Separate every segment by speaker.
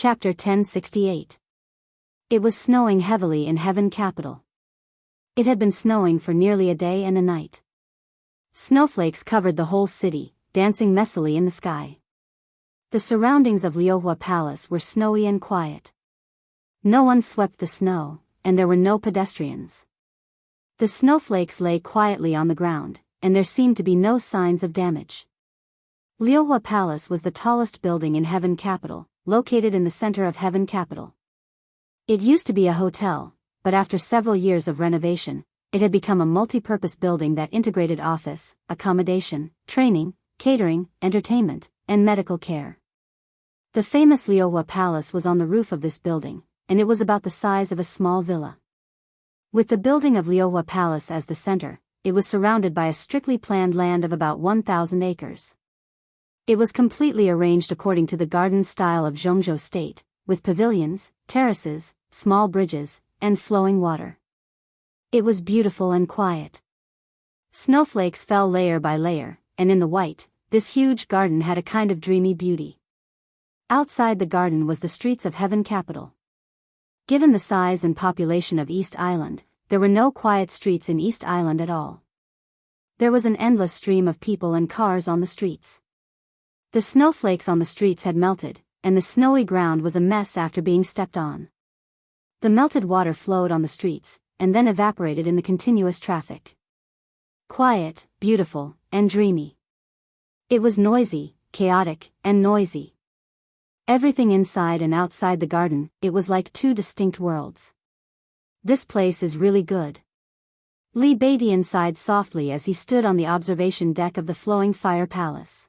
Speaker 1: Chapter 1068. It was snowing heavily in Heaven Capital. It had been snowing for nearly a day and a night. Snowflakes covered the whole city, dancing messily in the sky. The surroundings of Liyue Palace were snowy and quiet. No one swept the snow, and there were no pedestrians. The snowflakes lay quietly on the ground, and there seemed to be no signs of damage. Liyue Palace was the tallest building in Heaven Capital, located in the center of Heaven Capital. It used to be a hotel, but after several years of renovation, it had become a multi-purpose building that integrated office, accommodation, training, catering, entertainment, and medical care. The famous Liyue Palace was on the roof of this building, and it was about the size of a small villa. With the building of Liyue Palace as the center, it was surrounded by a strictly planned land of about 1,000 acres. It was completely arranged according to the garden style of Zhongzhou State, with pavilions, terraces, small bridges, and flowing water. It was beautiful and quiet. Snowflakes fell layer by layer, and in the white, this huge garden had a kind of dreamy beauty. Outside the garden was the streets of Heaven Capital. Given the size and population of East Island, there were no quiet streets in East Island at all. There was an endless stream of people and cars on the streets. The snowflakes on the streets had melted, and the snowy ground was a mess after being stepped on. The melted water flowed on the streets, and then evaporated in the continuous traffic. Quiet, beautiful, and dreamy. It was noisy, chaotic, and noisy. Everything inside and outside the garden, it was like two distinct worlds. This place is really good. Li Beidian sighed softly as he stood on the observation deck of the flowing fire palace.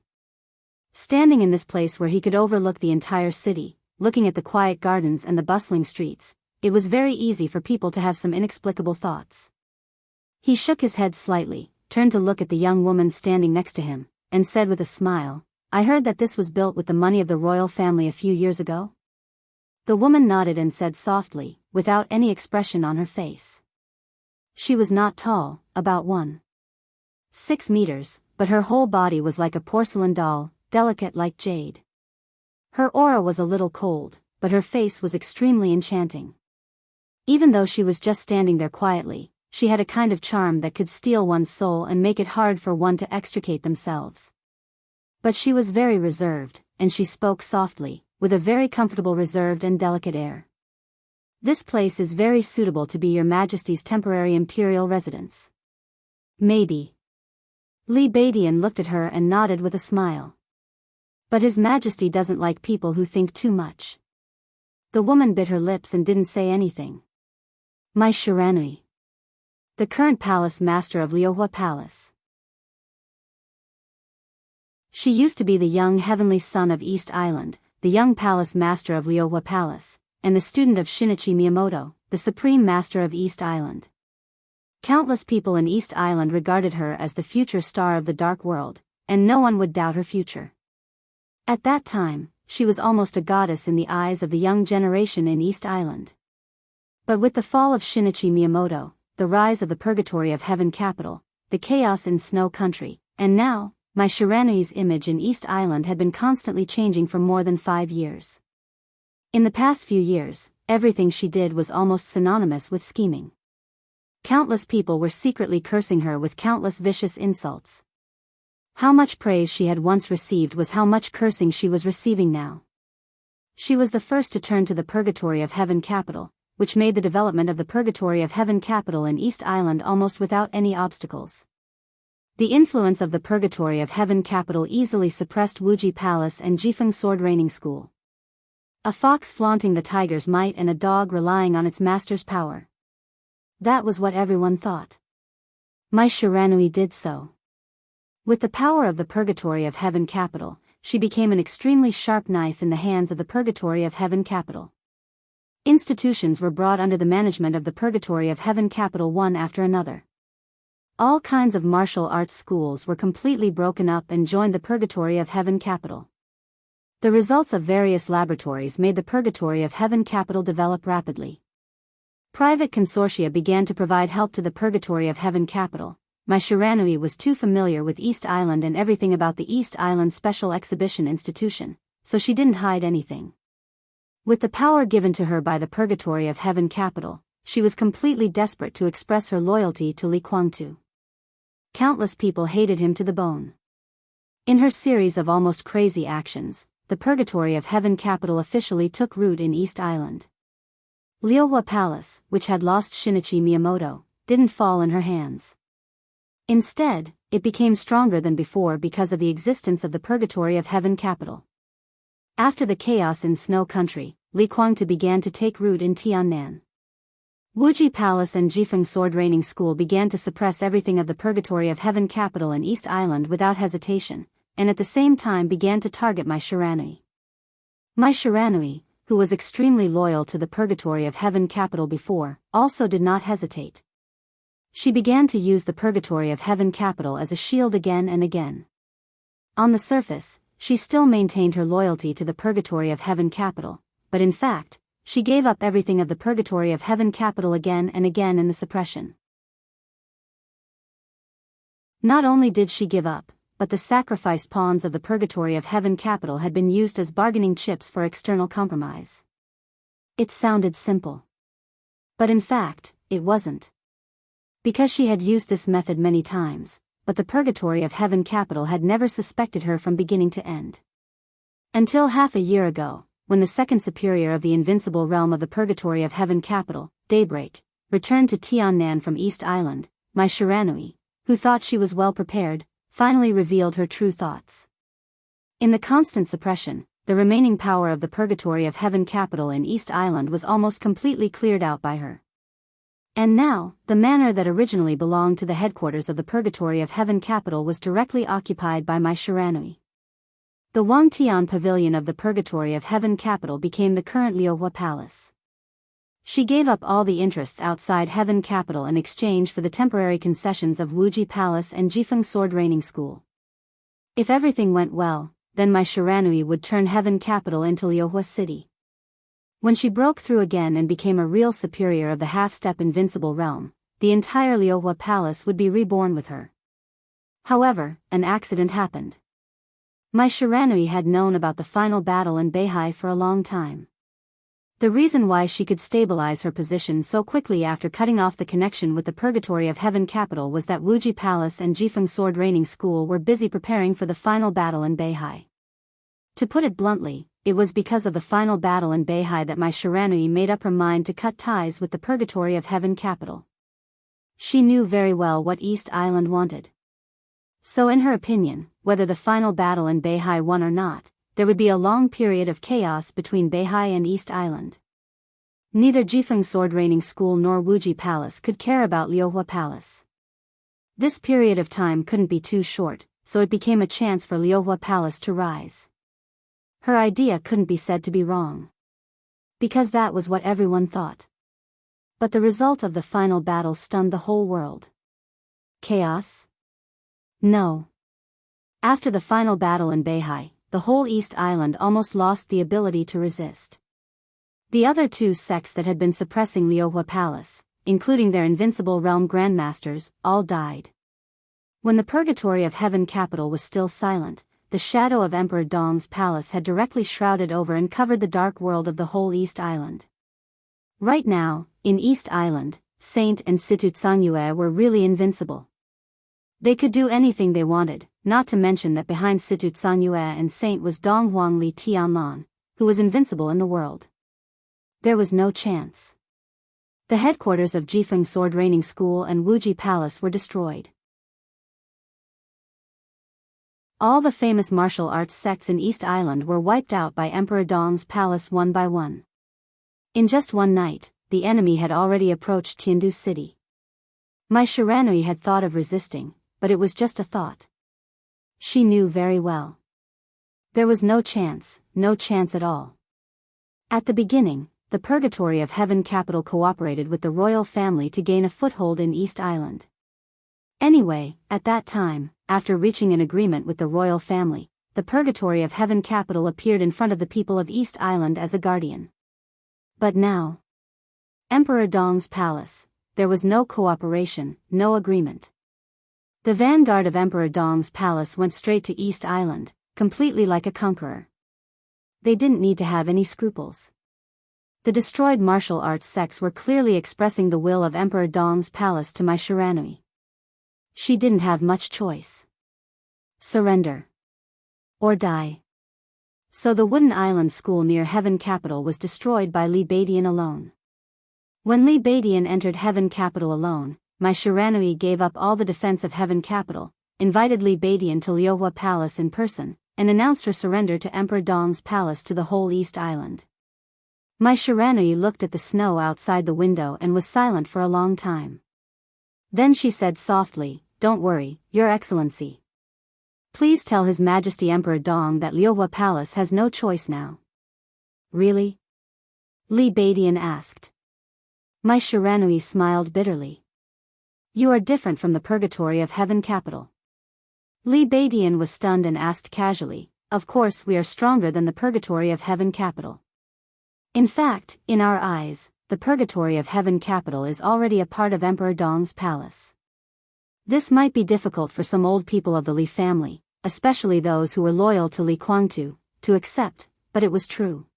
Speaker 1: Standing in this place where he could overlook the entire city, looking at the quiet gardens and the bustling streets, it was very easy for people to have some inexplicable thoughts. He shook his head slightly, turned to look at the young woman standing next to him, and said with a smile, "I heard that this was built with the money of the royal family a few years ago?" The woman nodded and said softly, without any expression on her face. She was not tall, about 1.6 meters, but her whole body was like a porcelain doll, delicate like jade. Her aura was a little cold, but her face was extremely enchanting. Even though she was just standing there quietly, she had a kind of charm that could steal one's soul and make it hard for one to extricate themselves. But she was very reserved, and she spoke softly, with a very comfortable reserved and delicate air. "This place is very suitable to be your Majesty's temporary imperial residence." "Maybe." Li Beidian looked at her and nodded with a smile. "But His Majesty doesn't like people who think too much." The woman bit her lips and didn't say anything. "My Shiranui. The current palace master of Liyue Palace. She used to be the young heavenly son of East Island, the young palace master of Liyue Palace, and the student of Shinichi Miyamoto, the supreme master of East Island. Countless people in East Island regarded her as the future star of the dark world, and no one would doubt her future. At that time, she was almost a goddess in the eyes of the young generation in East Island. But with the fall of Shinichi Miyamoto, the rise of the purgatory of Heaven Capital, the chaos in Snow Country, and now, my Shiranui's image in East Island had been constantly changing for more than 5 years. In the past few years, everything she did was almost synonymous with scheming. Countless people were secretly cursing her with countless vicious insults. How much praise she had once received was how much cursing she was receiving now. She was the first to turn to the purgatory of Heaven Capital, which made the development of the purgatory of Heaven Capital in East Island almost without any obstacles. The influence of the purgatory of Heaven Capital easily suppressed Wuji Palace and Jifeng Sword Raining School. A fox flaunting the tiger's might and a dog relying on its master's power. That was what everyone thought. My Shiranui did so. With the power of the purgatory of Heaven Capital, she became an extremely sharp knife in the hands of the purgatory of Heaven Capital. Institutions were brought under the management of the purgatory of Heaven Capital one after another. All kinds of martial arts schools were completely broken up and joined the purgatory of Heaven Capital. The results of various laboratories made the purgatory of Heaven Capital develop rapidly. Private consortia began to provide help to the purgatory of Heaven Capital. My Shiranui was too familiar with East Island and everything about the East Island Special Exhibition Institution, so she didn't hide anything. With the power given to her by the Purgatory of Heaven capital, she was completely desperate to express her loyalty to Li Kuangtu. Countless people hated him to the bone. In her series of almost crazy actions, the Purgatory of Heaven capital officially took root in East Island. Liohua Palace, which had lost Shinichi Miyamoto, didn't fall in her hands. Instead, it became stronger than before because of the existence of the Purgatory of Heaven capital. After the chaos in Snow Country, Li Kuangtu began to take root in Tiannan. Wuji Palace and Jifeng Sword Training School began to suppress everything of the Purgatory of Heaven capital in East Island without hesitation, and at the same time began to target Mai Shiranui. Mai Shiranui, who was extremely loyal to the Purgatory of Heaven capital before, also did not hesitate. She began to use the Purgatory of Heaven capital as a shield again and again. On the surface, she still maintained her loyalty to the Purgatory of Heaven capital, but in fact, she gave up everything of the Purgatory of Heaven capital again and again in the suppression. Not only did she give up, but the sacrificed pawns of the Purgatory of Heaven capital had been used as bargaining chips for external compromise. It sounded simple. But in fact, it wasn't. Because she had used this method many times, but the Purgatory of Heaven capital had never suspected her from beginning to end. Until half a year ago, when the second superior of the invincible realm of the Purgatory of Heaven capital, Daybreak, returned to Tiannan from East Island, Mai Shiranui, who thought she was well prepared, finally revealed her true thoughts. In the constant suppression, the remaining power of the Purgatory of Heaven capital in East Island was almost completely cleared out by her. And now, the manor that originally belonged to the headquarters of the Purgatory of Heaven capital was directly occupied by Mai Shiranui. The Wangtian Pavilion of the Purgatory of Heaven capital became the current Liohua Palace. She gave up all the interests outside Heaven capital in exchange for the temporary concessions of Wuji Palace and Jifeng Sword Training School. If everything went well, then Mai Shiranui would turn Heaven capital into Liohua City. When she broke through again and became a real superior of the half-step invincible realm, the entire Liohua Palace would be reborn with her. However, an accident happened. Mai Shiranui had known about the final battle in Beihai for a long time. The reason why she could stabilize her position so quickly after cutting off the connection with the Purgatory of Heaven capital was that Wuji Palace and Jifeng Sword Training School were busy preparing for the final battle in Beihai. To put it bluntly, it was because of the final battle in Beihai that Mai Shiranui made up her mind to cut ties with the Purgatory of Heaven capital. She knew very well what East Island wanted. So in her opinion, whether the final battle in Beihai won or not, there would be a long period of chaos between Beihai and East Island. Neither Jifeng Sword Training School nor Wuji Palace could care about Liohua Palace. This period of time couldn't be too short, so it became a chance for Liohua Palace to rise. Her idea couldn't be said to be wrong. Because that was what everyone thought. But the result of the final battle stunned the whole world. Chaos? No. After the final battle in Beihai, the whole East Island almost lost the ability to resist. The other two sects that had been suppressing Liohua Palace, including their invincible realm grandmasters, all died. When the Purgatory of Heaven capital was still silent, the shadow of Emperor Dong's palace had directly shrouded over and covered the dark world of the whole East Island. Right now, in East Island, Saint and Situ Tsangyue were really invincible. They could do anything they wanted, not to mention that behind Situ Tsangyue and Saint was Dong Huangli Tianlan, who was invincible in the world. There was no chance. The headquarters of Jifeng Sword Training School and Wuji Palace were destroyed. All the famous martial arts sects in East Island were wiped out by Emperor Dong's palace one by one. In just one night, the enemy had already approached Tiandu City. Mai Shiranui had thought of resisting, but it was just a thought. She knew very well. There was no chance at all. At the beginning, the Purgatory of Heaven capital cooperated with the royal family to gain a foothold in East Island. Anyway, at that time, after reaching an agreement with the royal family, the Purgatory of Heaven capital appeared in front of the people of East Island as a guardian. But now, Emperor Dong's palace, there was no cooperation, no agreement. The vanguard of Emperor Dong's palace went straight to East Island, completely like a conqueror. They didn't need to have any scruples. The destroyed martial arts sects were clearly expressing the will of Emperor Dong's palace to my Shiranui. She didn't have much choice. Surrender. Or die. So the wooden island school near Heaven Capital was destroyed by Li Badian alone. When Li Badian entered Heaven Capital alone, my Shiranui gave up all the defense of Heaven Capital, invited Li Badian to Liuhua Palace in person, and announced her surrender to Emperor Dong's palace to the whole East Island. My Shiranui looked at the snow outside the window and was silent for a long time. Then she said softly, "Don't worry, Your Excellency. Please tell His Majesty Emperor Dong that Liuhua Palace has no choice now." "Really?" Li Badian asked. My Shiranui smiled bitterly. "You are different from the purgatory of Heaven Capital." Li Badian was stunned and asked casually, "Of course we are stronger than the purgatory of Heaven Capital. In fact, in our eyes, the purgatory of Heaven Capital is already a part of Emperor Dong's palace." This might be difficult for some old people of the Li family, especially those who were loyal to Li Kuangtu, to accept, but it was true.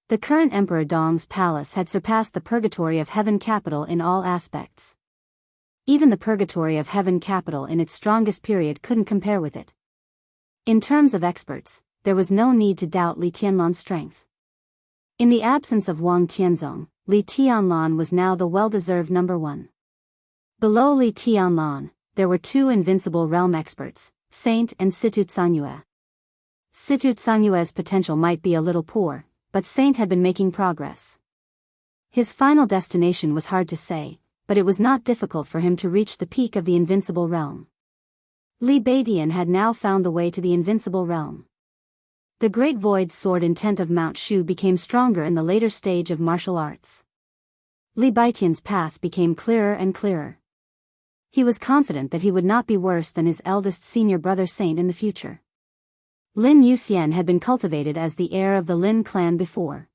Speaker 1: The current Emperor Dong's palace had surpassed the purgatory of Heaven Capital in all aspects. Even the purgatory of Heaven Capital in its strongest period couldn't compare with it. In terms of experts, there was no need to doubt Li Tianlan's strength. In the absence of Wang Tianzong, Li Tianlan was now the well-deserved number one. Below Li Tianlan, there were two invincible realm experts, Saint and Situ Tsanyue. Situ Tsanyue's potential might be a little poor, but Saint had been making progress. His final destination was hard to say, but it was not difficult for him to reach the peak of the invincible realm. Li Badian had now found the way to the invincible realm. The great void sword intent of Mount Shu became stronger in the later stage of martial arts. Li Badian's path became clearer and clearer. He was confident that he would not be worse than his eldest senior brother Saint in the future. Lin Yuxian had been cultivated as the heir of the Lin clan before.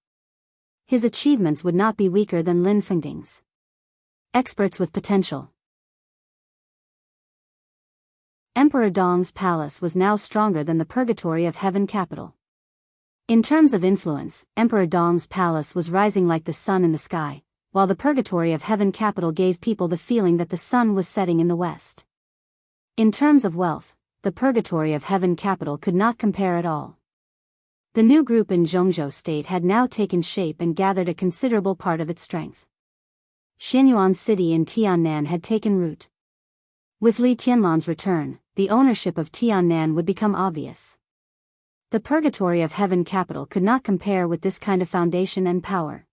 Speaker 1: His achievements would not be weaker than Lin Fengding's. Experts with potential. Emperor Dong's palace was now stronger than the purgatory of Heaven Capital. In terms of influence, Emperor Dong's palace was rising like the sun in the sky, while the purgatory of Heaven Capital gave people the feeling that the sun was setting in the west. In terms of wealth, the purgatory of Heaven Capital could not compare at all. The new group in Zhongzhou State had now taken shape and gathered a considerable part of its strength. Xianyuan City in Tiannan had taken root. With Li Tianlan's return, the ownership of Tiannan would become obvious. The purgatory of Heaven Capital could not compare with this kind of foundation and power.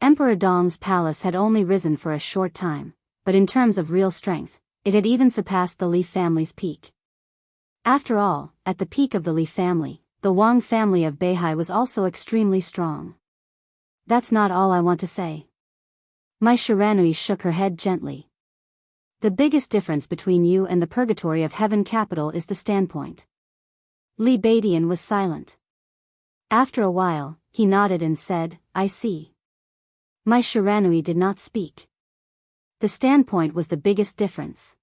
Speaker 1: Emperor Dong's palace had only risen for a short time, but in terms of real strength, it had even surpassed the Li family's peak. After all, at the peak of the Li family, the Wang family of Beihai was also extremely strong. That's not all I want to say. My Shiranui shook her head gently. The biggest difference between you and the purgatory of Heaven Capital is the standpoint. Li Badian was silent. After a while, he nodded and said, "I see." My Shiranui did not speak. The standpoint was the biggest difference.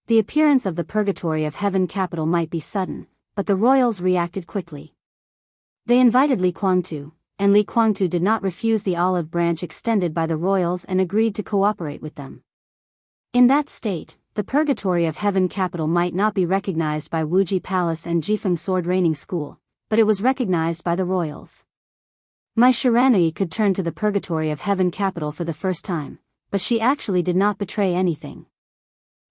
Speaker 1: The appearance of the purgatory of Heaven Capital might be sudden, but the royals reacted quickly. They invited Li Kuangtu, and Li Kuangtu did not refuse the olive branch extended by the royals and agreed to cooperate with them. In that state, the purgatory of Heaven Capital might not be recognized by Wuji Palace and Jifeng Sword Reigning School, but it was recognized by the royals. My Shiranui could turn to the purgatory of Heaven Capital for the first time, but she actually did not betray anything.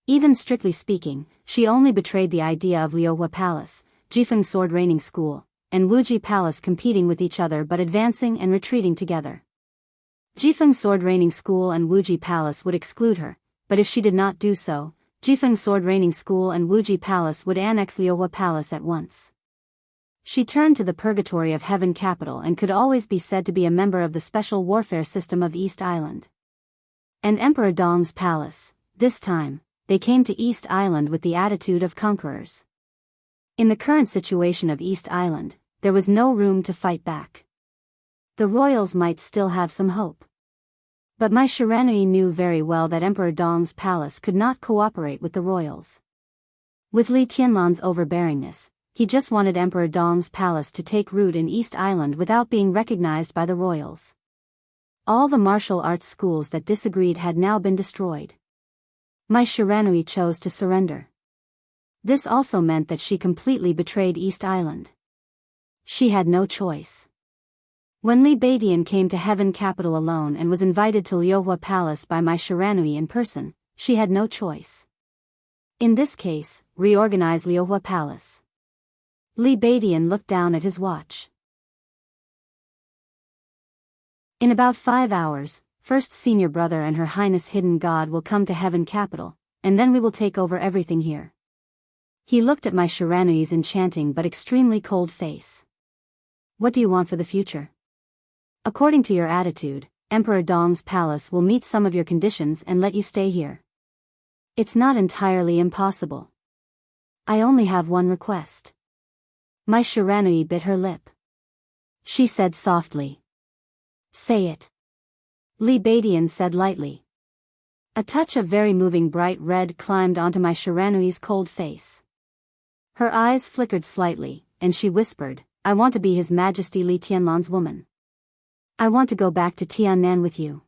Speaker 1: Even strictly speaking, she only betrayed the idea of Liuhua Palace, Jifeng Sword Reigning School, and Wuji Palace competing with each other but advancing and retreating together. Jifeng Sword Reigning School and Wuji Palace would exclude her, but if she did not do so, Jifeng Sword Reigning School and Wuji Palace would annex Liuhua Palace at once. She turned to the purgatory of Heaven Capital and could always be said to be a member of the special warfare system of East Island. And Emperor Dong's palace, this time, they came to East Island with the attitude of conquerors. In the current situation of East Island, there was no room to fight back. The royals might still have some hope. But my Shiranui knew very well that Emperor Dong's palace could not cooperate with the royals. With Li Tianlan's overbearingness, he just wanted Emperor Dong's palace to take root in East Island without being recognized by the royals. All the martial arts schools that disagreed had now been destroyed. Mai Shiranui chose to surrender. This also meant that she completely betrayed East Island. She had no choice. When Li Beidian came to Heaven Capital alone and was invited to Liuhua Palace by Mai Shiranui in person, she had no choice. In this case, reorganize Liuhua Palace. Li Beidian looked down at his watch. In about 5 hours, First Senior Brother and Her Highness Hidden God will come to Heaven Capital, and then we will take over everything here. He looked at Mai Shiranui's enchanting but extremely cold face. What do you want for the future? According to your attitude, Emperor Dong's palace will meet some of your conditions and let you stay here. It's not entirely impossible. I only have one request. Mai Shiranui bit her lip. She said softly. Say it. Li Beidian said lightly. A touch of very moving bright red climbed onto Mai Shiranui's cold face. Her eyes flickered slightly, and she whispered, I want to be His Majesty Li Tianlan's woman. I want to go back to Tiannan with you.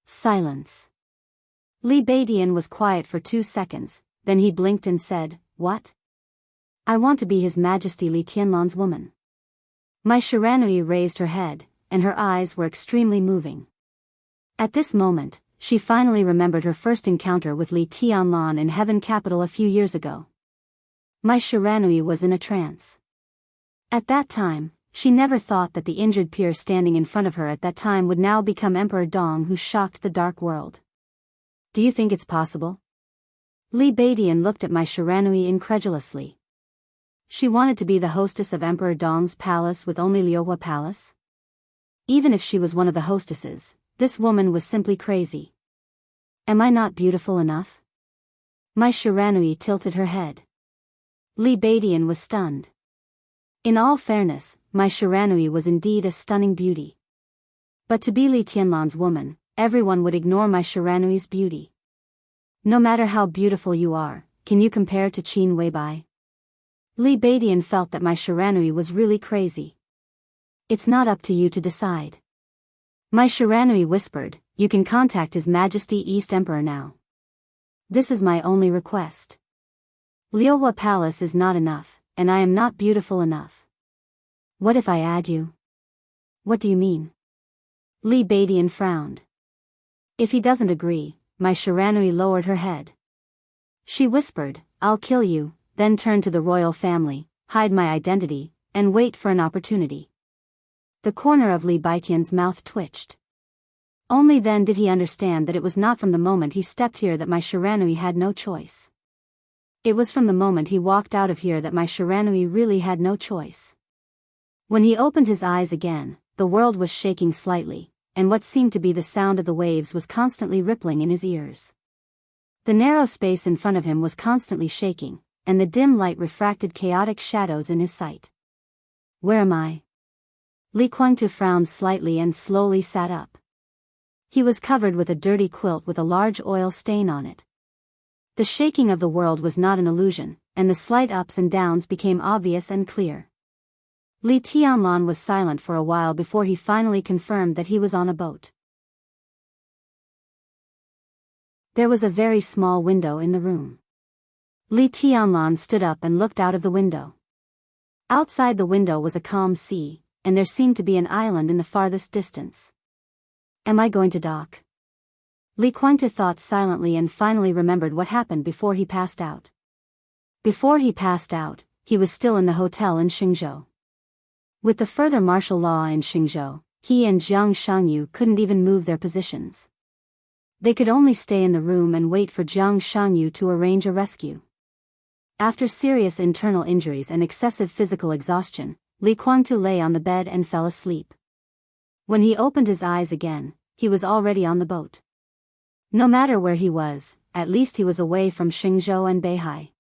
Speaker 1: Silence. Li Beidian was quiet for 2 seconds, then he blinked and said, What? I want to be His Majesty Li Tianlan's woman. Mai Shiranui raised her head, and her eyes were extremely moving. At this moment, she finally remembered her first encounter with Li Tianlan in Heaven Capital a few years ago. Mai Shiranui was in a trance. At that time, she never thought that the injured peer standing in front of her at that time would now become Emperor Dong, who shocked the dark world. Do you think it's possible? Li Beidian looked at Mai Shiranui incredulously. She wanted to be the hostess of Emperor Dong's palace with only Liuhua Palace? Even if she was one of the hostesses, this woman was simply crazy. Am I not beautiful enough? Mai Shiranui tilted her head. Li Beidian was stunned. In all fairness, Mai Shiranui was indeed a stunning beauty. But to be Li Tianlan's woman, everyone would ignore Mai Shiranui's beauty. No matter how beautiful you are, can you compare to Qin Weibai? Li Beidian felt that Mai Shiranui was really crazy. It's not up to you to decide. Mai Shiranui whispered, You can contact His Majesty East Emperor now. This is my only request. Liuhua Palace is not enough, and I am not beautiful enough. What if I add you? What do you mean? Li Beidian frowned. If he doesn't agree, Mai Shiranui lowered her head. She whispered, I'll kill you, then turn to the royal family, hide my identity, and wait for an opportunity. The corner of Li Beidian's mouth twitched. Only then did he understand that it was not from the moment he stepped here that Mai Shiranui had no choice. It was from the moment he walked out of here that Mai Shiranui really had no choice. When he opened his eyes again, the world was shaking slightly, and what seemed to be the sound of the waves was constantly rippling in his ears. The narrow space in front of him was constantly shaking, and the dim light refracted chaotic shadows in his sight. Where am I? Li Guangtu frowned slightly and slowly sat up. He was covered with a dirty quilt with a large oil stain on it. The shaking of the world was not an illusion, and the slight ups and downs became obvious and clear. Li Tianlan was silent for a while before he finally confirmed that he was on a boat. There was a very small window in the room. Li Tianlan stood up and looked out of the window. Outside the window was a calm sea, and there seemed to be an island in the farthest distance. Am I going to dock? Li Guangtu thought silently and finally remembered what happened before he passed out. Before he passed out, he was still in the hotel in Xingzhou. With the further martial law in Xingzhou, he and Jiang Shangyu couldn't even move their positions. They could only stay in the room and wait for Jiang Shangyu to arrange a rescue. After serious internal injuries and excessive physical exhaustion, Li Guangtu lay on the bed and fell asleep. When he opened his eyes again, he was already on the boat. No matter where he was, at least he was away from Xingzhou and Beihai.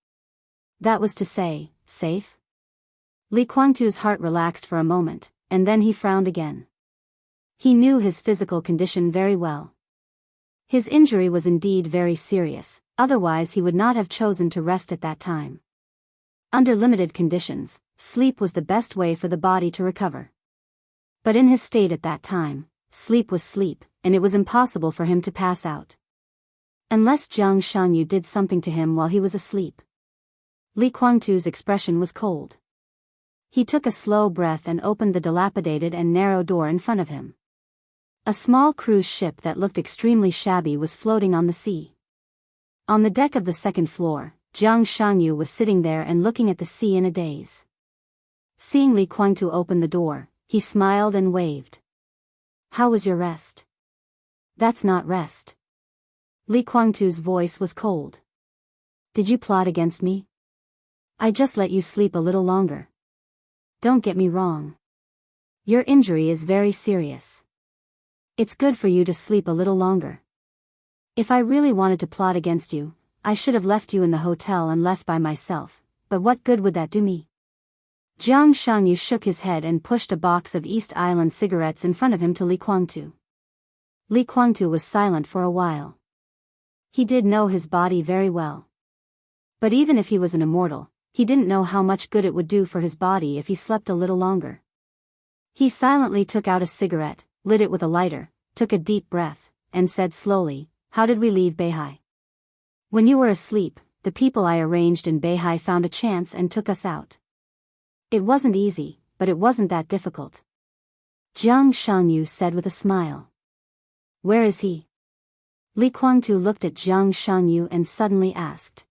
Speaker 1: That was to say, safe? Li Guangtu's heart relaxed for a moment, and then he frowned again. He knew his physical condition very well. His injury was indeed very serious, otherwise he would not have chosen to rest at that time. Under limited conditions, sleep was the best way for the body to recover. But in his state at that time, sleep was sleep, and it was impossible for him to pass out. Unless Jiang Shanyu did something to him while he was asleep. Li Guangtu's expression was cold. He took a slow breath and opened the dilapidated and narrow door in front of him. A small cruise ship that looked extremely shabby was floating on the sea. On the deck of the second floor, Jiang Shanyu was sitting there and looking at the sea in a daze. Seeing Li Guangtu open the door, he smiled and waved. "How was your rest?" "That's not rest." Li Guangtu's voice was cold. "Did you plot against me?" "I just let you sleep a little longer." "Don't get me wrong. Your injury is very serious. It's good for you to sleep a little longer. If I really wanted to plot against you, I should have left you in the hotel and left by myself, but what good would that do me?" Jiang Shanyu shook his head and pushed a box of East Island cigarettes in front of him to Li Guangtu. Li Guangtu was silent for a while. He did know his body very well. But even if he was an immortal, he didn't know how much good it would do for his body if he slept a little longer. He silently took out a cigarette, lit it with a lighter, took a deep breath, and said slowly, "How did we leave Beihai? When you were asleep, the people I arranged in Beihai found a chance and took us out. It wasn't easy, but it wasn't that difficult." Jiang Shanyu said with a smile. "Where is he?" Li Guangtu looked at Jiang Shanyu and suddenly asked.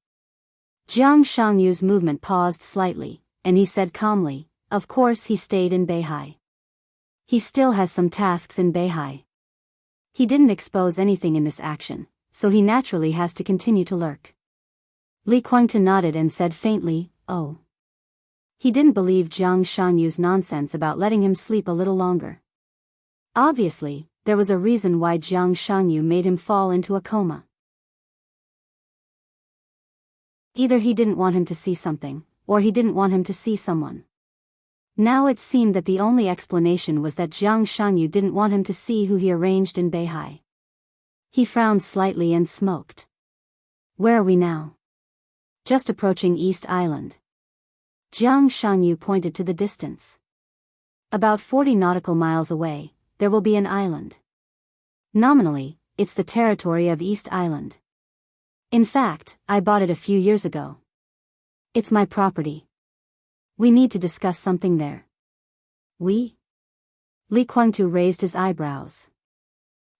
Speaker 1: Jiang Shanyu's movement paused slightly, and he said calmly, "Of course he stayed in Beihai. He still has some tasks in Beihai. He didn't expose anything in this action, so he naturally has to continue to lurk." Li Guangtu nodded and said faintly, "Oh." He didn't believe Jiang Shanyu's nonsense about letting him sleep a little longer. Obviously, there was a reason why Jiang Shanyu made him fall into a coma. Either he didn't want him to see something, or he didn't want him to see someone. Now it seemed that the only explanation was that Jiang Shanyu didn't want him to see who he arranged in Beihai. He frowned slightly and smoked. "Where are we now?" "Just approaching East Island." Jiang Shanyu pointed to the distance. "About 40 nautical miles away, there will be an island. Nominally, it's the territory of East Island. In fact, I bought it a few years ago. It's my property. We need to discuss something there." "We?" Li Guangtu raised his eyebrows.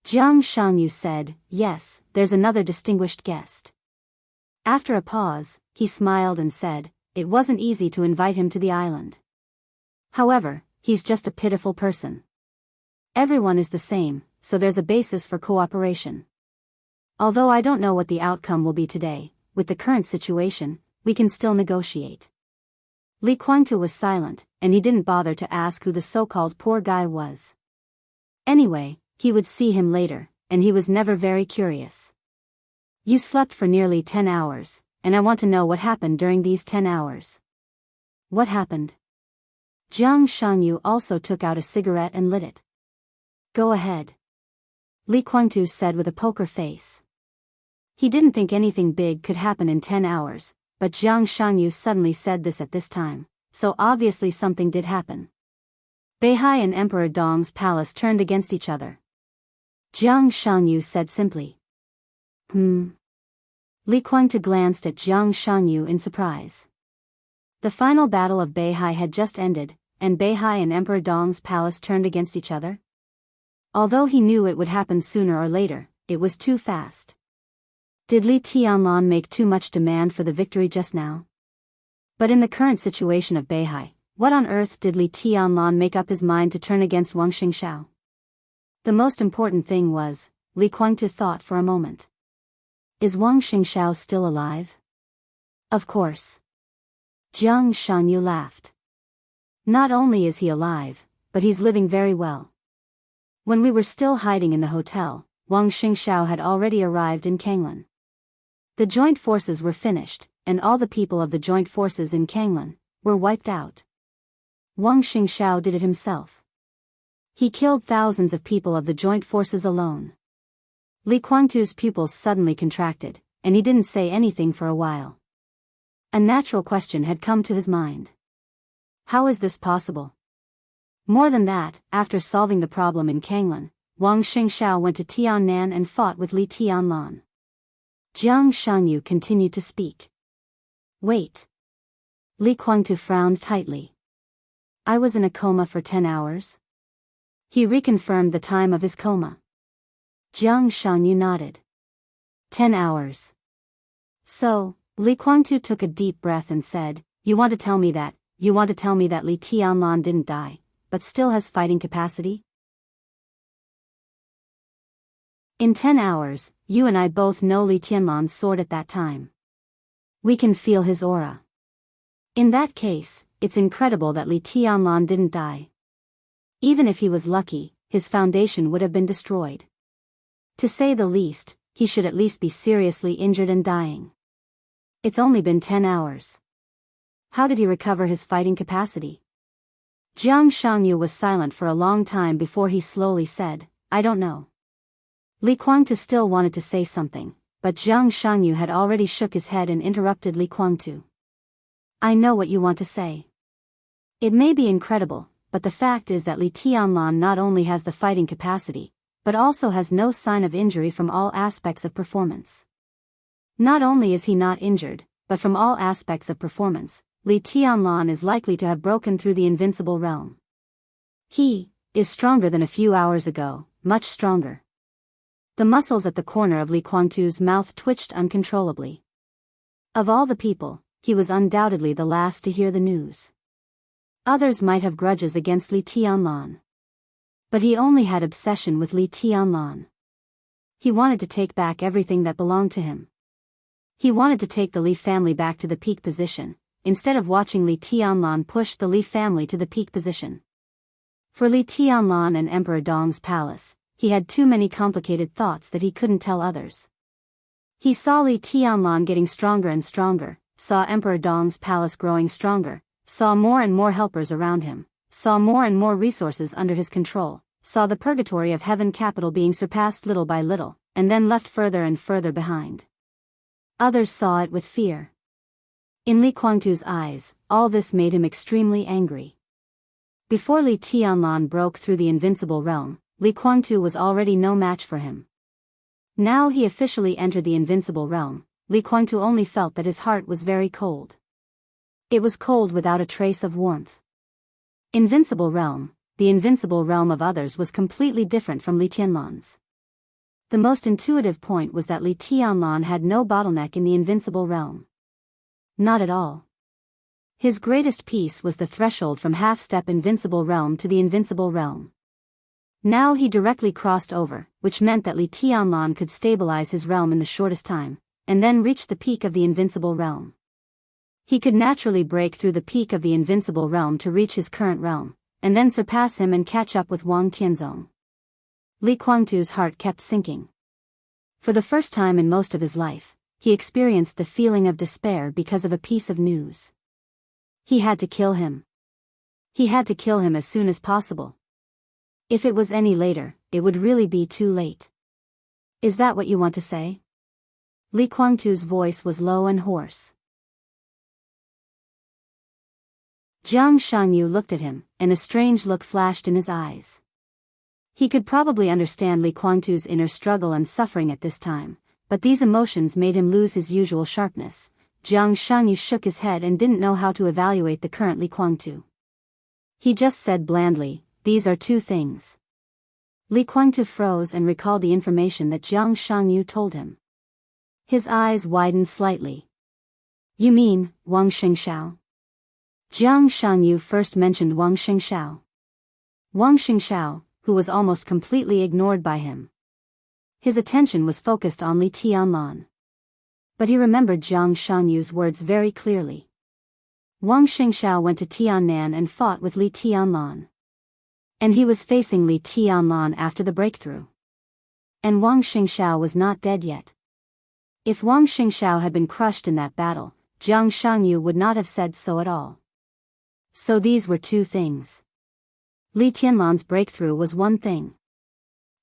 Speaker 1: Jiang Shanyu said, "Yes, there's another distinguished guest." After a pause, he smiled and said, "It wasn't easy to invite him to the island. However, he's just a pitiful person. Everyone is the same, so there's a basis for cooperation. Although I don't know what the outcome will be today, with the current situation, we can still negotiate." Li Guangtu was silent, and he didn't bother to ask who the so-called poor guy was. Anyway, he would see him later, and he was never very curious. "You slept for nearly 10 hours, and I want to know what happened during these 10 hours. "What happened?" Jiang Shanyu also took out a cigarette and lit it. "Go ahead," Li Guangtu said with a poker face. He didn't think anything big could happen in 10 hours, but Jiang Shanyu suddenly said this at this time, so obviously something did happen. Beihai and Emperor Dong's palace turned against each other. Jiang Shanyu said simply. Li Guangtu glanced at Jiang Shanyu in surprise. The final battle of Beihai had just ended, and Beihai and Emperor Dong's palace turned against each other? Although he knew it would happen sooner or later, it was too fast. Did Li Tianlan make too much demand for the victory just now? But in the current situation of Beihai, what on earth did Li Tianlan make up his mind to turn against Wang Xingxiao? The most important thing was, Li Guangtu thought for a moment. Is Wang Xingxiao still alive? Of course. Jiang Shanyu laughed. Not only is he alive, but he's living very well. When we were still hiding in the hotel, Wang Xingxiao had already arrived in Kanglan. The joint forces were finished, and all the people of the joint forces in Kanglan were wiped out. Wang Xingxiao did it himself. He killed thousands of people of the joint forces alone. Li Guangtu's pupils suddenly contracted, and he didn't say anything for a while. A natural question had come to his mind. How is this possible? More than that, after solving the problem in Kanglan, Wang Xingxiao went to Tiannan and fought with Li Tianlan. Jiang Shangyu continued to speak. Wait. Li Guangtu frowned tightly. I was in a coma for 10 hours? He reconfirmed the time of his coma. Jiang Shangyu nodded. 10 hours. So, Li Guangtu took a deep breath and said, You want to tell me that Li Tianlan didn't die, but still has fighting capacity? In 10 hours, you and I both know Li Tianlan's sword at that time. We can feel his aura. In that case, it's incredible that Li Tianlan didn't die. Even if he was lucky, his foundation would have been destroyed. To say the least, he should at least be seriously injured and dying. It's only been 10 hours. How did he recover his fighting capacity? Jiang Shangyu was silent for a long time before he slowly said, I don't know. Li Guangtu still wanted to say something, but Jiang Shangyu had already shook his head and interrupted Li Guangtu. I know what you want to say. It may be incredible, but the fact is that Li Tianlan not only has the fighting capacity, but also has no sign of injury from all aspects of performance. Not only is he not injured, but from all aspects of performance, Li Tianlan is likely to have broken through the invincible realm. He is stronger than a few hours ago, much stronger. The muscles at the corner of Li Guangtu's mouth twitched uncontrollably. Of all the people, he was undoubtedly the last to hear the news. Others might have grudges against Li Tianlan. But he only had obsession with Li Tianlan. He wanted to take back everything that belonged to him. He wanted to take the Li family back to the peak position, instead of watching Li Tianlan push the Li family to the peak position. For Li Tianlan and Emperor Dong's palace, he had too many complicated thoughts that he couldn't tell others. He saw Li Tianlan getting stronger and stronger, saw Emperor Dong's palace growing stronger, saw more and more helpers around him, saw more and more resources under his control, saw the purgatory of heaven capital being surpassed little by little, and then left further and further behind. Others saw it with fear. In Li Guangtu's eyes, all this made him extremely angry. Before Li Tianlan broke through the invincible realm, Li Guangtu was already no match for him. Now he officially entered the invincible realm, Li Guangtu only felt that his heart was very cold. It was cold without a trace of warmth. Invincible realm, the invincible realm of others was completely different from Li Tianlan's. The most intuitive point was that Li Tianlan had no bottleneck in the invincible realm. Not at all. His greatest piece was the threshold from half-step invincible realm to the invincible realm. Now he directly crossed over, which meant that Li Tianlan could stabilize his realm in the shortest time, and then reach the peak of the invincible realm. He could naturally break through the peak of the invincible realm to reach his current realm, and then surpass him and catch up with Wang Tianzong. Li Guangtu's heart kept sinking. For the first time in most of his life, he experienced the feeling of despair because of a piece of news. He had to kill him. He had to kill him as soon as possible. If it was any later, it would really be too late. Is that what you want to say? Li Guangtu's voice was low and hoarse. Jiang Shangyu looked at him, and a strange look flashed in his eyes. He could probably understand Li Guangtu's inner struggle and suffering at this time, but these emotions made him lose his usual sharpness. Jiang Shangyu shook his head and didn't know how to evaluate the current Li Guangtu. He just said blandly, "These are two things." Li Guangtu froze and recalled the information that Jiang Shangyu told him. His eyes widened slightly. "You mean, Wang Xingxiao?" Jiang Shangyu first mentioned Wang Xingxiao. Wang Xingxiao, who was almost completely ignored by him. His attention was focused on Li Tianlan. But he remembered Jiang Shangyu's words very clearly. Wang Xingxiao went to Tiannan and fought with Li Tianlan. And he was facing Li Tianlan after the breakthrough. And Wang Xingxiao was not dead yet. If Wang Xingxiao had been crushed in that battle, Jiang Shangyu would not have said so at all. So these were two things. Li Tianlan's breakthrough was one thing.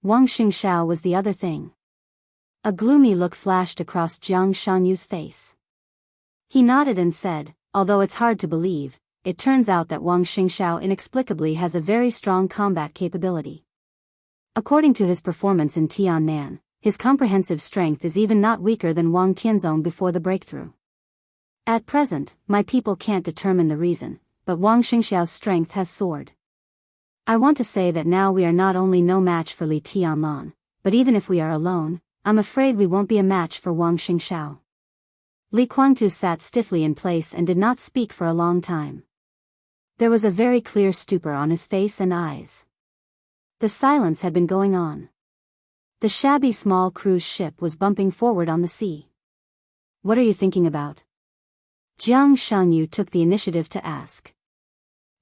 Speaker 1: Wang Xingxiao was the other thing. A gloomy look flashed across Jiang Shangyu's face. He nodded and said, although it's hard to believe, it turns out that Wang Xingxiao inexplicably has a very strong combat capability. According to his performance in Tiannan, his comprehensive strength is even not weaker than Wang Tianzong before the breakthrough. At present, my people can't determine the reason, but Wang Xingxiao's strength has soared. I want to say that now we are not only no match for Li Tianlan, but even if we are alone, I'm afraid we won't be a match for Wang Xingxiao. Li Guangtu sat stiffly in place and did not speak for a long time. There was a very clear stupor on his face and eyes. The silence had been going on. The shabby small cruise ship was bumping forward on the sea. What are you thinking about? Jiang Shanyu took the initiative to ask.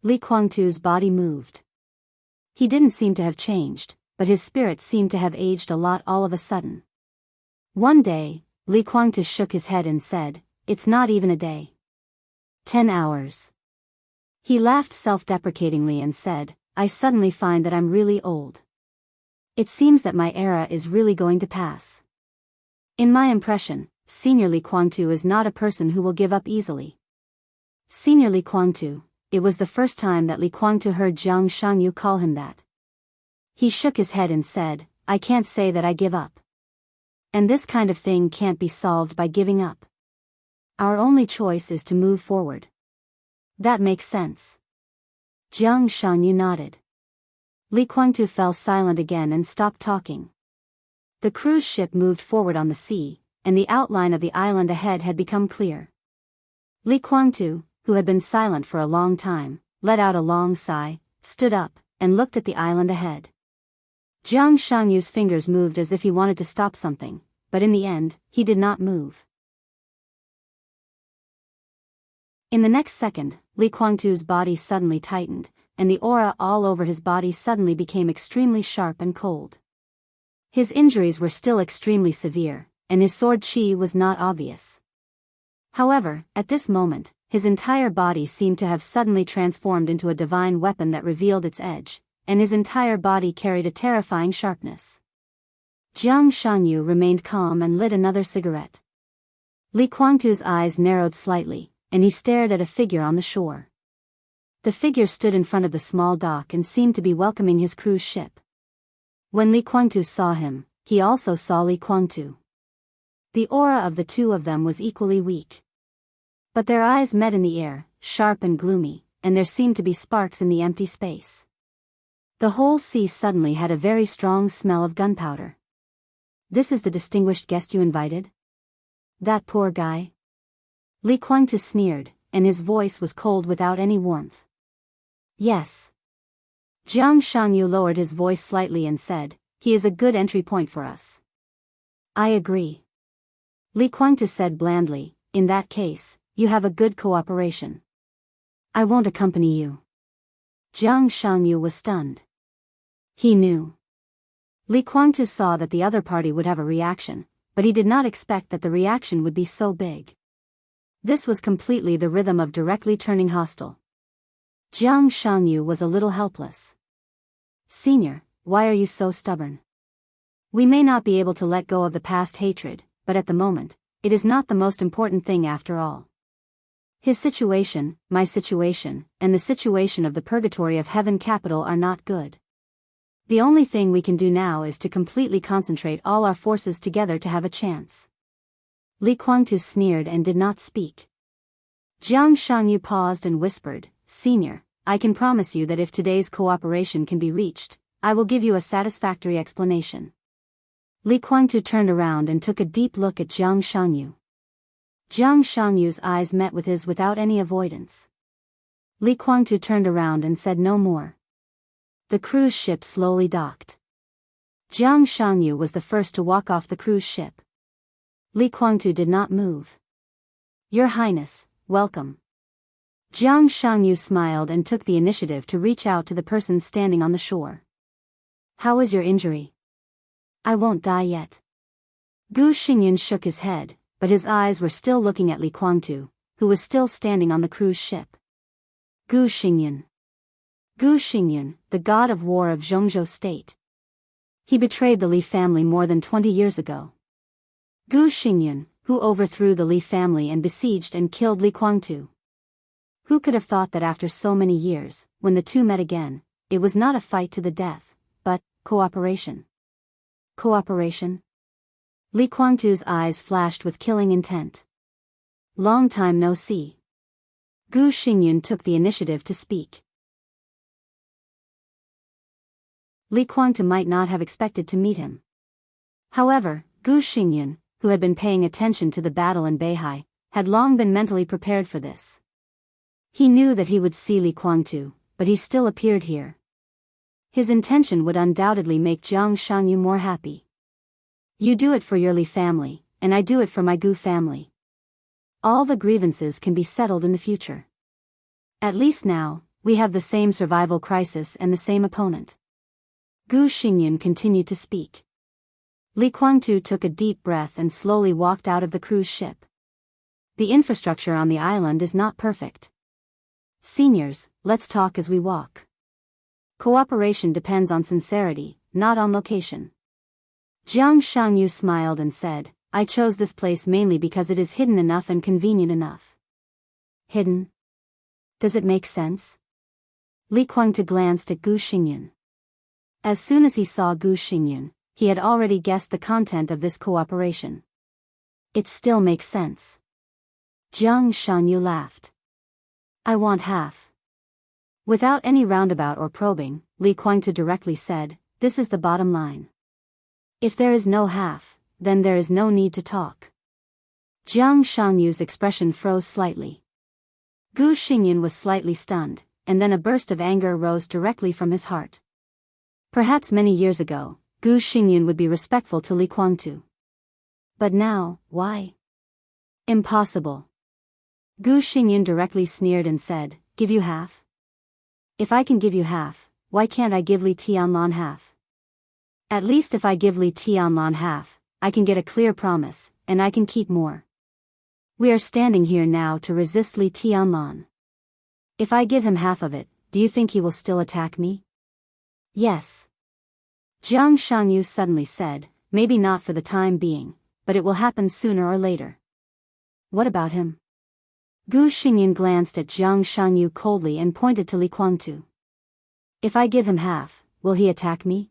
Speaker 1: Li Guangtu's body moved. He didn't seem to have changed, but his spirit seemed to have aged a lot all of a sudden. One day, Li Guangtu shook his head and said, "It's not even a day. 10 hours. He laughed self-deprecatingly and said, I suddenly find that I'm really old. It seems that my era is really going to pass. In my impression, Senior Li Guangtu is not a person who will give up easily." Senior Li Guangtu, it was the first time that Li Guangtu heard Jiang Shanyu call him that. He shook his head and said, "I can't say that I give up. And this kind of thing can't be solved by giving up. Our only choice is to move forward." That makes sense. Jiang Shanyu nodded. Li Guangtu fell silent again and stopped talking. The cruise ship moved forward on the sea, and the outline of the island ahead had become clear. Li Guangtu, who had been silent for a long time, let out a long sigh, stood up, and looked at the island ahead. Jiang Shanyu's fingers moved as if he wanted to stop something, but in the end, he did not move. In the next second, Li Guangtu's body suddenly tightened, and the aura all over his body suddenly became extremely sharp and cold. His injuries were still extremely severe, and his sword chi was not obvious. However, at this moment, his entire body seemed to have suddenly transformed into a divine weapon that revealed its edge, and his entire body carried a terrifying sharpness. Jiang Shanyu remained calm and lit another cigarette. Li Guangtu's eyes narrowed slightly, and he stared at a figure on the shore. The figure stood in front of the small dock and seemed to be welcoming his cruise ship. When Li Guangtu saw him, he also saw Li Guangtu. The aura of the two of them was equally weak. But their eyes met in the air, sharp and gloomy, and there seemed to be sparks in the empty space. The whole sea suddenly had a very strong smell of gunpowder. "This is the distinguished guest you invited? That poor guy?" Li Guangtu sneered, and his voice was cold without any warmth. "Yes." Jiang Shanyu lowered his voice slightly and said, "He is a good entry point for us." "I agree." Li Guangtu said blandly, "In that case, you have a good cooperation. I won't accompany you." Jiang Shanyu was stunned. He knew. Li Guangtu saw that the other party would have a reaction, but he did not expect that the reaction would be so big. This was completely the rhythm of directly turning hostile. Jiang Shanyu was a little helpless. "Senior, why are you so stubborn? We may not be able to let go of the past hatred, but at the moment, it is not the most important thing after all. His situation, my situation, and the situation of the purgatory of heaven capital are not good. The only thing we can do now is to completely concentrate all our forces together to have a chance." Li Guangtu sneered and did not speak. Jiang Shanyu paused and whispered, "Senior, I can promise you that if today's cooperation can be reached, I will give you a satisfactory explanation." Li Guangtu turned around and took a deep look at Jiang Shanyu. Jiang Shanyu's eyes met with his without any avoidance. Li Guangtu turned around and said no more. The cruise ship slowly docked. Jiang Shanyu was the first to walk off the cruise ship. Li Guangtu did not move. "Your Highness, welcome." Jiang Shanyu smiled and took the initiative to reach out to the person standing on the shore. "How is your injury?" "I won't die yet." Gu Xingyan shook his head, but his eyes were still looking at Li Guangtu, who was still standing on the cruise ship. Gu Xingyan. Gu Xingyan, the god of war of Zhongzhou state. He betrayed the Li family more than 20 years ago. Gu Xingyan, who overthrew the Li family and besieged and killed Li Kuangtu. Who could have thought that after so many years, when the two met again, it was not a fight to the death, but cooperation. Cooperation? Li Kuangtu's eyes flashed with killing intent. Long time no see. Gu Xingyun took the initiative to speak. Li Kuangtu might not have expected to meet him. However, Gu Xingyun, who had been paying attention to the battle in Beihai, had long been mentally prepared for this. He knew that he would see Li Kuangtu, but he still appeared here. His intention would undoubtedly make Jiang Shangyu more happy. You do it for your Li family, and I do it for my Gu family. All the grievances can be settled in the future. At least now, we have the same survival crisis and the same opponent. Gu Xingyun continued to speak. Li Kuangtu took a deep breath and slowly walked out of the cruise ship. The infrastructure on the island is not perfect. Seniors, let's talk as we walk. Cooperation depends on sincerity, not on location. Jiang Shangyu smiled and said, I chose this place mainly because it is hidden enough and convenient enough. Hidden? Does it make sense? Li Kuangtu glanced at Gu Xingyun. As soon as he saw Gu Xingyun, he had already guessed the content of this cooperation. It still makes sense. Jiang Shangyu laughed. I want half. Without any roundabout or probing, Li Kuangtu directly said, this is the bottom line. If there is no half, then there is no need to talk. Jiang Shangyu's expression froze slightly. Gu Xingyun was slightly stunned, and then a burst of anger rose directly from his heart. Perhaps many years ago, Gu Xingyun would be respectful to Li Kuangtu. But now, why? Impossible. Gu Xingyun directly sneered and said, give you half? If I can give you half, why can't I give Li Tianlan half? At least if I give Li Tianlan half, I can get a clear promise, and I can keep more. We are standing here now to resist Li Tianlan. If I give him half of it, do you think he will still attack me? Yes. Jiang Shangyu suddenly said, maybe not for the time being, but it will happen sooner or later. What about him? Gu Xingyun glanced at Jiang Shangyu coldly and pointed to Li Kuangtu. If I give him half, will he attack me?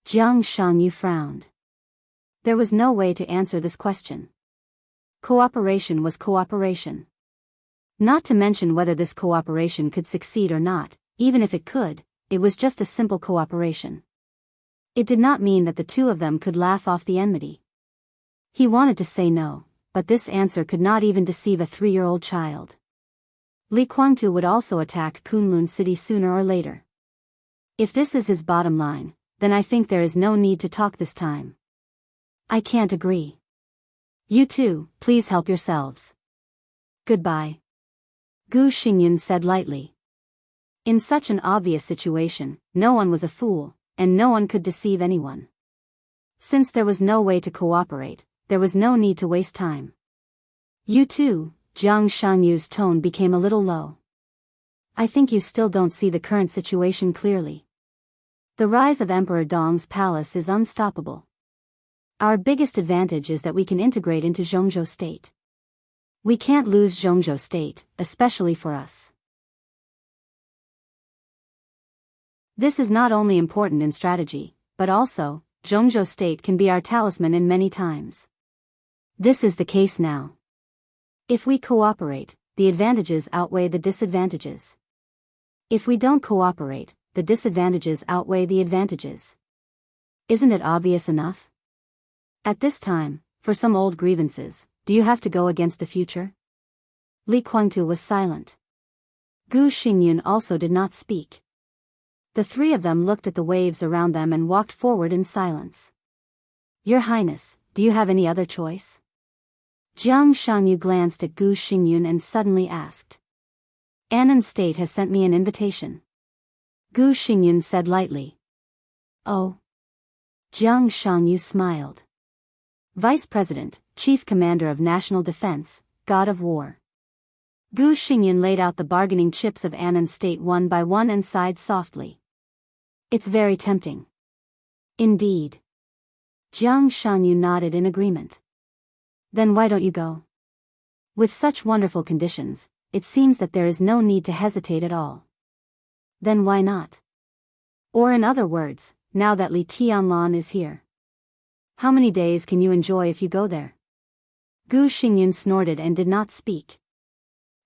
Speaker 1: Jiang Shangyu frowned. There was no way to answer this question. Cooperation was cooperation. Not to mention whether this cooperation could succeed or not, even if it could, it was just a simple cooperation. It did not mean that the two of them could laugh off the enmity. He wanted to say no, but this answer could not even deceive a 3-year-old child. Li Kuangtu would also attack Kunlun City sooner or later. If this is his bottom line, then I think there is no need to talk this time. I can't agree. You two, please help yourselves. Goodbye. Gu Xingyun said lightly. In such an obvious situation, no one was a fool, and no one could deceive anyone. Since there was no way to cooperate, there was no need to waste time. You two, Jiang Shangyu's tone became a little low. I think you still don't see the current situation clearly. The rise of Emperor Dong's palace is unstoppable. Our biggest advantage is that we can integrate into Zhongzhou State. We can't lose Zhongzhou State, especially for us. This is not only important in strategy, but also, Zhongzhou State can be our talisman in many times. This is the case now. If we cooperate, the advantages outweigh the disadvantages. If we don't cooperate, the disadvantages outweigh the advantages. Isn't it obvious enough? At this time, for some old grievances, do you have to go against the future? Li Kuangtu was silent. Gu Xingyun also did not speak. The three of them looked at the waves around them and walked forward in silence. Your Highness, do you have any other choice? Jiang Shangyu glanced at Gu Xingyun and suddenly asked. Annan State has sent me an invitation. Gu Xingyun said lightly. Oh. Jiang Shangyu smiled. Vice President, Chief Commander of National Defense, God of War. Gu Xingyun laid out the bargaining chips of Annan State one by one and sighed softly. It's very tempting. Indeed. Jiang Shangyu nodded in agreement. Then why don't you go? With such wonderful conditions, it seems that there is no need to hesitate at all. Then why not? Or in other words, now that Li Tianlan is here, how many days can you enjoy if you go there? Gu Xingyun snorted and did not speak.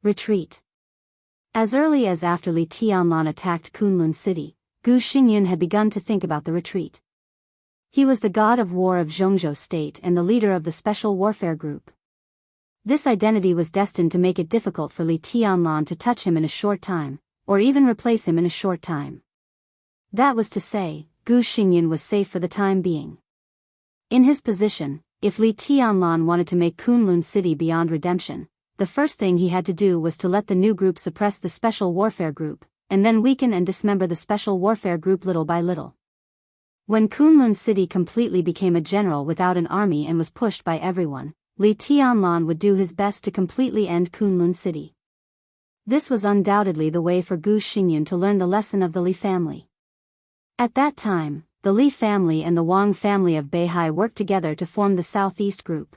Speaker 1: Retreat. As early as after Li Tianlan attacked Kunlun City, Gu Xingyun had begun to think about the retreat. He was the god of war of Zhongzhou State and the leader of the Special Warfare Group. This identity was destined to make it difficult for Li Tianlan to touch him in a short time, or even replace him in a short time. That was to say, Gu Xingyun was safe for the time being. In his position, if Li Tianlan wanted to make Kunlun City beyond redemption, the first thing he had to do was to let the new group suppress the Special Warfare Group, and then weaken and dismember the Special Warfare Group little by little. When Kunlun City completely became a general without an army and was pushed by everyone, Li Tianlan would do his best to completely end Kunlun City. This was undoubtedly the way for Gu Xingyun to learn the lesson of the Li family. At that time, the Li family and the Wang family of Beihai worked together to form the Southeast Group.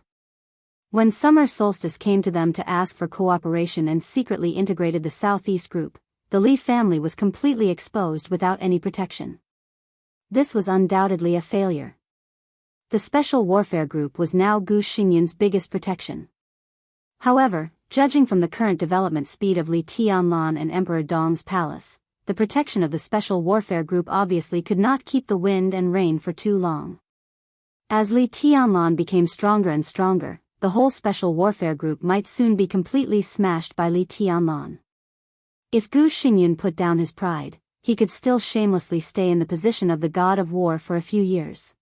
Speaker 1: When summer solstice came to them to ask for cooperation and secretly integrated the Southeast Group, the Li family was completely exposed without any protection. This was undoubtedly a failure. The Special Warfare Group was now Gu Xingyun's biggest protection. However, judging from the current development speed of Li Tianlan and Emperor Dong's palace, the protection of the Special Warfare Group obviously could not keep the wind and rain for too long. As Li Tianlan became stronger and stronger, the whole Special Warfare Group might soon be completely smashed by Li Tianlan. If Gu Xingyun put down his pride, he could still shamelessly stay in the position of the god of war for a few years.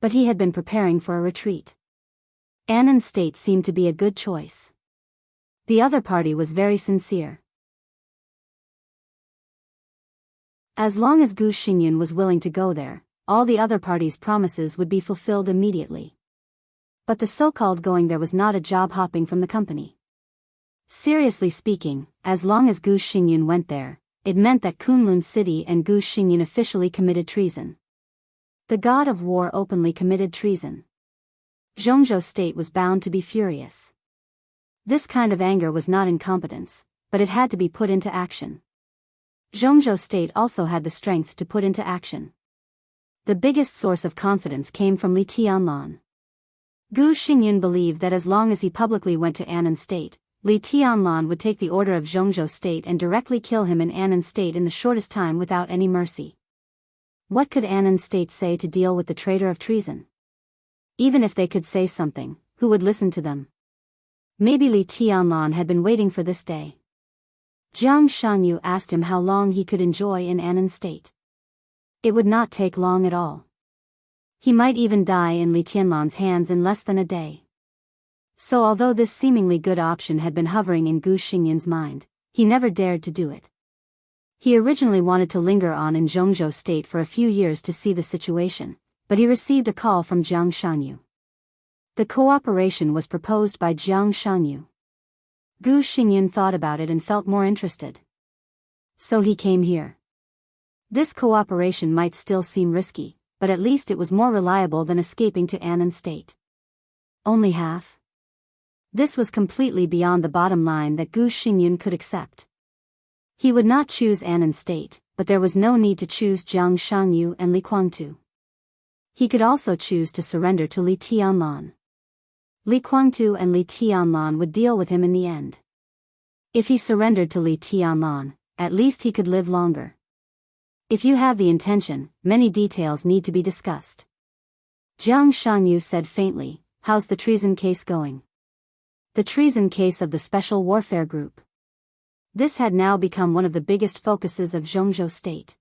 Speaker 1: But he had been preparing for a retreat. Annan State seemed to be a good choice. The other party was very sincere. As long as Gu Xingyun was willing to go there, all the other parties' promises would be fulfilled immediately. But the so-called going there was not a job hopping from the company. Seriously speaking, as long as Gu Xingyun went there, it meant that Kunlun City and Gu Xingyun officially committed treason. The god of war openly committed treason. Zhongzhou State was bound to be furious. This kind of anger was not incompetence, but it had to be put into action. Zhongzhou State also had the strength to put into action. The biggest source of confidence came from Li Tianlan. Gu Xingyun believed that as long as he publicly went to Annan State, Li Tianlan would take the order of Zhongzhou State and directly kill him in Annan State in the shortest time without any mercy. What could Annan State say to deal with the traitor of treason? Even if they could say something, who would listen to them? Maybe Li Tianlan had been waiting for this day. Jiang Shangyu asked him how long he could enjoy in Annan State. It would not take long at all. He might even die in Li Tianlan's hands in less than a day. So although this seemingly good option had been hovering in Gu Xingyun's mind, he never dared to do it. He originally wanted to linger on in Zhongzhou State for a few years to see the situation, but he received a call from Jiang Shangyu. The cooperation was proposed by Jiang Shangyu. Gu Xingyun thought about it and felt more interested. So he came here. This cooperation might still seem risky, but at least it was more reliable than escaping to Annan State. Only half? This was completely beyond the bottom line that Gu Xingyun could accept. He would not choose Annan State, but there was no need to choose Jiang Shangyu and Li Guangtu. He could also choose to surrender to Li Tianlan. Li Guangtu and Li Tianlan would deal with him in the end. If he surrendered to Li Tianlan, at least he could live longer. If you have the intention, many details need to be discussed. Jiang Shangyu said faintly, "How's the treason case going?" The treason case of the Special Warfare Group. This had now become one of the biggest focuses of Zhongzhou State.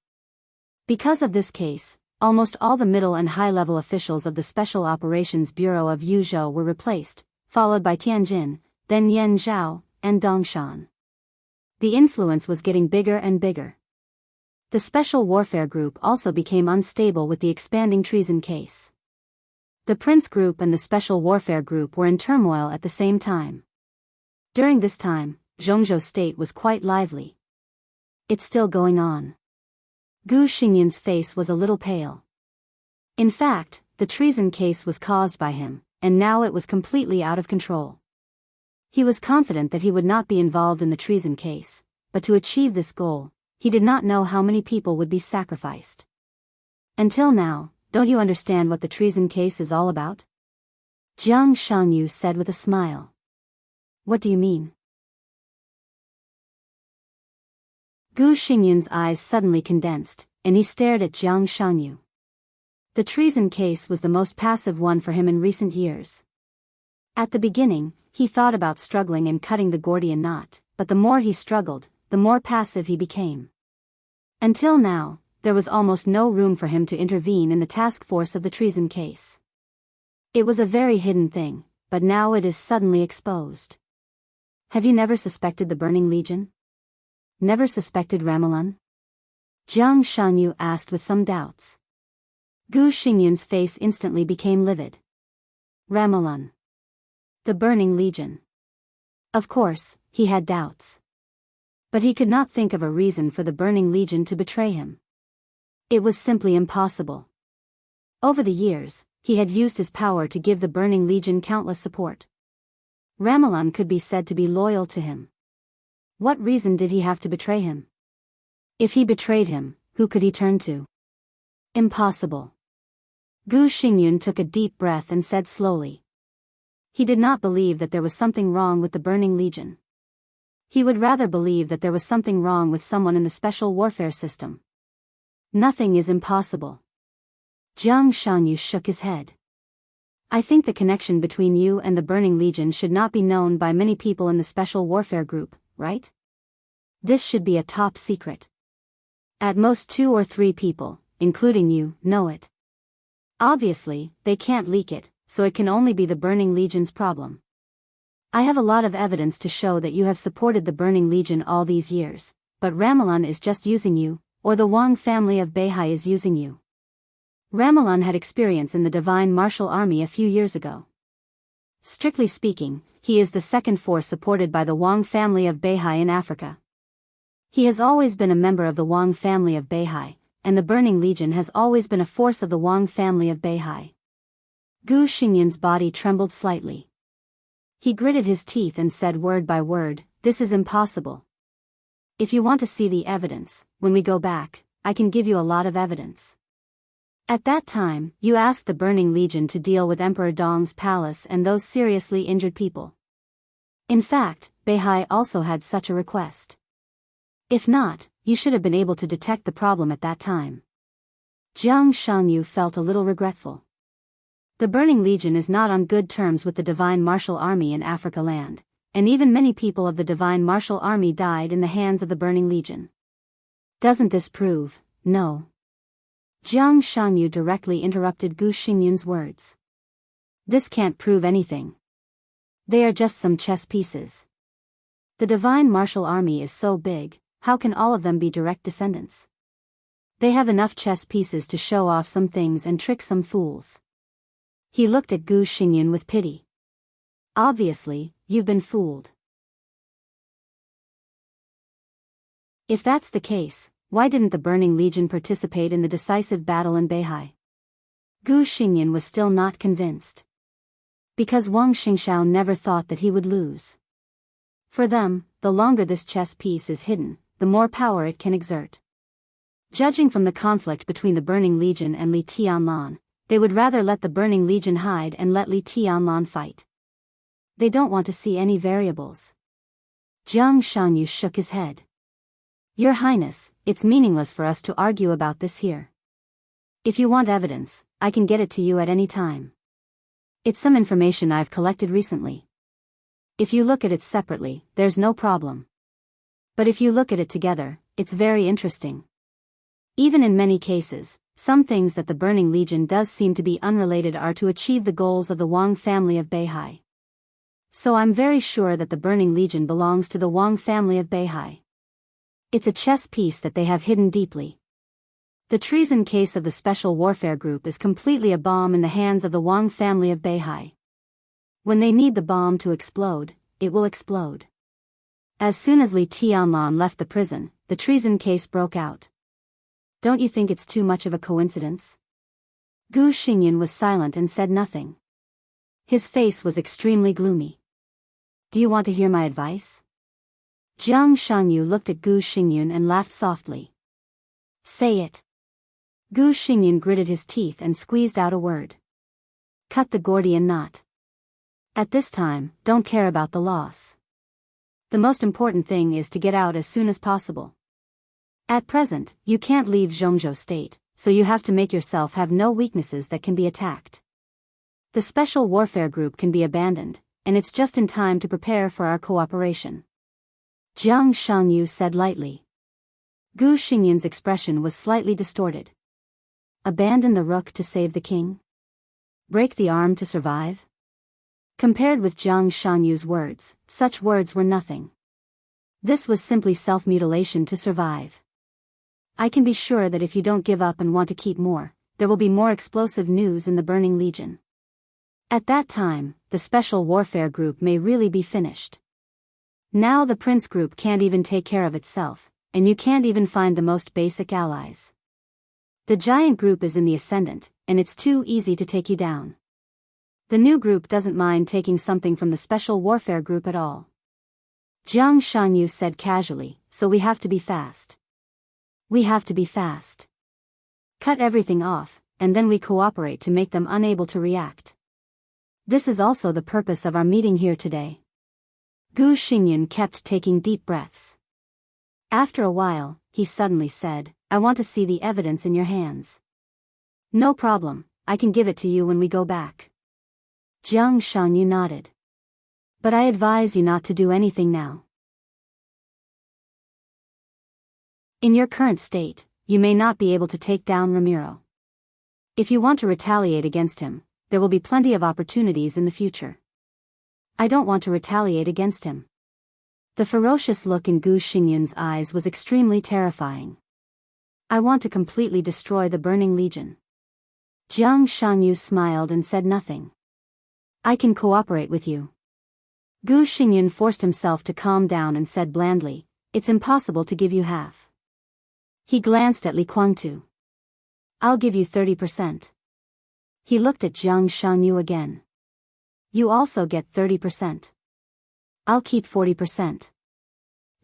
Speaker 1: Because of this case, almost all the middle and high-level officials of the Special Operations Bureau of Yuzhou were replaced, followed by Tianjin, then Yan Zhao, and Dongshan. The influence was getting bigger and bigger. The Special Warfare Group also became unstable with the expanding treason case. The Prince Group and the Special Warfare Group were in turmoil at the same time. During this time, Zhongzhou State was quite lively. It's still going on. Gu Xingyun's face was a little pale. In fact, the treason case was caused by him, and now it was completely out of control. He was confident that he would not be involved in the treason case, but to achieve this goal, he did not know how many people would be sacrificed. Until now, don't you understand what the treason case is all about? Jiang Shangyu said with a smile. What do you mean? Gu Xingyun's eyes suddenly condensed, and he stared at Jiang Shangyu. The treason case was the most passive one for him in recent years. At the beginning, he thought about struggling and cutting the Gordian knot, but the more he struggled, the more passive he became. Until now, there was almost no room for him to intervene in the task force of the treason case. It was a very hidden thing, but now it is suddenly exposed. Have you never suspected the Burning Legion? Never suspected Ramalan? Jiang Shangyu asked with some doubts. Gu Xingyun's face instantly became livid. Ramalan. The Burning Legion. Of course, he had doubts. But he could not think of a reason for the Burning Legion to betray him. It was simply impossible. Over the years, he had used his power to give the Burning Legion countless support. Ramalan could be said to be loyal to him. What reason did he have to betray him? If he betrayed him, who could he turn to? Impossible. Gu Xingyun took a deep breath and said slowly. He did not believe that there was something wrong with the Burning Legion. He would rather believe that there was something wrong with someone in the special warfare system. Nothing is impossible. Jiang Shangyu shook his head. I think the connection between you and the Burning Legion should not be known by many people in the special warfare group, right? This should be a top secret. At most 2 or 3 people, including you, know it. Obviously, they can't leak it, so it can only be the Burning Legion's problem. I have a lot of evidence to show that you have supported the Burning Legion all these years, but Ramalan is just using you, or the Wang family of Beihai is using you. Ramalan had experience in the Divine Martial Army a few years ago. Strictly speaking, he is the second force supported by the Wang family of Beihai in Africa. He has always been a member of the Wang family of Beihai, and the Burning Legion has always been a force of the Wang family of Beihai. Gu Xingyun's body trembled slightly. He gritted his teeth and said word by word, "This is impossible. If you want to see the evidence, when we go back, I can give you a lot of evidence." At that time, you asked the Burning Legion to deal with Emperor Dong's palace and those seriously injured people. In fact, Beihai also had such a request. If not, you should have been able to detect the problem at that time. Jiang Shangyu felt a little regretful. The Burning Legion is not on good terms with the Divine Martial Army in Africa land, and even many people of the Divine Martial Army died in the hands of the Burning Legion. Doesn't this prove, no? Jiang Shangyu directly interrupted Gu Xingyun's words. This can't prove anything. They are just some chess pieces. The Divine Martial Army is so big, how can all of them be direct descendants? They have enough chess pieces to show off some things and trick some fools. He looked at Gu Xingyun with pity. Obviously, you've been fooled. If that's the case, why didn't the Burning Legion participate in the decisive battle in Beihai? Gu Xingyun was still not convinced. Because Wang Xingshao never thought that he would lose. For them, the longer this chess piece is hidden, the more power it can exert. Judging from the conflict between the Burning Legion and Li Tianlan, they would rather let the Burning Legion hide and let Li Tianlan fight. They don't want to see any variables. Jiang Shangyu shook his head. Your Highness, it's meaningless for us to argue about this here. If you want evidence, I can get it to you at any time. It's some information I've collected recently. If you look at it separately, there's no problem. But if you look at it together, it's very interesting. Even in many cases, some things that the Burning Legion does seem to be unrelated are to achieve the goals of the Wang family of Beihai. So I'm very sure that the Burning Legion belongs to the Wang family of Beihai. It's a chess piece that they have hidden deeply. The treason case of the Special Warfare Group is completely a bomb in the hands of the Wang family of Beihai. When they need the bomb to explode, it will explode. As soon as Li Tianlan left the prison, the treason case broke out. Don't you think it's too much of a coincidence? Gu Xingyun was silent and said nothing. His face was extremely gloomy. Do you want to hear my advice? Jiang Shanyu looked at Gu Xingyun and laughed softly. Say it. Gu Xingyun gritted his teeth and squeezed out a word. Cut the Gordian knot. At this time, don't care about the loss. The most important thing is to get out as soon as possible. At present, you can't leave Zhongzhou State, so you have to make yourself have no weaknesses that can be attacked. The special warfare group can be abandoned, and it's just in time to prepare for our cooperation. Jiang Shanyu said lightly. Gu Xingyun's expression was slightly distorted. Abandon the rook to save the king? Break the arm to survive? Compared with Jiang Shanyu's words, such words were nothing. This was simply self-mutilation to survive. I can be sure that if you don't give up and want to keep more, there will be more explosive news in the Burning Legion. At that time, the Special Warfare Group may really be finished. Now the Prince Group can't even take care of itself, and you can't even find the most basic allies. The giant group is in the ascendant, and it's too easy to take you down. The new group doesn't mind taking something from the Special Warfare Group at all. Jiang Shanyu said casually, so we have to be fast. We have to be fast. Cut everything off, and then we cooperate to make them unable to react. This is also the purpose of our meeting here today. Gu Xingyun kept taking deep breaths. After a while, he suddenly said, I want to see the evidence in your hands. No problem, I can give it to you when we go back. Jiang Shanyu nodded. But I advise you not to do anything now. In your current state, you may not be able to take down Ramiro. If you want to retaliate against him, there will be plenty of opportunities in the future. I don't want to retaliate against him. The ferocious look in Gu Xingyun's eyes was extremely terrifying. I want to completely destroy the Burning Legion. Jiang Shanyu smiled and said nothing. I can cooperate with you. Gu Xingyun forced himself to calm down and said blandly, it's impossible to give you half. He glanced at Li Guangtu. I'll give you 30%. He looked at Jiang Shanyu again. You also get 30%. I'll keep 40%.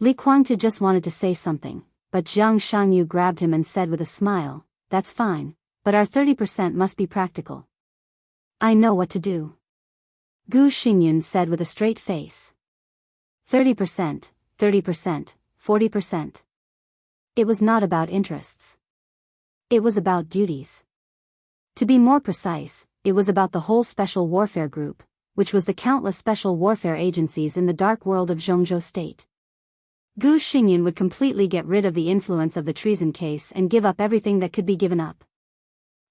Speaker 1: Li Guangtu just wanted to say something, but Jiang Shanyu grabbed him and said with a smile, that's fine, but our 30% must be practical. I know what to do. Gu Xingyun said with a straight face. 30%, 30%, 40%. It was not about interests. It was about duties. To be more precise, it was about the whole Special Warfare Group, which was the countless special warfare agencies in the dark world of Zhongzhou State. Gu Xingyun would completely get rid of the influence of the treason case and give up everything that could be given up.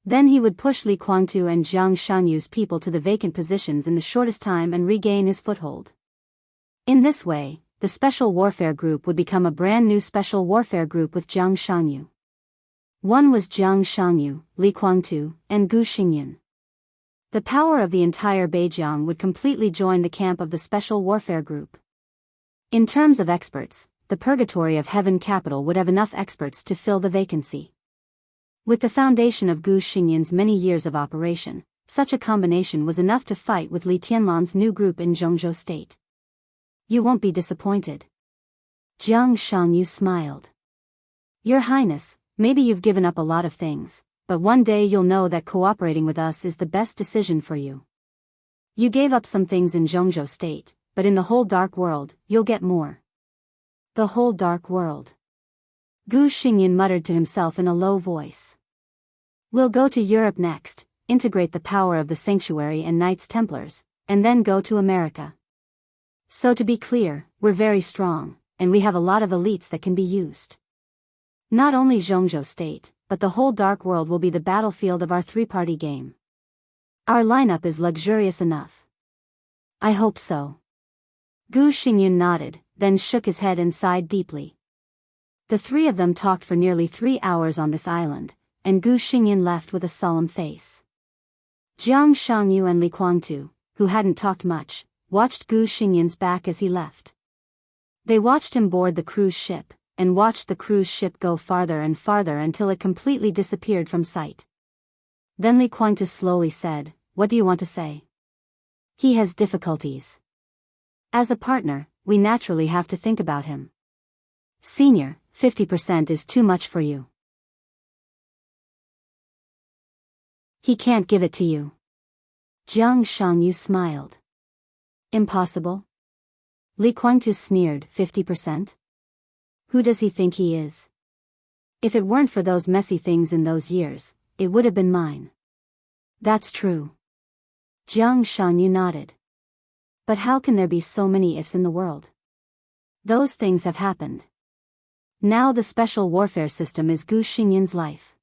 Speaker 1: Then he would push Li Guangtu and Jiang Shanyu's people to the vacant positions in the shortest time and regain his foothold. In this way, the Special Warfare Group would become a brand new Special Warfare Group with Jiang Shanyu. One was Jiang Shanyu, Li Guangtu, and Gu Xingyun. The power of the entire Beijiang would completely join the camp of the Special Warfare Group. In terms of experts, the Purgatory of Heaven capital would have enough experts to fill the vacancy. With the foundation of Gu Xingyun's many years of operation, such a combination was enough to fight with Li Tianlan's new group in Zhongzhou State. You won't be disappointed. Jiang Shanyu smiled. Your Highness, maybe you've given up a lot of things, but one day you'll know that cooperating with us is the best decision for you. You gave up some things in Zhongzhou State, but in the whole dark world, you'll get more. The whole dark world. Gu Xingyun muttered to himself in a low voice. We'll go to Europe next, integrate the power of the Sanctuary and Knights Templars, and then go to America. So to be clear, we're very strong, and we have a lot of elites that can be used. Not only Zhongzhou State, but the whole dark world will be the battlefield of our three-party game. Our lineup is luxurious enough. I hope so. Gu Xingyun nodded, then shook his head and sighed deeply. The three of them talked for nearly 3 hours on this island, and Gu Xingyun left with a solemn face. Jiang Shanyu and Li Guangtu, who hadn't talked much, watched Gu Xingyun's back as he left. They watched him board the cruise ship, and watched the cruise ship go farther and farther until it completely disappeared from sight. Then Li Guangtu slowly said, What do you want to say? He has difficulties. As a partner, we naturally have to think about him. Senior, 50% is too much for you. He can't give it to you. Jiang Shangyu smiled. Impossible? Li Guangtu sneered. 50%? Who does he think he is? If it weren't for those messy things in those years, it would have been mine. That's true. Jiang Shangyu nodded. But how can there be so many ifs in the world? Those things have happened. Now the special warfare system is Gu Xinyan's life.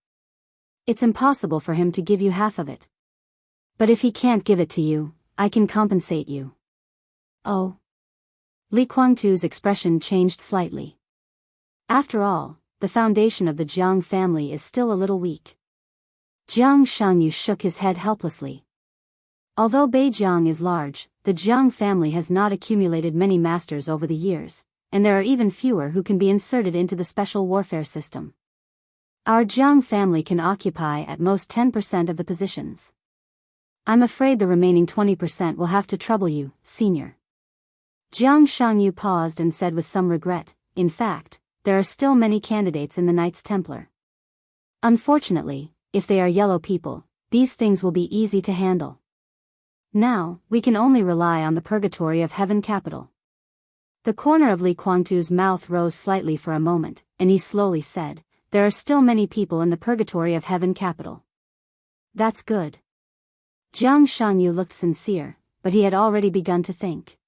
Speaker 1: It's impossible for him to give you half of it. But if he can't give it to you, I can compensate you. Oh. Li Guangtu's expression changed slightly. After all, the foundation of the Jiang family is still a little weak. Jiang Shangyu shook his head helplessly. Although Beijiang is large, the Jiang family has not accumulated many masters over the years, and there are even fewer who can be inserted into the special warfare system. Our Jiang family can occupy at most 10% of the positions. I'm afraid the remaining 20% will have to trouble you, senior. Jiang Shangyu paused and said with some regret, in fact, there are still many candidates in the Knights Templar. Unfortunately, if they are yellow people, these things will be easy to handle. Now, we can only rely on the purgatory of Heaven Capital. The corner of Li Guangtu's mouth rose slightly for a moment, and he slowly said, there are still many people in the purgatory of Heaven Capital. That's good. Jiang Shangyu looked sincere, but he had already begun to think.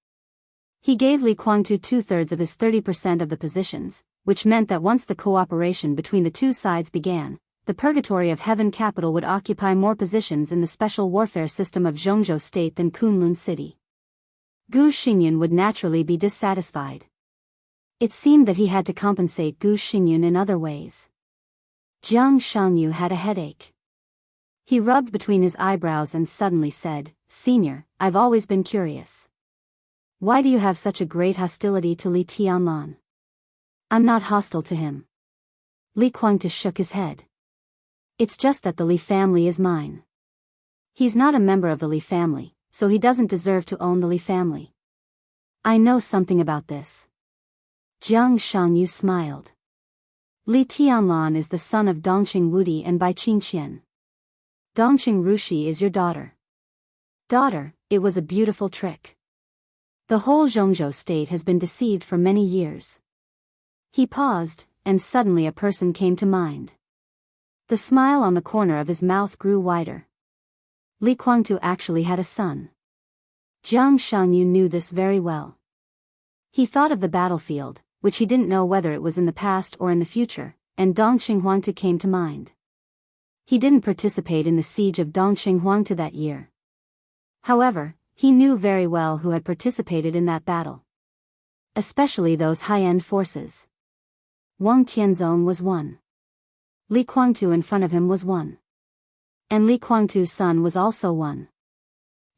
Speaker 1: He gave Li Guangtu 2/3 of his 30% of the positions, which meant that once the cooperation between the two sides began, the purgatory of Heaven Capital would occupy more positions in the special warfare system of Zhongzhou State than Kunlun City. Gu Xingyan would naturally be dissatisfied. It seemed that he had to compensate Gu Xingyan in other ways. Jiang Shangyu had a headache. He rubbed between his eyebrows and suddenly said, Senior, I've always been curious. Why do you have such a great hostility to Li Tianlan? I'm not hostile to him. Li Guangtu shook his head. It's just that the Li family is mine. He's not a member of the Li family, so he doesn't deserve to own the Li family. I know something about this. Jiang Shangyu smiled. Li Tianlan is the son of Dongqing Wudi and Bai Qingqian. Dongqing Rushi is your daughter. Daughter, it was a beautiful trick. The whole Zhongzhou state has been deceived for many years. He paused, and suddenly a person came to mind. The smile on the corner of his mouth grew wider. Li Guangtu actually had a son. Jiang Shangyu knew this very well. He thought of the battlefield, which he didn't know whether it was in the past or in the future, and Dongqing Huangtu came to mind. He didn't participate in the siege of Dongqing Huangtu that year. However, he knew very well who had participated in that battle. Especially those high-end forces. Wang Tianzong was one. Li Guangtu in front of him was one. And Li Guangtu's son was also one.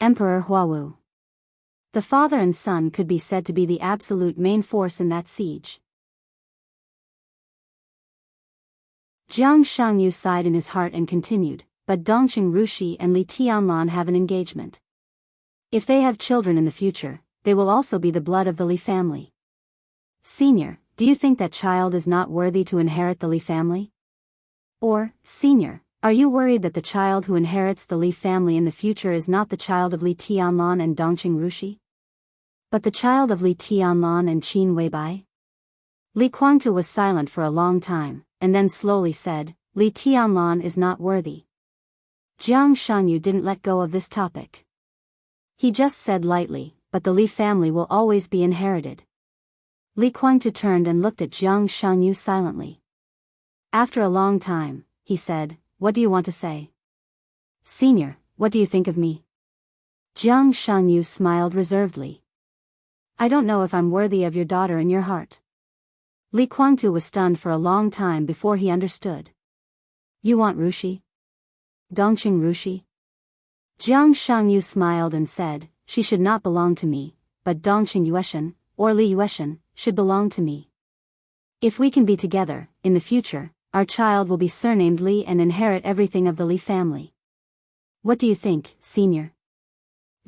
Speaker 1: Emperor Huawu. The father and son could be said to be the absolute main force in that siege. Jiang Shangyu sighed in his heart and continued, but Dongqing Rushi and Li Tianlan have an engagement. If they have children in the future, they will also be the blood of the Li family. Senior, do you think that child is not worthy to inherit the Li family? Or, Senior, are you worried that the child who inherits the Li family in the future is not the child of Li Tianlan and Dongqing Rushi? But the child of Li Tianlan and Qin Weibai? Li Guangtu was silent for a long time, and then slowly said, Li Tianlan is not worthy. Jiang Shangyu didn't let go of this topic. He just said lightly, but the Li family will always be inherited. Li Guangtu turned and looked at Jiang Shangyu silently. After a long time, he said, What do you want to say? Senior, what do you think of me? Jiang Shangyu smiled reservedly. I don't know if I'm worthy of your daughter in your heart. Li Guangtu was stunned for a long time before he understood. You want Rushi? Dongqing Rushi? Jiang Shangyu smiled and said, She should not belong to me, but Dongqing Yueshan, or Li Yueshan, should belong to me. If we can be together, in the future, our child will be surnamed Li and inherit everything of the Li family. What do you think, Senior?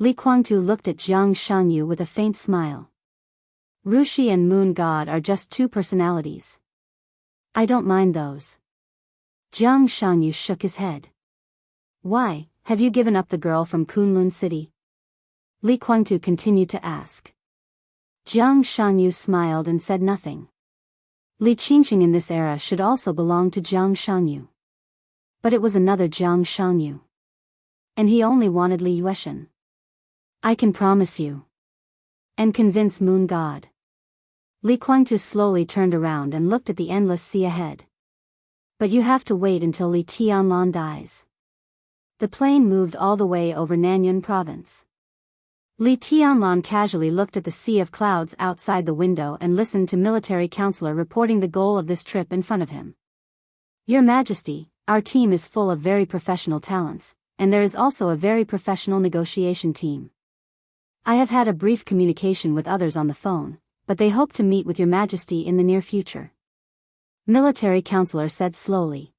Speaker 1: Li Guangtu looked at Jiang Shanyu with a faint smile. Rushi and Moon God are just two personalities. I don't mind those. Jiang Shanyu shook his head. Why, have you given up the girl from Kunlun City? Li Guangtu continued to ask. Jiang Shanyu smiled and said nothing. Li Qingqing in this era should also belong to Jiang Shanyu. But it was another Jiang Shanyu. And he only wanted Li Yueshan. I can promise you. And convince Moon God. Li Guangtu slowly turned around and looked at the endless sea ahead. But you have to wait until Li Tianlan dies. The plane moved all the way over Nanyun province. Li Tianlan casually looked at the sea of clouds outside the window and listened to military counselor reporting the goal of this trip in front of him. Your Majesty, our team is full of very professional talents, and there is also a very professional negotiation team. I have had a brief communication with others on the phone, but they hope to meet with Your Majesty in the near future. Military counselor said slowly.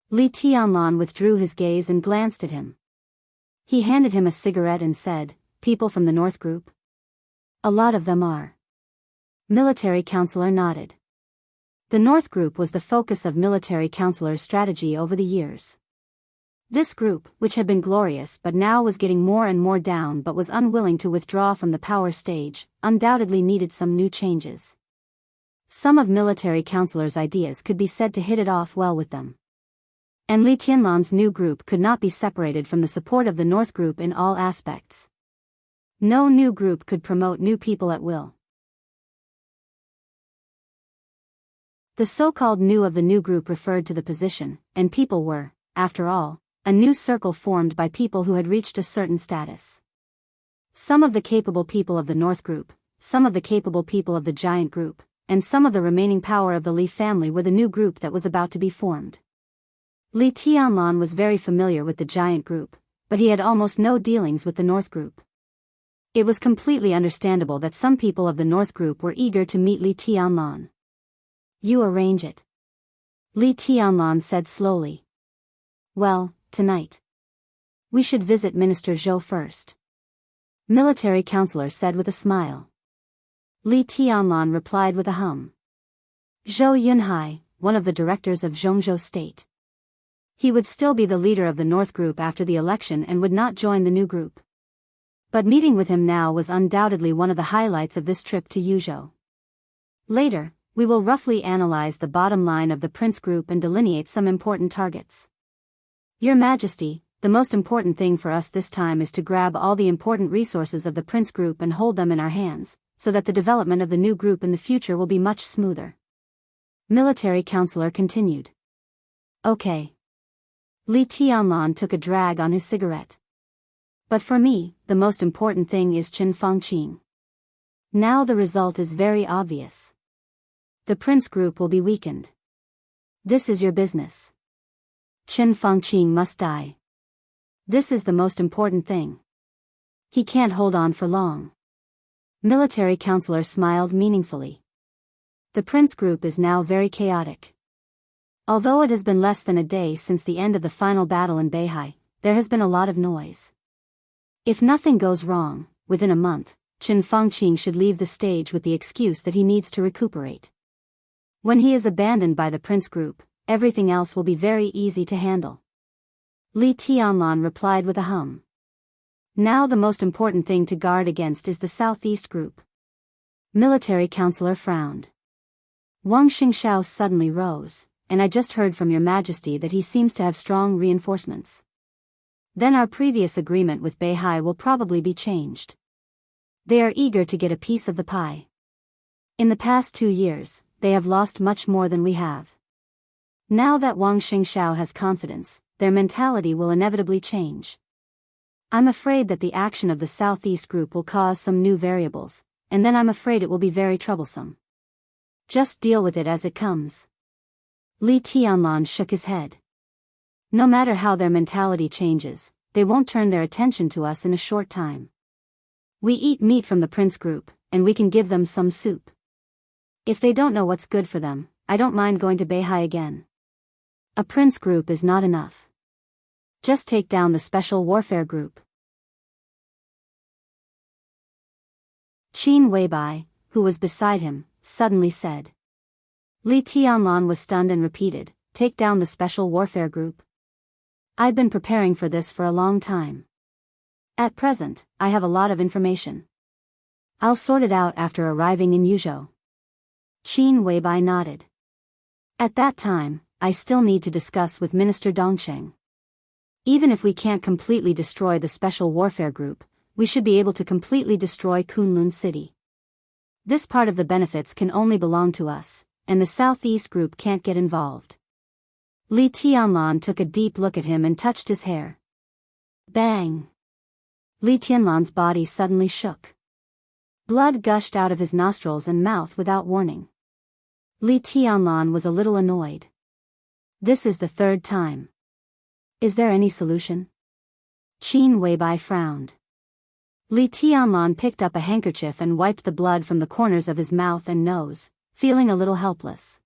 Speaker 1: Li Tianlan withdrew his gaze and glanced at him. He handed him a cigarette and said, People from the North Group? A lot of them are. Military counselor nodded. The North Group was the focus of military counselor's strategy over the years. This group, which had been glorious but now was getting more and more down but was unwilling to withdraw from the power stage, undoubtedly needed some new changes. Some of military counselor's ideas could be said to hit it off well with them. And Li Tianlan's new group could not be separated from the support of the North Group in all aspects. No new group could promote new people at will. The so-called new of the new group referred to the position, and people were, after all, a new circle formed by people who had reached a certain status. Some of the capable people of the North Group, some of the capable people of the Giant Group, and some of the remaining power of the Li family were the new group that was about to be formed. Li Tianlan was very familiar with the Giant Group, but he had almost no dealings with the North Group. It was completely understandable that some people of the North Group were eager to meet Li Tianlan. You arrange it. Li Tianlan said slowly. Well, tonight. We should visit Minister Zhou first. Military counselor said with a smile. Li Tianlan replied with a hum. Zhou Yunhai, one of the directors of Zhongzhou State. He would still be the leader of the North Group after the election and would not join the new group. But meeting with him now was undoubtedly one of the highlights of this trip to Yuzhou. Later, we will roughly analyze the bottom line of the Prince Group and delineate some important targets. Your Majesty, the most important thing for us this time is to grab all the important resources of the Prince Group and hold them in our hands, so that the development of the new group in the future will be much smoother. Military counselor continued. Okay. Li Tianlan took a drag on his cigarette. But for me, the most important thing is Qin Fangqing. Now the result is very obvious. The Prince Group will be weakened. This is your business. Qin Fangqing must die. This is the most important thing. He can't hold on for long. Military counselor smiled meaningfully. The Prince Group is now very chaotic. Although it has been less than a day since the end of the final battle in Beihai, there has been a lot of noise. If nothing goes wrong, within a month, Qin Fangqing should leave the stage with the excuse that he needs to recuperate. When he is abandoned by the Prince Group, everything else will be very easy to handle. Li Tianlan replied with a hum. Now the most important thing to guard against is the Southeast Group. Military counselor frowned. Wang Xingshao suddenly rose, and I just heard from Your Majesty that he seems to have strong reinforcements. Then our previous agreement with Beihai will probably be changed. They are eager to get a piece of the pie. In the past 2 years, they have lost much more than we have. Now that Wang Xingshao has confidence, their mentality will inevitably change. I'm afraid that the action of the Southeast Group will cause some new variables, and then I'm afraid it will be very troublesome. Just deal with it as it comes. Li Tianlan shook his head. No matter how their mentality changes, they won't turn their attention to us in a short time. We eat meat from the Prince Group, and we can give them some soup. If they don't know what's good for them, I don't mind going to Beihai again. A Prince Group is not enough. Just take down the Special Warfare Group. Qin Weibai, who was beside him, suddenly said. Li Tianlan was stunned and repeated, "Take down the special warfare group. I've been preparing for this for a long time. At present, I have a lot of information. I'll sort it out after arriving in Yuzhou." Qin Weibai nodded. At that time, I still need to discuss with Minister Dongsheng. Even if we can't completely destroy the special warfare group, we should be able to completely destroy Kunlun City. This part of the benefits can only belong to us, and the Southeast group can't get involved. Li Tianlan took a deep look at him and touched his hair. Bang! Li Tianlan's body suddenly shook. Blood gushed out of his nostrils and mouth without warning. Li Tianlan was a little annoyed. This is the third time. Is there any solution? Qin Weibai frowned. Li Tianlan picked up a handkerchief and wiped the blood from the corners of his mouth and nose, feeling a little helpless.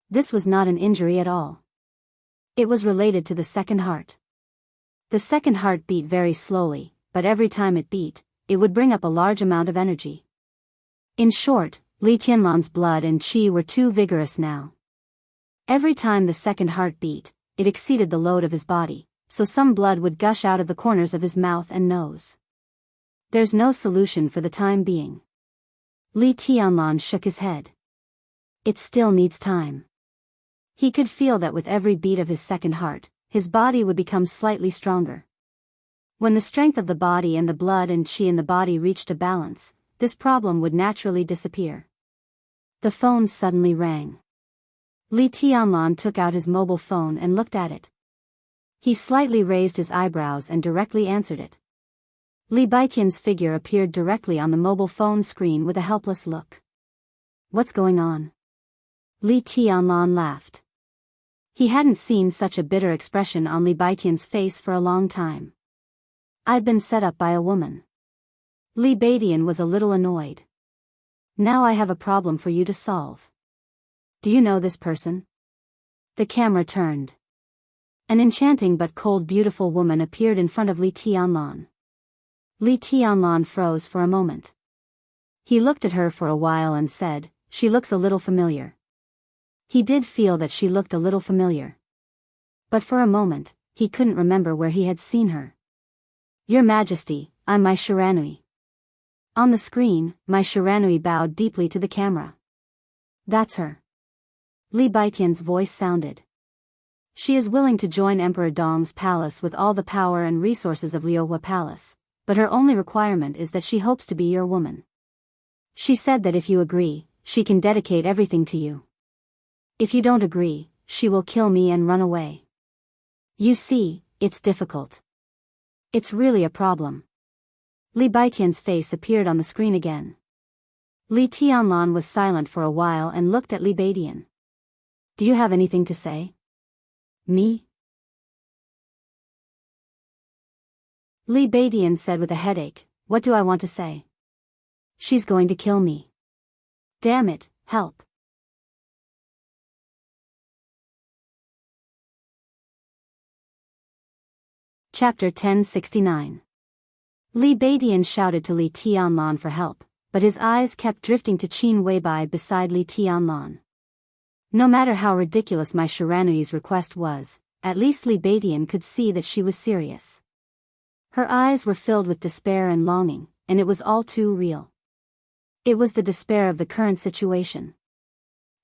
Speaker 1: This was not an injury at all. It was related to the second heart. The second heart beat very slowly, but every time it beat, it would bring up a large amount of energy. In short, Li Tianlan's blood and qi were too vigorous now. Every time the second heart beat, it exceeded the load of his body, so some blood would gush out of the corners of his mouth and nose. There's no solution for the time being. Li Tianlan shook his head. It still needs time. He could feel that with every beat of his second heart, his body would become slightly stronger. When the strength of the body and the blood and qi in the body reached a balance, this problem would naturally disappear. The phone suddenly rang. Li Tianlan took out his mobile phone and looked at it. He slightly raised his eyebrows and directly answered it. Li Baitian's figure appeared directly on the mobile phone screen with a helpless look. What's going on? Li Tianlan laughed. He hadn't seen such a bitter expression on Li Baitian's face for a long time. I've been set up by a woman. Li Baitian was a little annoyed. Now I have a problem for you to solve. Do you know this person? The camera turned. An enchanting but cold beautiful woman appeared in front of Li Tianlan. Li Tianlan froze for a moment. He looked at her for a while and said, "She looks a little familiar." He did feel that she looked a little familiar. But for a moment, he couldn't remember where he had seen her. "Your Majesty, I'm Mai Shiranui." On the screen, Mai Shiranui bowed deeply to the camera. That's her. Li Baitian's voice sounded. She is willing to join Emperor Dong's palace with all the power and resources of Liuhua Palace, but her only requirement is that she hopes to be your woman. She said that if you agree, she can dedicate everything to you. If you don't agree, she will kill me and run away. You see, it's difficult. It's really a problem. Li Baitian's face appeared on the screen again. Li Tianlan was silent for a while and looked at Li Baitian. Do you have anything to say? Me? Li Baitian said with a headache, what do I want to say? She's going to kill me. Damn it, help. Chapter 1069. Li Baitian shouted to Li Tianlan for help, but his eyes kept drifting to Qin Weibai beside Li Tianlan. No matter how ridiculous Mai Shiranui's request was, at least Li Baitian could see that she was serious. Her eyes were filled with despair and longing, and it was all too real. It was the despair of the current situation.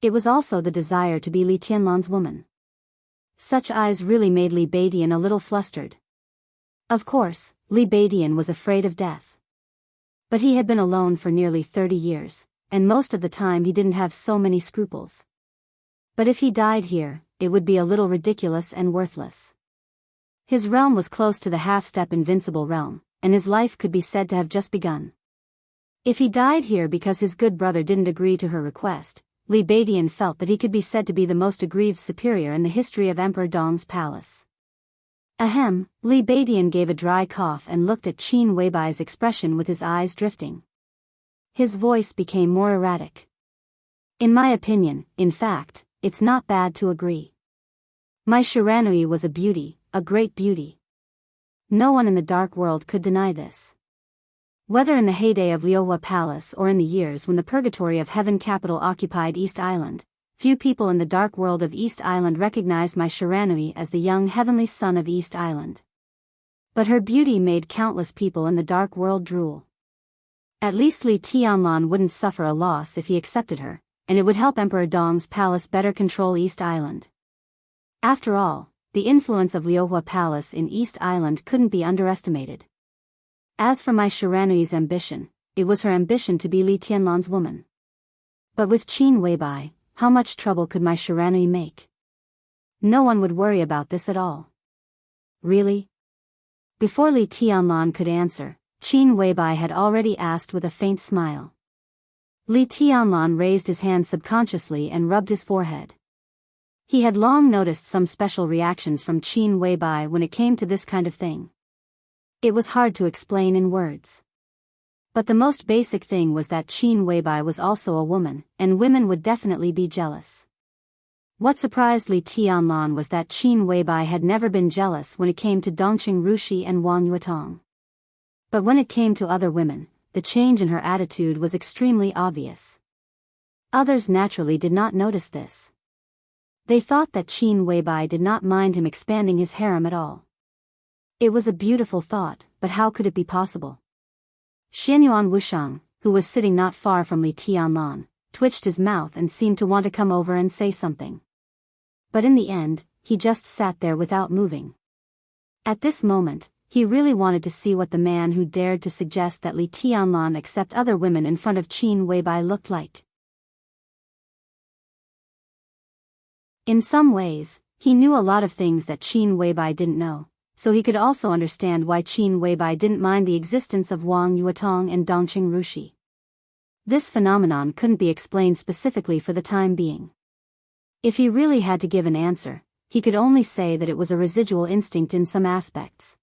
Speaker 1: It was also the desire to be Li Tianlan's woman. Such eyes really made Li Baitian a little flustered. Of course, Li Baitian was afraid of death. But he had been alone for nearly 30 years, and most of the time he didn't have so many scruples. But if he died here, it would be a little ridiculous and worthless. His realm was close to the half-step invincible realm, and his life could be said to have just begun. If he died here because his good brother didn't agree to her request, Li Baitian felt that he could be said to be the most aggrieved superior in the history of Emperor Dong's palace. Ahem, Li Baitian gave a dry cough and looked at Qin Weibai's expression with his eyes drifting. His voice became more erratic. In my opinion, in fact, it's not bad to agree. Mai Shiranui was a beauty, a great beauty. No one in the dark world could deny this. Whether in the heyday of Liyue Palace or in the years when the purgatory of Heaven Capital occupied East Island, few people in the dark world of East Island recognized my Shiranui as the young heavenly son of East Island. But her beauty made countless people in the dark world drool. At least Li Tianlan wouldn't suffer a loss if he accepted her, and it would help Emperor Dong's palace better control East Island. After all, the influence of Liyue Palace in East Island couldn't be underestimated. As for my Shiranui's ambition, it was her ambition to be Li Tianlan's woman. But with Qin Weibai, how much trouble could my Shiranui make? No one would worry about this at all. Really? Before Li Tianlan could answer, Qin Weibai had already asked with a faint smile. Li Tianlan raised his hand subconsciously and rubbed his forehead. He had long noticed some special reactions from Qin Weibai when it came to this kind of thing. It was hard to explain in words. But the most basic thing was that Qin Weibai was also a woman, and women would definitely be jealous. What surprised Li Tianlan was that Qin Weibai had never been jealous when it came to Dongqing Rushi and Wang Yuetong. But when it came to other women, the change in her attitude was extremely obvious. Others naturally did not notice this. They thought that Qin Weibai did not mind him expanding his harem at all. It was a beautiful thought, but how could it be possible? Xianyuan Wushang, who was sitting not far from Li Tianlan, twitched his mouth and seemed to want to come over and say something. But in the end, he just sat there without moving. At this moment, he really wanted to see what the man who dared to suggest that Li Tianlan accept other women in front of Qin Weibai looked like. In some ways, he knew a lot of things that Qin Weibai didn't know, so he could also understand why Qin Weibai didn't mind the existence of Wang Yuetong and Dongqing Rushi. This phenomenon couldn't be explained specifically for the time being. If he really had to give an answer, he could only say that it was a residual instinct in some aspects.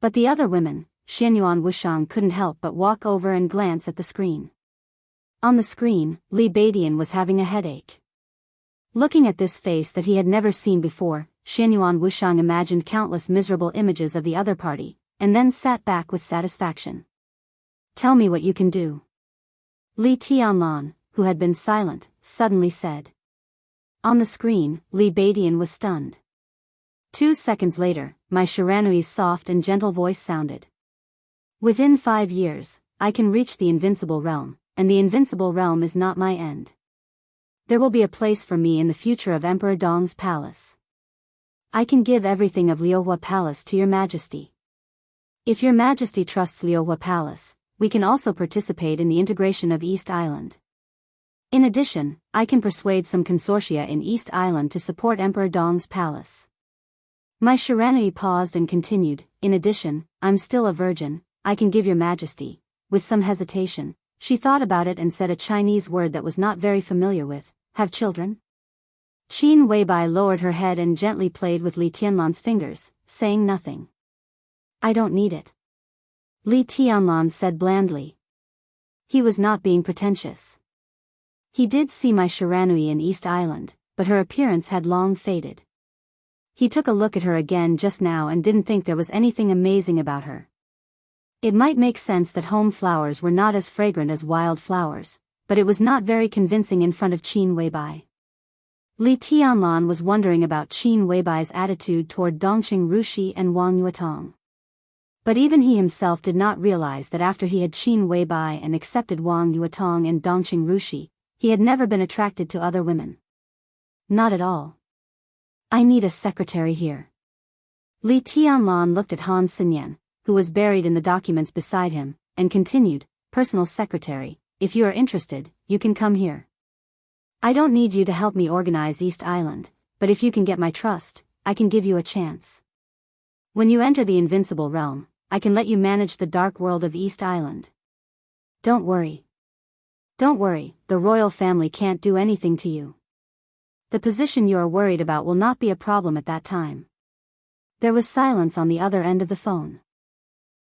Speaker 1: But the other women, Xianyuan Wushang couldn't help but walk over and glance at the screen. On the screen, Li Beidian was having a headache. Looking at this face that he had never seen before, Xianyuan Wushang imagined countless miserable images of the other party, and then sat back with satisfaction. "Tell me what you can do." Li Tianlan, who had been silent, suddenly said. On the screen, Li Beidian was stunned. 2 seconds later, my Shiranui's soft and gentle voice sounded. "Within 5 years, I can reach the invincible realm, and the invincible realm is not my end. There will be a place for me in the future of Emperor Dong's palace. I can give everything of Liyue Palace to your majesty. If your majesty trusts Liyue Palace, we can also participate in the integration of East Island. In addition, I can persuade some consortia in East Island to support Emperor Dong's palace." My Shiranui paused and continued, "In addition, I'm still a virgin, I can give your majesty." With some hesitation, she thought about it and said a Chinese word that was not very familiar with, "Have children?" Qin Weibai lowered her head and gently played with Li Tianlan's fingers, saying nothing. "I don't need it," Li Tianlan said blandly. He was not being pretentious. He did see my Shiranui in East Island, but her appearance had long faded. He took a look at her again just now and didn't think there was anything amazing about her. It might make sense that home flowers were not as fragrant as wild flowers, but it was not very convincing in front of Qin Weibai. Li Tianlan was wondering about Qin Weibai's attitude toward Dongqing Rushi and Wang Yuetong. But even he himself did not realize that after he had Qin Weibai and accepted Wang Yuetong and Dongqing Rushi, he had never been attracted to other women. Not at all. "I need a secretary here." Li Tianlan looked at Han Xinyan, who was buried in the documents beside him, and continued, "Personal secretary, if you are interested, you can come here. I don't need you to help me organize East Island, but if you can get my trust, I can give you a chance. When you enter the invincible realm, I can let you manage the dark world of East Island. Don't worry. Don't worry, the royal family can't do anything to you. The position you are worried about will not be a problem at that time." There was silence on the other end of the phone.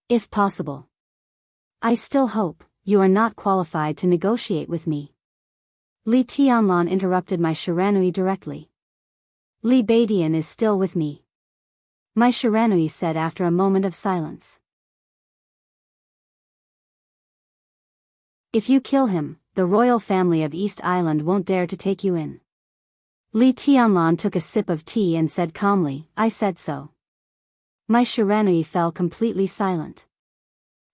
Speaker 1: "If possible. I still hope you are not qualified to negotiate with me." Li Tianlan interrupted my Shiranui directly. "Li Beidian is still with me," my Shiranui said after a moment of silence. If you kill him, the royal family of East Island won't dare to take you in. Li Tianlan took a sip of tea and said calmly, I said so. My Shiranui fell completely silent.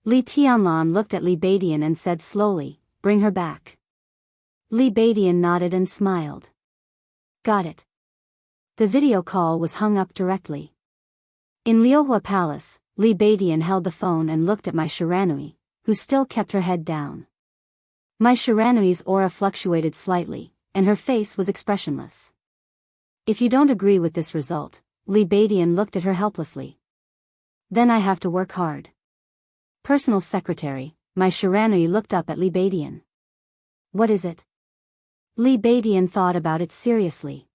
Speaker 1: Li Tianlan looked at Li Badian and said slowly, bring her back. Li Badian nodded and smiled. Got it. The video call was hung up directly. In Liuhua Palace, Li Badian held the phone and looked at my Shiranui, who still kept her head down. My Shiranui's aura fluctuated slightly, and her face was expressionless. If you don't agree with this result, Li Badian looked at her helplessly. Then I have to work hard. Personal secretary, my Shiranui looked up at Li Badian. What is it? Li Badian thought about it seriously.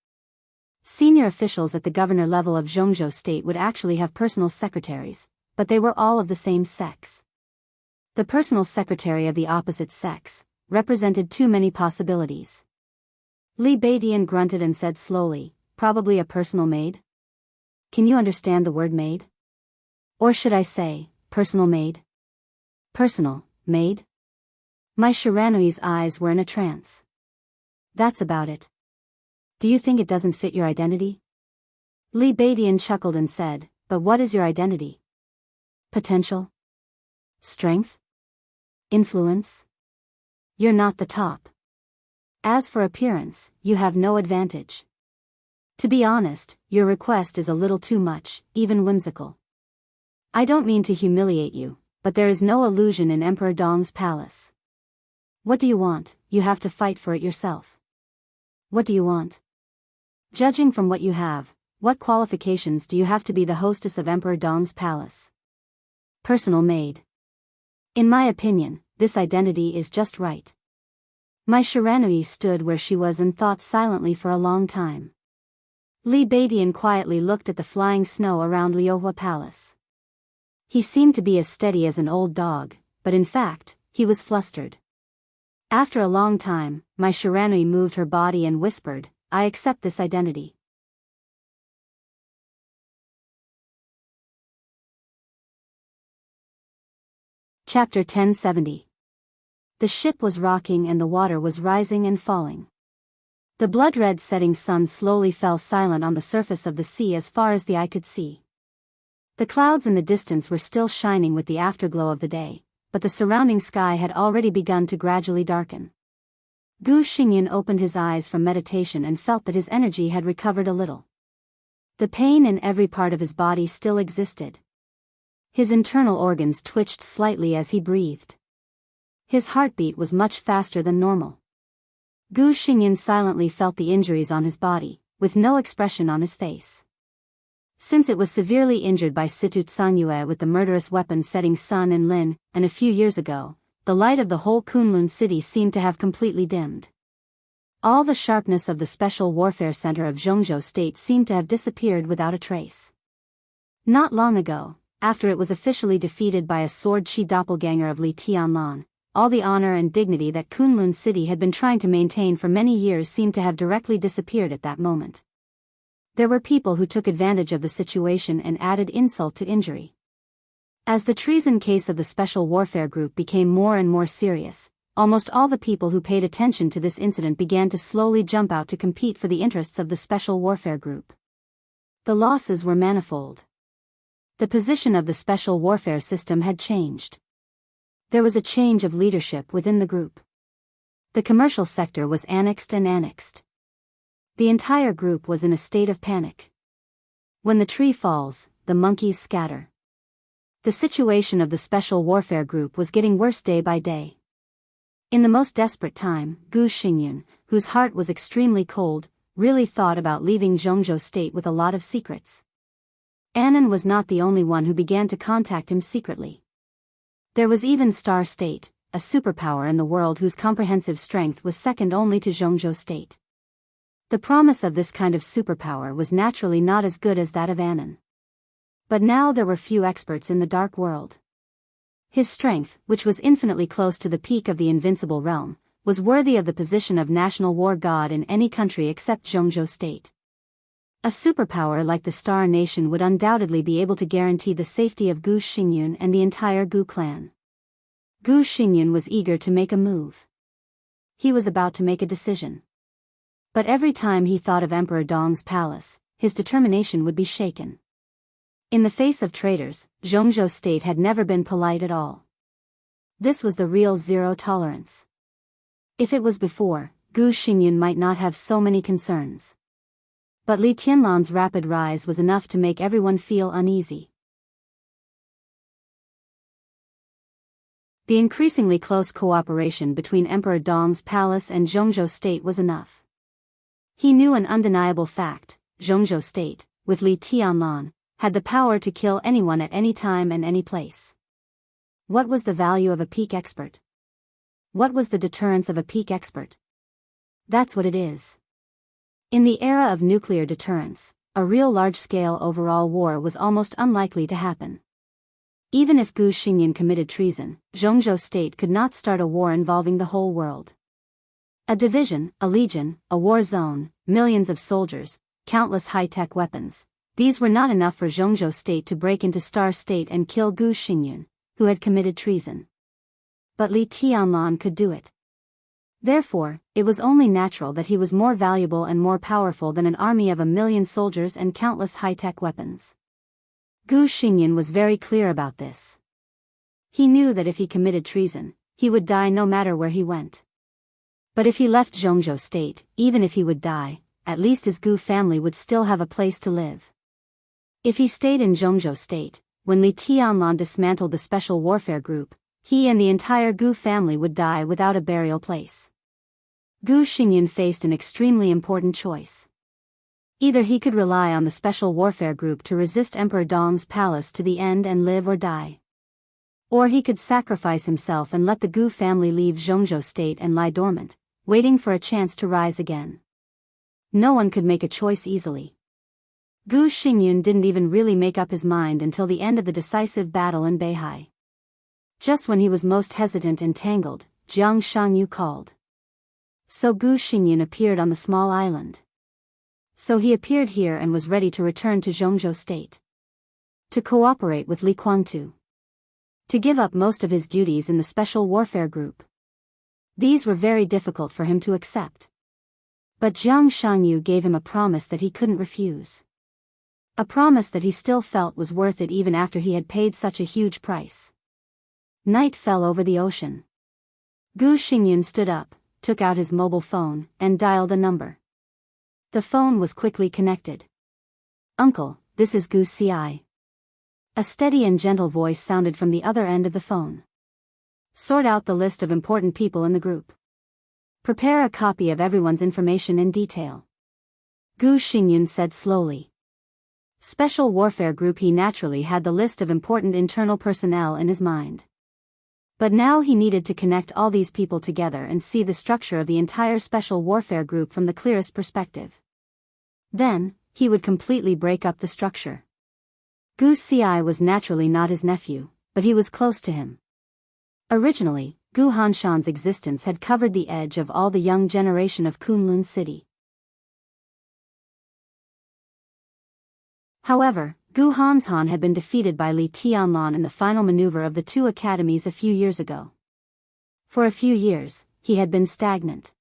Speaker 1: Senior officials at the governor level of Zhongzhou state would actually have personal secretaries, but they were all of the same sex. The personal secretary of the opposite sex represented too many possibilities. Li Badian grunted and said slowly, probably a personal maid? Can you understand the word maid? Or should I say, personal maid? Personal maid? My Shiranui's eyes were in a trance. That's about it. Do you think it doesn't fit your identity? Li Badian chuckled and said, but what is your identity? Potential? Strength? Influence? You're not the top. As for appearance, you have no advantage. To be honest, your request is a little too much, even whimsical. I don't mean to humiliate you, but there is no illusion in Emperor Dong's palace. What do you want? You have to fight for it yourself. What do you want? Judging from what you have, what qualifications do you have to be the hostess of Emperor Dong's palace? Personal maid. In my opinion, this identity is just right. My Shiranui stood where she was and thought silently for a long time. Li Badian quietly looked at the flying snow around Liuhua Palace. He seemed to be as steady as an old dog, but in fact, he was flustered. After a long time, my Shiranui moved her body and whispered, I accept this identity. Chapter 1070. The ship was rocking and the water was rising and falling. The blood-red setting sun slowly fell silent on the surface of the sea as far as the eye could see. The clouds in the distance were still shining with the afterglow of the day, but the surrounding sky had already begun to gradually darken. Gu Xingyan opened his eyes from meditation and felt that his energy had recovered a little. The pain in every part of his body still existed. His internal organs twitched slightly as he breathed. His heartbeat was much faster than normal. Gu Xingyan silently felt the injuries on his body, with no expression on his face. Since it was severely injured by Situ Tsangyue with the murderous weapon setting sun in Lin, and a few years ago, the light of the whole Kunlun city seemed to have completely dimmed. All the sharpness of the special warfare center of Zhongzhou state seemed to have disappeared without a trace. Not long ago, after it was officially defeated by a sword-chi doppelganger of Li Tianlan, all the honor and dignity that Kunlun City had been trying to maintain for many years seemed to have directly disappeared at that moment. There were people who took advantage of the situation and added insult to injury. As the treason case of the Special Warfare Group became more and more serious, almost all the people who paid attention to this incident began to slowly jump out to compete for the interests of the Special Warfare Group. The losses were manifold. The position of the Special Warfare system had changed. There was a change of leadership within the group. The commercial sector was annexed and annexed. The entire group was in a state of panic. When the tree falls, the monkeys scatter. The situation of the Special Warfare Group was getting worse day by day. In the most desperate time, Gu Xingyan, whose heart was extremely cold, really thought about leaving Zhongzhou state with a lot of secrets. Annan was not the only one who began to contact him secretly. There was even Star State, a superpower in the world whose comprehensive strength was second only to Zhongzhou state. The promise of this kind of superpower was naturally not as good as that of Annan. But now there were few experts in the dark world. His strength, which was infinitely close to the peak of the invincible realm, was worthy of the position of national war god in any country except Zhongzhou state. A superpower like the Star Nation would undoubtedly be able to guarantee the safety of Gu Xingyan and the entire Gu clan. Gu Xingyan was eager to make a move. He was about to make a decision. But every time he thought of Emperor Dong's palace, his determination would be shaken. In the face of traitors, Zhongzhou state had never been polite at all. This was the real zero tolerance. If it was before, Gu Xingyan might not have so many concerns. But Li Tianlan's rapid rise was enough to make everyone feel uneasy. The increasingly close cooperation between Emperor Dong's palace and Zhongzhou state was enough. He knew an undeniable fact: Zhongzhou state, with Li Tianlan, had the power to kill anyone at any time and any place. What was the value of a peak expert? What was the deterrence of a peak expert? That's what it is. In the era of nuclear deterrence, a real large-scale overall war was almost unlikely to happen. Even if Gu Xingyan committed treason, Zhongzhou state could not start a war involving the whole world. A division, a legion, a war zone, millions of soldiers, countless high-tech weapons. These were not enough for Zhongzhou state to break into Star State and kill Gu Xingyan, who had committed treason. But Li Tianlan could do it. Therefore, it was only natural that he was more valuable and more powerful than an army of 1,000,000 soldiers and countless high-tech weapons. Gu Xingyan was very clear about this. He knew that if he committed treason, he would die no matter where he went. But if he left Zhongzhou state, even if he would die, at least his Gu family would still have a place to live. If he stayed in Zhongzhou state, when Li Tianlan dismantled the special warfare group, he and the entire Gu family would die without a burial place. Gu Xingyan faced an extremely important choice. Either he could rely on the special warfare group to resist Emperor Dong's palace to the end and live or die. Or he could sacrifice himself and let the Gu family leave Zhongzhou state and lie dormant, waiting for a chance to rise again. No one could make a choice easily. Gu Xingyan didn't even really make up his mind until the end of the decisive battle in Beihai. Just when he was most hesitant and tangled, Jiang Shangyu called. So Gu Xingyan appeared on the small island. So he appeared here and was ready to return to Zhongzhou state. To cooperate with Li Guangtu. To give up most of his duties in the special warfare group. These were very difficult for him to accept. But Jiang Shangyu gave him a promise that he couldn't refuse. A promise that he still felt was worth it even after he had paid such a huge price. Night fell over the ocean. Gu Xingyan stood up, took out his mobile phone, and dialed a number. The phone was quickly connected. "Uncle, this is Gu Ci." A steady and gentle voice sounded from the other end of the phone. "Sort out the list of important people in the group. Prepare a copy of everyone's information in detail." Gu Xingyan said slowly. Special Warfare Group. He naturally had the list of important internal personnel in his mind. But now he needed to connect all these people together and see the structure of the entire Special Warfare Group from the clearest perspective. Then, he would completely break up the structure. Gu Ci was naturally not his nephew, but he was close to him. Originally, Gu Hanshan's existence had covered the edge of all the young generation of Kunlun City. However, Gu Hanshan had been defeated by Li Tianlan in the final maneuver of the two academies a few years ago. For a few years, he had been stagnant.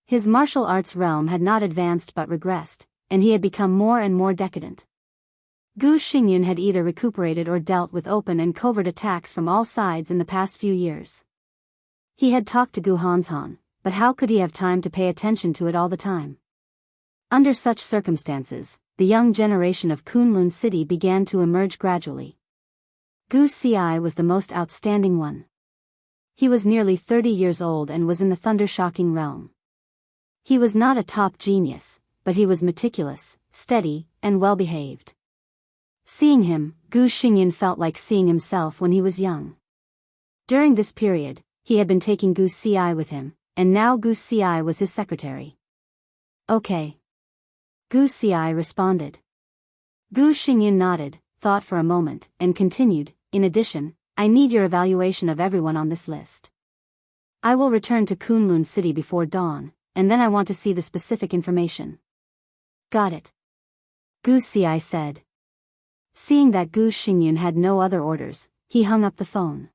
Speaker 1: His martial arts realm had not advanced but regressed, and he had become more and more decadent. Gu Xingyan had either recuperated or dealt with open and covert attacks from all sides in the past few years. He had talked to Gu Hanshan, but how could he have time to pay attention to it all the time? Under such circumstances, the young generation of Kunlun City began to emerge gradually. Gu Ci was the most outstanding one. He was nearly 30 years old and was in the thunder-shocking realm. He was not a top genius, but he was meticulous, steady, and well-behaved. Seeing him, Gu Xingyan felt like seeing himself when he was young. During this period, he had been taking Gu Ci with him, and now Gu Ci was his secretary. "Okay." Gu Ci responded. Gu Xingyan nodded, thought for a moment, and continued, "In addition, I need your evaluation of everyone on this list. I will return to Kunlun City before dawn, and then I want to see the specific information." "Got it," Gu Ci said. Seeing that Gu Xingyan had no other orders, he hung up the phone.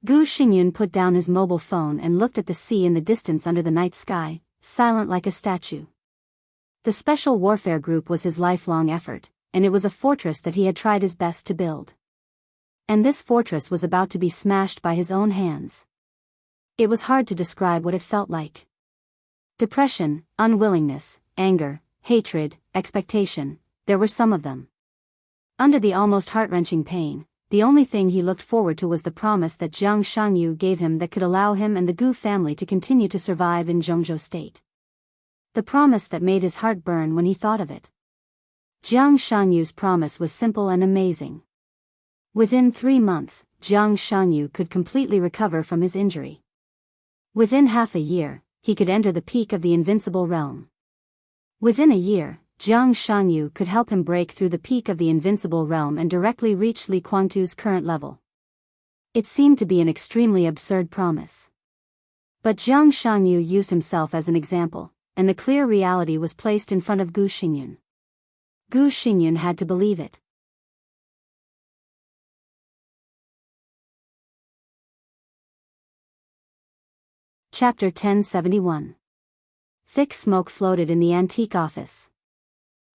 Speaker 1: Gu Xingyun put down his mobile phone and looked at the sea in the distance under the night sky, silent like a statue. The Special Warfare Group was his lifelong effort, and it was a fortress that he had tried his best to build. And this fortress was about to be smashed by his own hands. It was hard to describe what it felt like. Depression, unwillingness, anger, hatred, expectation, there were some of them. Under the almost heart-wrenching pain, the only thing he looked forward to was the promise that Jiang Shangyu gave him that could allow him and the Gu family to continue to survive in Zhongzhou State. The promise that made his heart burn when he thought of it. Jiang Shangyu's promise was simple and amazing. Within 3 months, Jiang Shangyu could completely recover from his injury. Within half a year, he could enter the peak of the invincible realm. Within a year, Jiang Shangyu could help him break through the peak of the invincible realm and directly reach Li Guangtu's current level. It seemed to be an extremely absurd promise. But Jiang Shangyu used himself as an example, and the clear reality was placed in front of Gu Xingyun. Gu Xingyun had to believe it. Chapter 1071. Thick smoke floated in the antique office.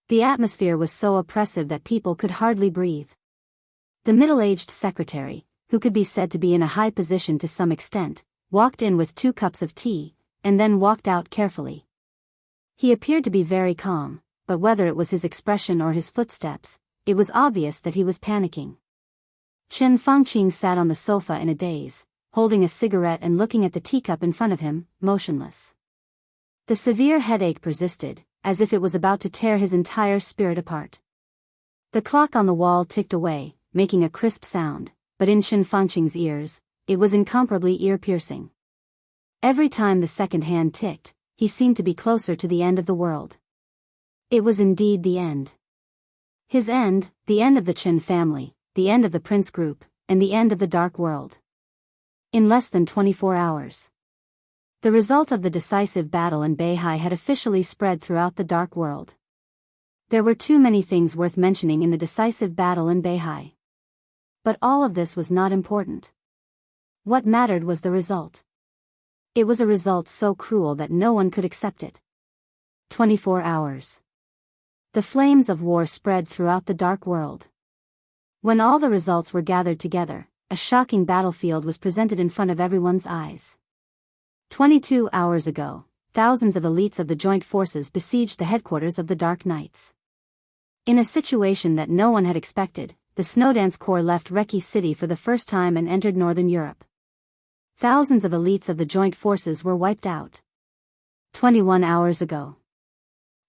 Speaker 1: The atmosphere was so oppressive that people could hardly breathe. The middle-aged secretary, who could be said to be in a high position to some extent, walked in with 2 cups of tea, and then walked out carefully. He appeared to be very calm, but whether it was his expression or his footsteps, it was obvious that he was panicking. Chen Fangqing sat on the sofa in a daze, holding a cigarette and looking at the teacup in front of him, motionless. The severe headache persisted, as if it was about to tear his entire spirit apart. The clock on the wall ticked away, making a crisp sound, but in Chen Fangqing's ears, it was incomparably ear-piercing. Every time the second hand ticked, he seemed to be closer to the end of the world. It was indeed the end. His end, the end of the Chen family, the end of the Prince Group, and the end of the Dark World. In less than 24 hours. The result of the decisive battle in Beihai had officially spread throughout the Dark World. There were too many things worth mentioning in the decisive battle in Beihai. But all of this was not important. What mattered was the result. It was a result so cruel that no one could accept it. 24 hours. The flames of war spread throughout the Dark World. When all the results were gathered together, a shocking battlefield was presented in front of everyone's eyes. 22 hours ago, thousands of elites of the joint forces besieged the headquarters of the Dark Knights. In a situation that no one had expected, the Snowdance Corps left Reki City for the first time and entered northern Europe. Thousands of elites of the joint forces were wiped out. 21 hours ago,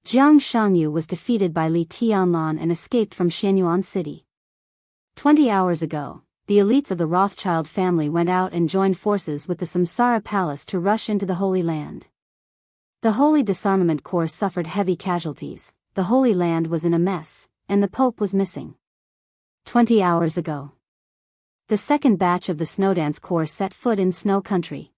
Speaker 1: Jiang Shangyu was defeated by Li Tianlan and escaped from Xianyuan City. 20 hours ago, the elites of the Rothschild family went out and joined forces with the Samsara Palace to rush into the Holy Land. The Holy Disarmament Corps suffered heavy casualties, the Holy Land was in a mess, and the Pope was missing. 20 hours ago, the second batch of the Snowdance Corps set foot in Snow Country.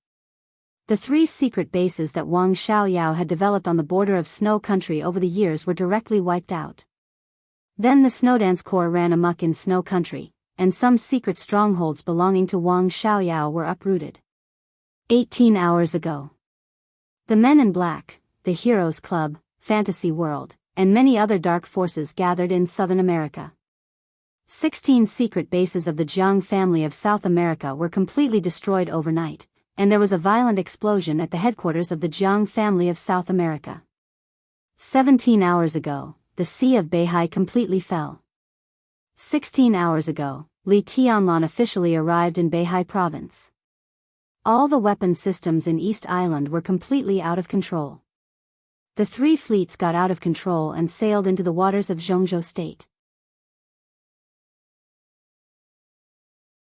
Speaker 1: The 3 secret bases that Wang Xiaoyao had developed on the border of Snow Country over the years were directly wiped out. Then the Snowdance Corps ran amok in Snow Country, and some secret strongholds belonging to Wang Xiaoyao were uprooted. 18 hours ago, the Men in Black, the Heroes Club, Fantasy World, and many other dark forces gathered in Southern America. 16 secret bases of the Jiang family of South America were completely destroyed overnight, and there was a violent explosion at the headquarters of the Jiang family of South America. 17 hours ago, the Sea of Beihai completely fell. 16 hours ago, Li Tianlan officially arrived in Beihai province. All the weapon systems in East Island were completely out of control. The 3 fleets got out of control and sailed into the waters of Zhongzhou State.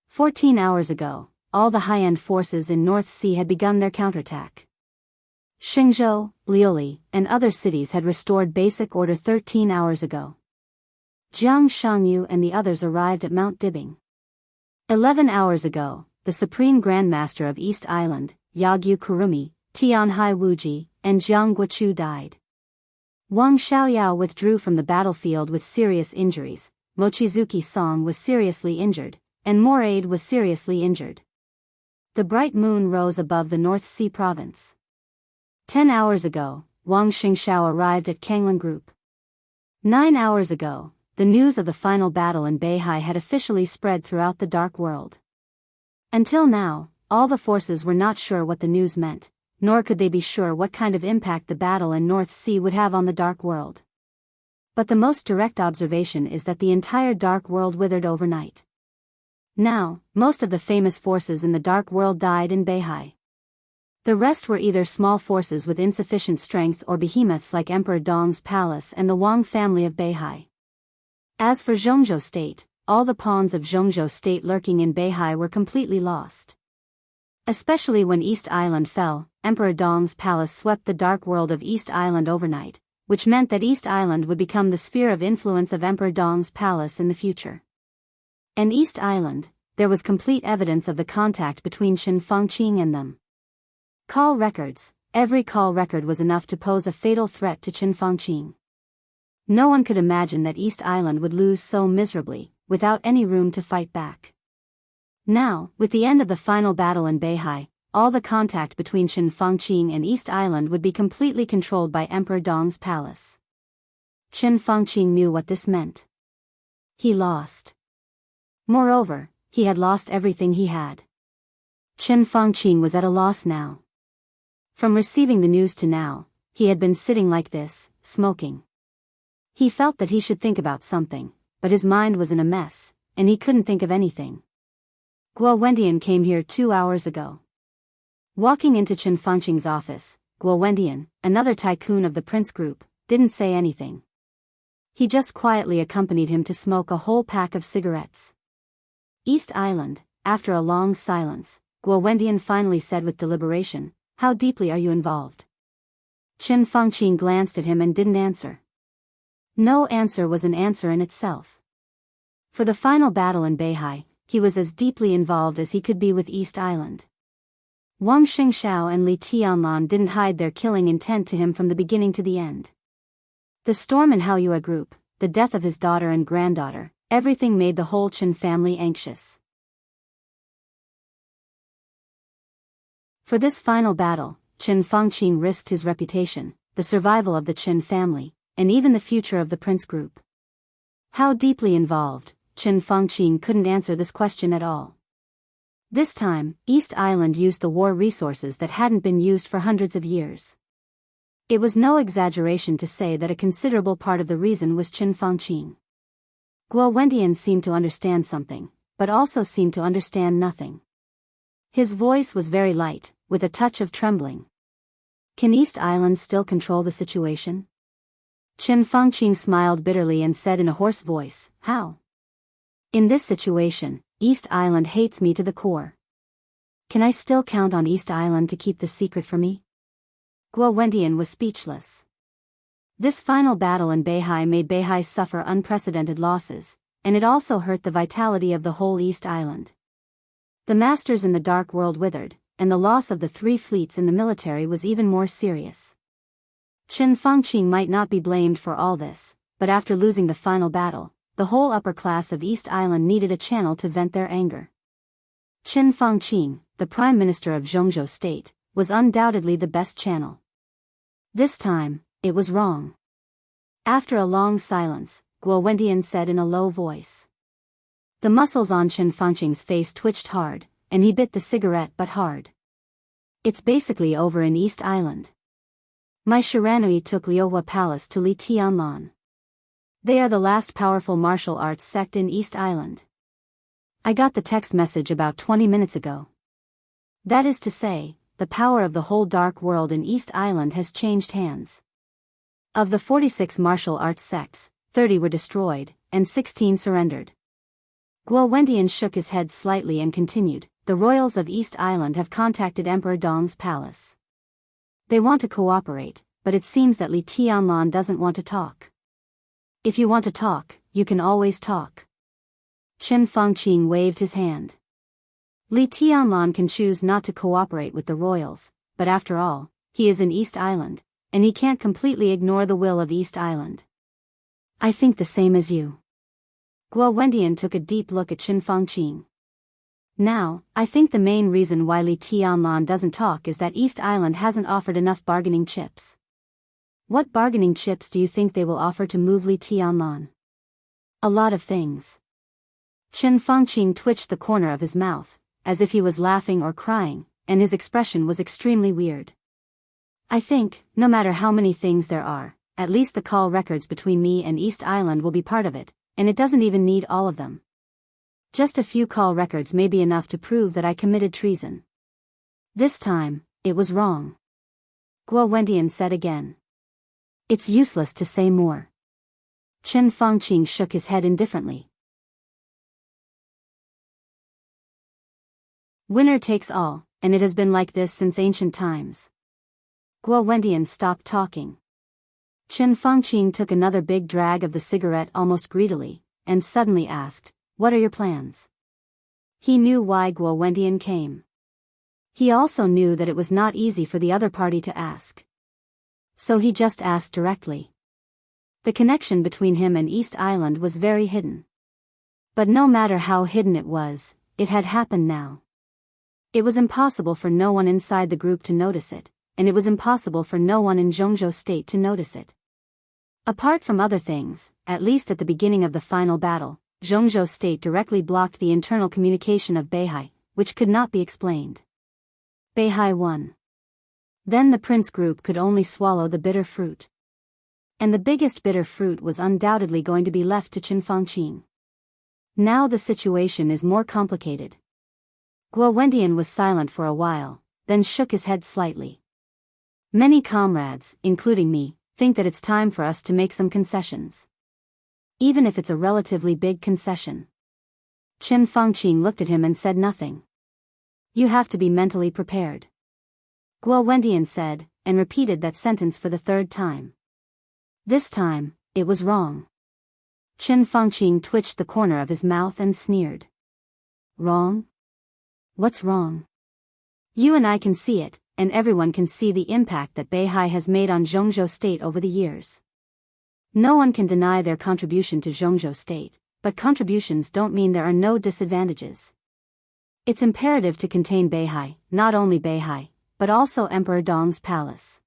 Speaker 1: 14 hours ago, all the high-end forces in North Sea had begun their counterattack. Xingzhou, Liuli, and other cities had restored basic order 13 hours ago. Jiang Shangyu and the others arrived at Mount Dibing. 11 hours ago, the Supreme Grandmaster of East Island, Yagyu Kurumi, Tianhai Wuji, and Jiang Guochu died. Wang Xiaoyao withdrew from the battlefield with serious injuries, Mochizuki Song was seriously injured, and Moraid was seriously injured. The bright moon rose above the North Sea province. 10 hours ago, Wang Xingxiao arrived at Kanglan Group. 9 hours ago, the news of the final battle in Beihai had officially spread throughout the dark world. Until now, all the forces were not sure what the news meant, nor could they be sure what kind of impact the battle in North Sea would have on the dark world. But the most direct observation is that the entire dark world withered overnight. Now, most of the famous forces in the dark world died in Beihai. The rest were either small forces with insufficient strength or behemoths like Emperor Dong's palace and the Wang family of Beihai. As for Zhongzhou State, all the pawns of Zhongzhou State lurking in Beihai were completely lost. Especially when East Island fell, Emperor Dong's palace swept the dark world of East Island overnight, which meant that East Island would become the sphere of influence of Emperor Dong's palace in the future. In East Island, there was complete evidence of the contact between Qin Fangqing and them. Call records. Every call record was enough to pose a fatal threat to Qin Fangqing. No one could imagine that East Island would lose so miserably, without any room to fight back. Now, with the end of the final battle in Beihai, all the contact between Qin Fangqing and East Island would be completely controlled by Emperor Dong's palace. Qin Fangqing knew what this meant. He lost. Moreover, he had lost everything he had. Qin Fangqing was at a loss now. From receiving the news to now, he had been sitting like this, smoking. He felt that he should think about something, but his mind was in a mess, and he couldn't think of anything. Guo Wendian came here 2 hours ago. Walking into Qin Fangqing's office, Guo Wendian, another tycoon of the Prince Group, didn't say anything. He just quietly accompanied him to smoke a whole pack of cigarettes. East Island, after a long silence, Guo Wendian finally said with deliberation, "How deeply are you involved?" Qin Fangqing glanced at him and didn't answer. No answer was an answer in itself. For the final battle in Beihai, he was as deeply involved as he could be with East Island. Wang Xingxiao and Li Tianlan didn't hide their killing intent to him from the beginning to the end. The storm in Haoyue Group, the death of his daughter and granddaughter, everything made the whole Qin family anxious. For this final battle, Qin Fangqing risked his reputation, the survival of the Qin family, and even the future of the Prince Group. How deeply involved, Qin Fangqing couldn't answer this question at all. This time, East Island used the war resources that hadn't been used for hundreds of years. It was no exaggeration to say that a considerable part of the reason was Qin Fangqing. Guo Wendian seemed to understand something, but also seemed to understand nothing. His voice was very light, with a touch of trembling. Can East Island still control the situation? Qin Fangqing smiled bitterly and said in a hoarse voice, "How? In this situation, East Island hates me to the core. Can I still count on East Island to keep the secret for me?" Guo Wendian was speechless. This final battle in Beihai made Beihai suffer unprecedented losses, and it also hurt the vitality of the whole East Island. The masters in the dark world withered, and the loss of the 3 fleets in the military was even more serious. Qin Fangqing might not be blamed for all this, but after losing the final battle, the whole upper class of East Island needed a channel to vent their anger. Qin Fangqing, the Prime Minister of Zhongzhou State, was undoubtedly the best channel. This time, it was wrong. After a long silence, Guo Wendian said in a low voice. The muscles on Qin Fangqing's face twitched hard, and he bit the cigarette but hard. It's basically over in East Island. My Shiranui took Liuhua Palace to Li Tianlan. They are the last powerful martial arts sect in East Island. I got the text message about 20 minutes ago. That is to say, the power of the whole dark world in East Island has changed hands. Of the 46 martial arts sects, 30 were destroyed, and 16 surrendered. Guo Wendian shook his head slightly and continued, the royals of East Island have contacted Emperor Dong's palace. They want to cooperate, but it seems that Li Tianlan doesn't want to talk. If you want to talk, you can always talk. Qin Fangqing waved his hand. Li Tianlan can choose not to cooperate with the royals, but after all, he is in East Island, and he can't completely ignore the will of East Island. I think the same as you. Guo Wendian took a deep look at Qin Fangqing. Now, I think the main reason why Li Tianlan doesn't talk is that East Island hasn't offered enough bargaining chips. What bargaining chips do you think they will offer to move Li Tianlan? A lot of things. Chen Fangqing twitched the corner of his mouth, as if he was laughing or crying, and his expression was extremely weird. I think, no matter how many things there are, at least the call records between me and East Island will be part of it, and it doesn't even need all of them. Just a few call records may be enough to prove that I committed treason. This time, it was wrong. Guo Wendian said again. It's useless to say more. Chen Fangqing shook his head indifferently. Winner takes all, and it has been like this since ancient times. Guo Wendian stopped talking. Chen Fangqing took another big drag of the cigarette almost greedily, and suddenly asked, "What are your plans?" He knew why Guo Wendian came. He also knew that it was not easy for the other party to ask. So he just asked directly. The connection between him and East Island was very hidden. But no matter how hidden it had happened now. It was impossible for no one inside the group to notice it, and it was impossible for no one in Zhongzhou State to notice it. Apart from other things, at least at the beginning of the final battle, Zhongzhou State directly blocked the internal communication of Beihai, which could not be explained. Beihai won. Then the prince group could only swallow the bitter fruit. And the biggest bitter fruit was undoubtedly going to be left to Chen Fangqing. Now the situation is more complicated. Guo Wendian was silent for a while, then shook his head slightly. Many comrades, including me, think that it's time for us to make some concessions. Even if it's a relatively big concession. Chen Fangqing looked at him and said nothing. You have to be mentally prepared. Guo Wendian said, and repeated that sentence for the third time. This time, it was wrong. Chen Fangqing twitched the corner of his mouth and sneered. Wrong? What's wrong? You and I can see it, and everyone can see the impact that Beihai has made on Zhongzhou State over the years. No one can deny their contribution to Zhongzhou State, but contributions don't mean there are no disadvantages. It's imperative to contain Beihai, not only Beihai, but also Emperor Dong's palace.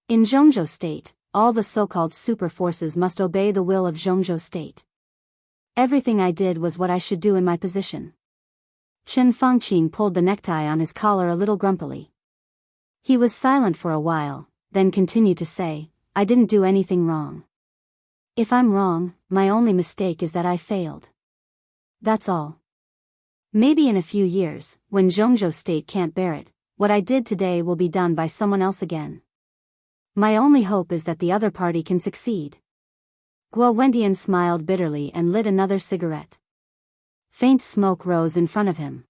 Speaker 1: In Zhongzhou State, all the so-called super forces must obey the will of Zhongzhou State. Everything I did was what I should do in my position. Chen Fangqing pulled the necktie on his collar a little grumpily. He was silent for a while, then continued to say, I didn't do anything wrong. If I'm wrong, my only mistake is that I failed. That's all. Maybe in a few years, when Zhongzhou State can't bear it, what I did today will be done by someone else again. My only hope is that the other party can succeed. Guo Wendian smiled bitterly and lit another cigarette. Faint smoke rose in front of him.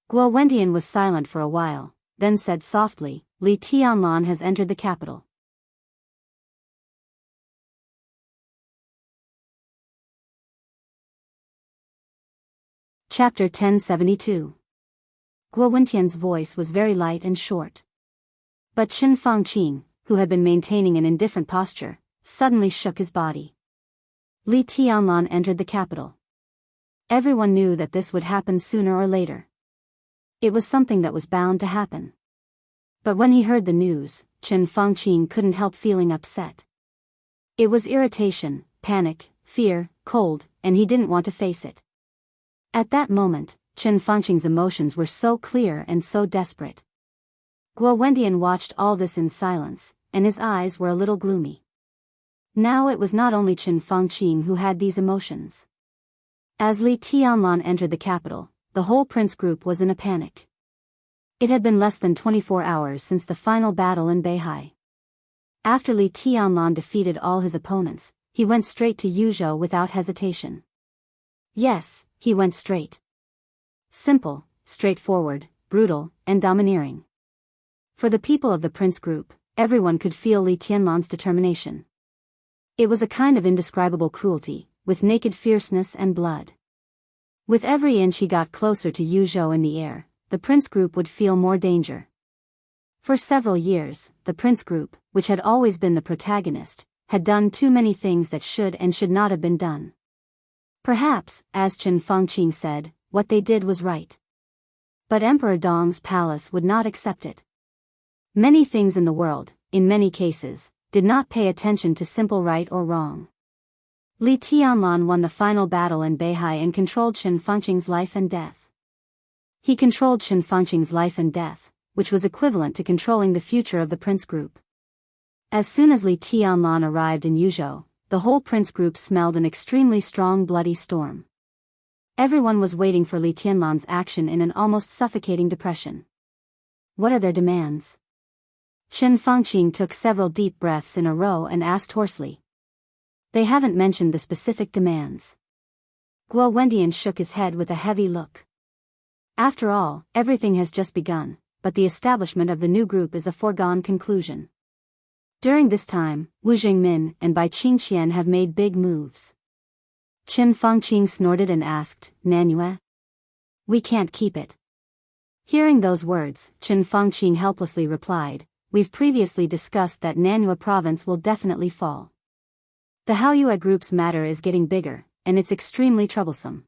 Speaker 1: Guo Wendian was silent for a while, then said softly, Li Tianlan has entered the capital. Chapter 1072. Guo Wendian's voice was very light and short. But Chen Fangqing, who had been maintaining an indifferent posture, suddenly shook his body. Li Tianlan entered the capital. Everyone knew that this would happen sooner or later. It was something that was bound to happen. But when he heard the news, Chen Fangqing couldn't help feeling upset. It was irritation, panic, fear, cold, and he didn't want to face it. At that moment, Chen Fangqing's emotions were so clear and so desperate. Guo Wendian watched all this in silence, and his eyes were a little gloomy. Now it was not only Chen Fangqing who had these emotions. As Li Tianlan entered the capital, the whole prince group was in a panic. It had been less than 24 hours since the final battle in Beihai. After Li Tianlan defeated all his opponents, he went straight to Yuzhou without hesitation. Yes, he went straight. Simple, straightforward, brutal, and domineering. For the people of the prince group, everyone could feel Li Tianlan's determination. It was a kind of indescribable cruelty, with naked fierceness and blood. With every inch he got closer to Yuzhou in the air, the prince group would feel more danger. For several years, the prince group, which had always been the protagonist, had done too many things that should and should not have been done. Perhaps, as Chen Fangqing said, what they did was right. But Emperor Dong's palace would not accept it. Many things in the world, in many cases, did not pay attention to simple right or wrong. Li Tianlan won the final battle in Beihai and controlled Qin Fengqing's life and death. He controlled Qin Fengqing's life and death, which was equivalent to controlling the future of the prince group. As soon as Li Tianlan arrived in Yuzhou, the whole prince group smelled an extremely strong bloody storm. Everyone was waiting for Li Tianlan's action in an almost suffocating depression. What are their demands? Qin Fengqing took several deep breaths in a row and asked hoarsely. They haven't mentioned the specific demands. Guo Wendian shook his head with a heavy look. After all, everything has just begun, but the establishment of the new group is a foregone conclusion. During this time, Wu Jingmin and Bai Qingqian have made big moves. Qin Fengqing snorted and asked, Nanyue? We can't keep it. Hearing those words, Qin Fengqing helplessly replied, we've previously discussed that Nanyue province will definitely fall. The Haoyue group's matter is getting bigger, and it's extremely troublesome.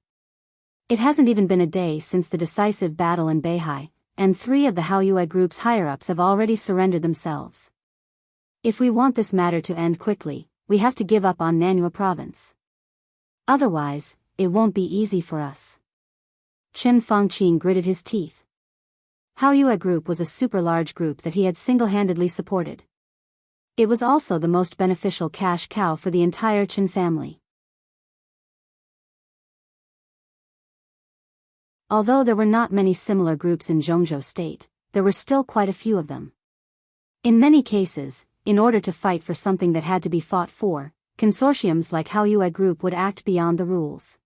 Speaker 1: It hasn't even been a day since the decisive battle in Beihai, and 3 of the Haoyue group's higher-ups have already surrendered themselves. If we want this matter to end quickly, we have to give up on Nanyue province. Otherwise, it won't be easy for us. Qin Fengqing gritted his teeth. Haoyue group was a super large group that he had single-handedly supported. It was also the most beneficial cash cow for the entire Qin family. Although there were not many similar groups in Zhongzhou state, there were still quite a few of them. In many cases, in order to fight for something that had to be fought for, consortiums like Haoyue group would act beyond the rules.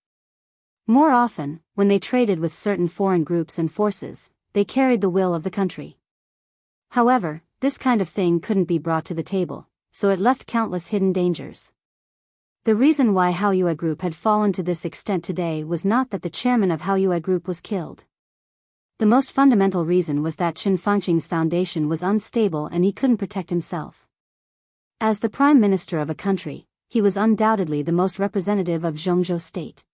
Speaker 1: More often, when they traded with certain foreign groups and forces, they carried the will of the country. However, this kind of thing couldn't be brought to the table, so it left countless hidden dangers. The reason why Haoyue group had fallen to this extent today was not that the chairman of Haoyue group was killed. The most fundamental reason was that Qin Fengqing's foundation was unstable and he couldn't protect himself. As the prime minister of a country, he was undoubtedly the most representative of Zhongzhou state.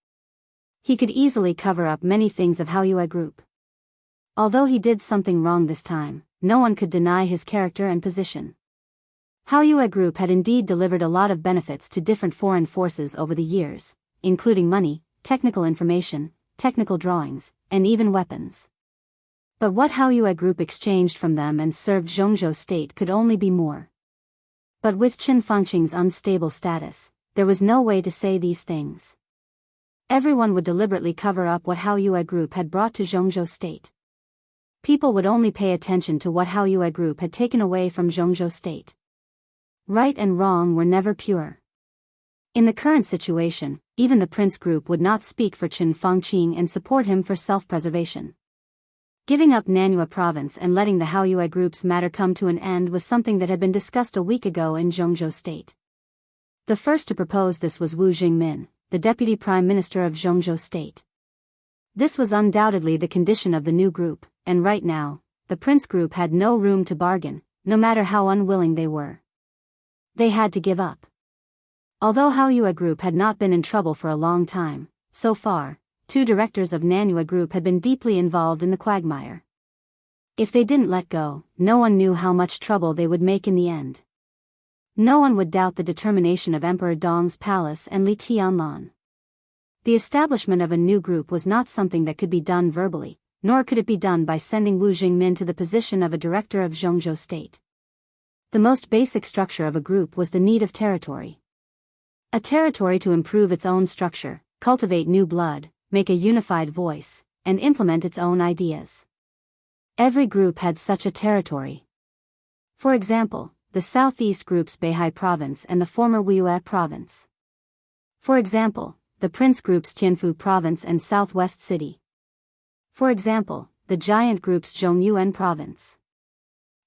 Speaker 1: He could easily cover up many things of Haoyue group. Although he did something wrong this time, no one could deny his character and position. Haoyue group had indeed delivered a lot of benefits to different foreign forces over the years, including money, technical information, technical drawings, and even weapons. But what Haoyue group exchanged from them and served Zhongzhou state could only be more. But with Qin Fengqing's unstable status, there was no way to say these things. Everyone would deliberately cover up what Haoyue group had brought to Zhongzhou state. People would only pay attention to what Haoyue group had taken away from Zhongzhou state. Right and wrong were never pure. In the current situation, even the prince group would not speak for Qin Fengqing and support him for self-preservation. Giving up Nanyue province and letting the Haoyue group's matter come to an end was something that had been discussed a week ago in Zhongzhou state. The first to propose this was Wu Jingmin, the deputy prime minister of Zhongzhou state. This was undoubtedly the condition of the new group, and right now, the prince group had no room to bargain, no matter how unwilling they were. They had to give up. Although Haoyue group had not been in trouble for a long time, so far, 2 directors of Nanyue group had been deeply involved in the quagmire. If they didn't let go, no one knew how much trouble they would make in the end. No one would doubt the determination of Emperor Dong's palace and Li Tianlan. The establishment of a new group was not something that could be done verbally, nor could it be done by sending Wu Jingmin to the position of a director of Zhongzhou state. The most basic structure of a group was the need of territory. A territory to improve its own structure, cultivate new blood, make a unified voice, and implement its own ideas. Every group had such a territory. For example, the southeast group's Beihai province and the former Wuyue province. For example, the prince group's Tianfu province and southwest city. For example, the giant group's Zhongyuan province.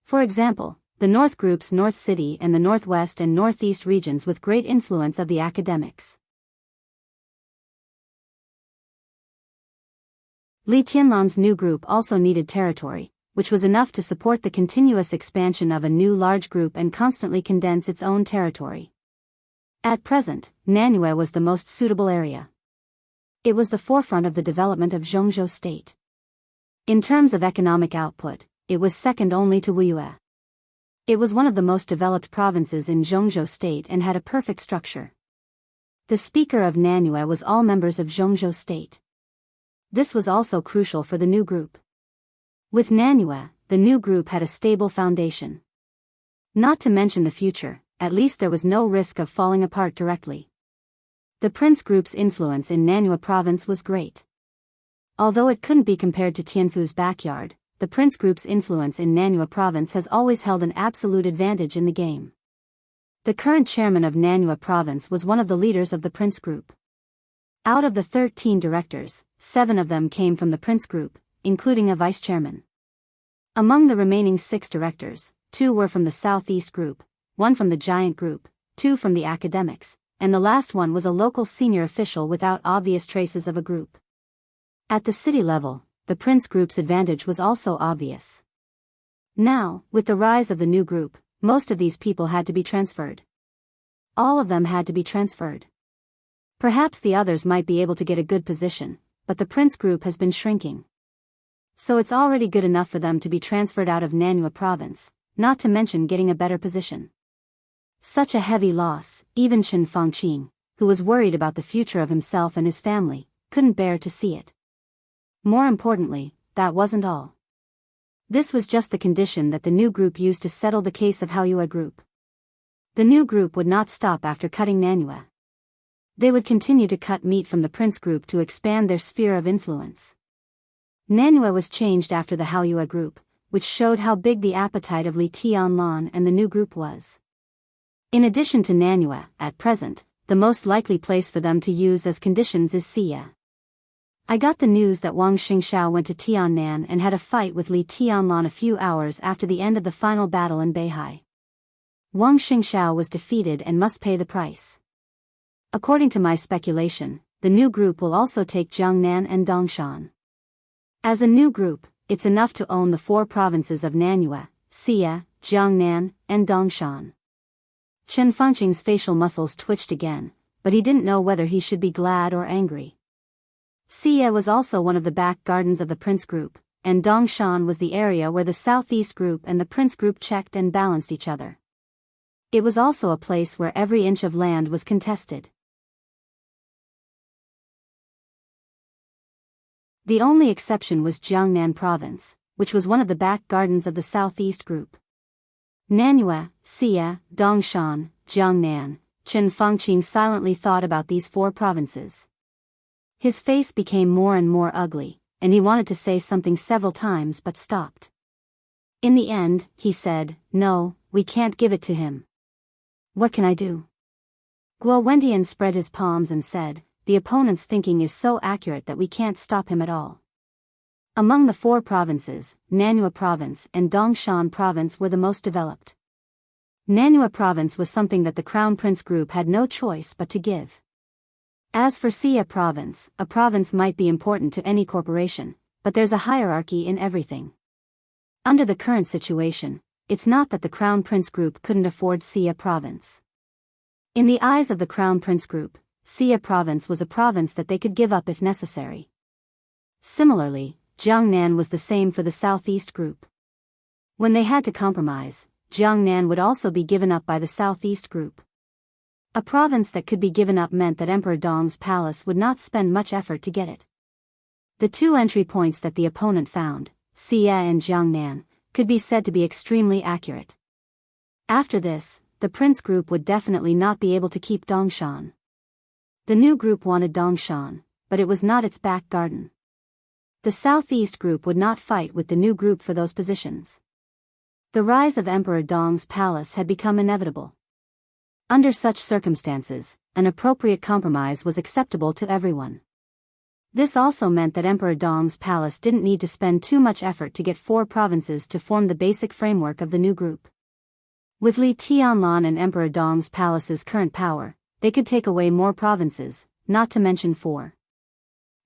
Speaker 1: For example, the north group's north city and the northwest and northeast regions with great influence of the academics. Li Tianlan's new group also needed territory, which was enough to support the continuous expansion of a new large group and constantly condense its own territory. At present, Nanyue was the most suitable area. It was the forefront of the development of Zhongzhou state. In terms of economic output, it was second only to Wuyue. It was one of the most developed provinces in Zhongzhou state and had a perfect structure. The speaker of Nanyue was all members of Zhongzhou state. This was also crucial for the new group. With Nanyue, the new group had a stable foundation. Not to mention the future, at least there was no risk of falling apart directly. The prince group's influence in Nanyue province was great. Although it couldn't be compared to Tianfu's backyard, the prince group's influence in Nanyue province has always held an absolute advantage in the game. The current chairman of Nanyue province was one of the leaders of the prince group. Out of the 13 directors, 7 of them came from the prince group, including a vice-chairman. Among the remaining 6 directors, 2 were from the Southeast group, 1 from the Giant group, 2 from the academics, and the last one was a local senior official without obvious traces of a group. At the city level, the prince group's advantage was also obvious. Now, with the rise of the new group, most of these people had to be transferred. All of them had to be transferred. Perhaps the others might be able to get a good position, but the prince group has been shrinking. So it's already good enough for them to be transferred out of Nanyue province, not to mention getting a better position. Such a heavy loss, even Chen Fangqing, who was worried about the future of himself and his family, couldn't bear to see it. More importantly, that wasn't all. This was just the condition that the new group used to settle the case of Haoyue group. The new group would not stop after cutting Nanyue. They would continue to cut meat from the prince group to expand their sphere of influence. Nanyue was changed after the Haoyue group, which showed how big the appetite of Li Tianlan and the new group was. In addition to Nanyue, at present, the most likely place for them to use as conditions is Xie. I got the news that Wang Xingxiao went to Tiannan and had a fight with Li Tianlan a few hours after the end of the final battle in Beihai. Wang Xingxiao was defeated and must pay the price. According to my speculation, the new group will also take Jiangnan and Dongshan. As a new group, it's enough to own the 4 provinces of Nanyue, Xie, Jiangnan, and Dongshan. Chen Fangqing's facial muscles twitched again, but he didn't know whether he should be glad or angry. Xie was also one of the back gardens of the prince group, and Dongshan was the area where the southeast group and the prince group checked and balanced each other. It was also a place where every inch of land was contested. The only exception was Jiangnan province, which was one of the back gardens of the southeast group. Nanyue, Xie, Dongshan, Jiangnan, Chen Fangqing silently thought about these 4 provinces. His face became more and more ugly, and he wanted to say something several times but stopped. In the end, he said, "No, we can't give it to him." "What can I do?" Guo Wentian spread his palms and said, "The opponent's thinking is so accurate that we can't stop him at all." Among the 4 provinces, Nanyue province and Dongshan province were the most developed. Nanyue province was something that the Crown Prince group had no choice but to give. As for Xie province, a province might be important to any corporation, but there's a hierarchy in everything. Under the current situation, it's not that the Crown Prince group couldn't afford Xie province. In the eyes of the Crown Prince group, Xie province was a province that they could give up if necessary. Similarly, Jiangnan was the same for the southeast group. When they had to compromise, Jiangnan would also be given up by the southeast group. A province that could be given up meant that Emperor Dong's palace would not spend much effort to get it. The 2 entry points that the opponent found, Xie and Jiangnan, could be said to be extremely accurate. After this, the prince group would definitely not be able to keep Dongshan. The new group wanted Dongshan, but it was not its back garden. The southeast group would not fight with the new group for those positions. The rise of Emperor Dong's palace had become inevitable. Under such circumstances, an appropriate compromise was acceptable to everyone. This also meant that Emperor Dong's palace didn't need to spend too much effort to get 4 provinces to form the basic framework of the new group. With Li Tianlan and Emperor Dong's palace's current power, they could take away more provinces, not to mention 4.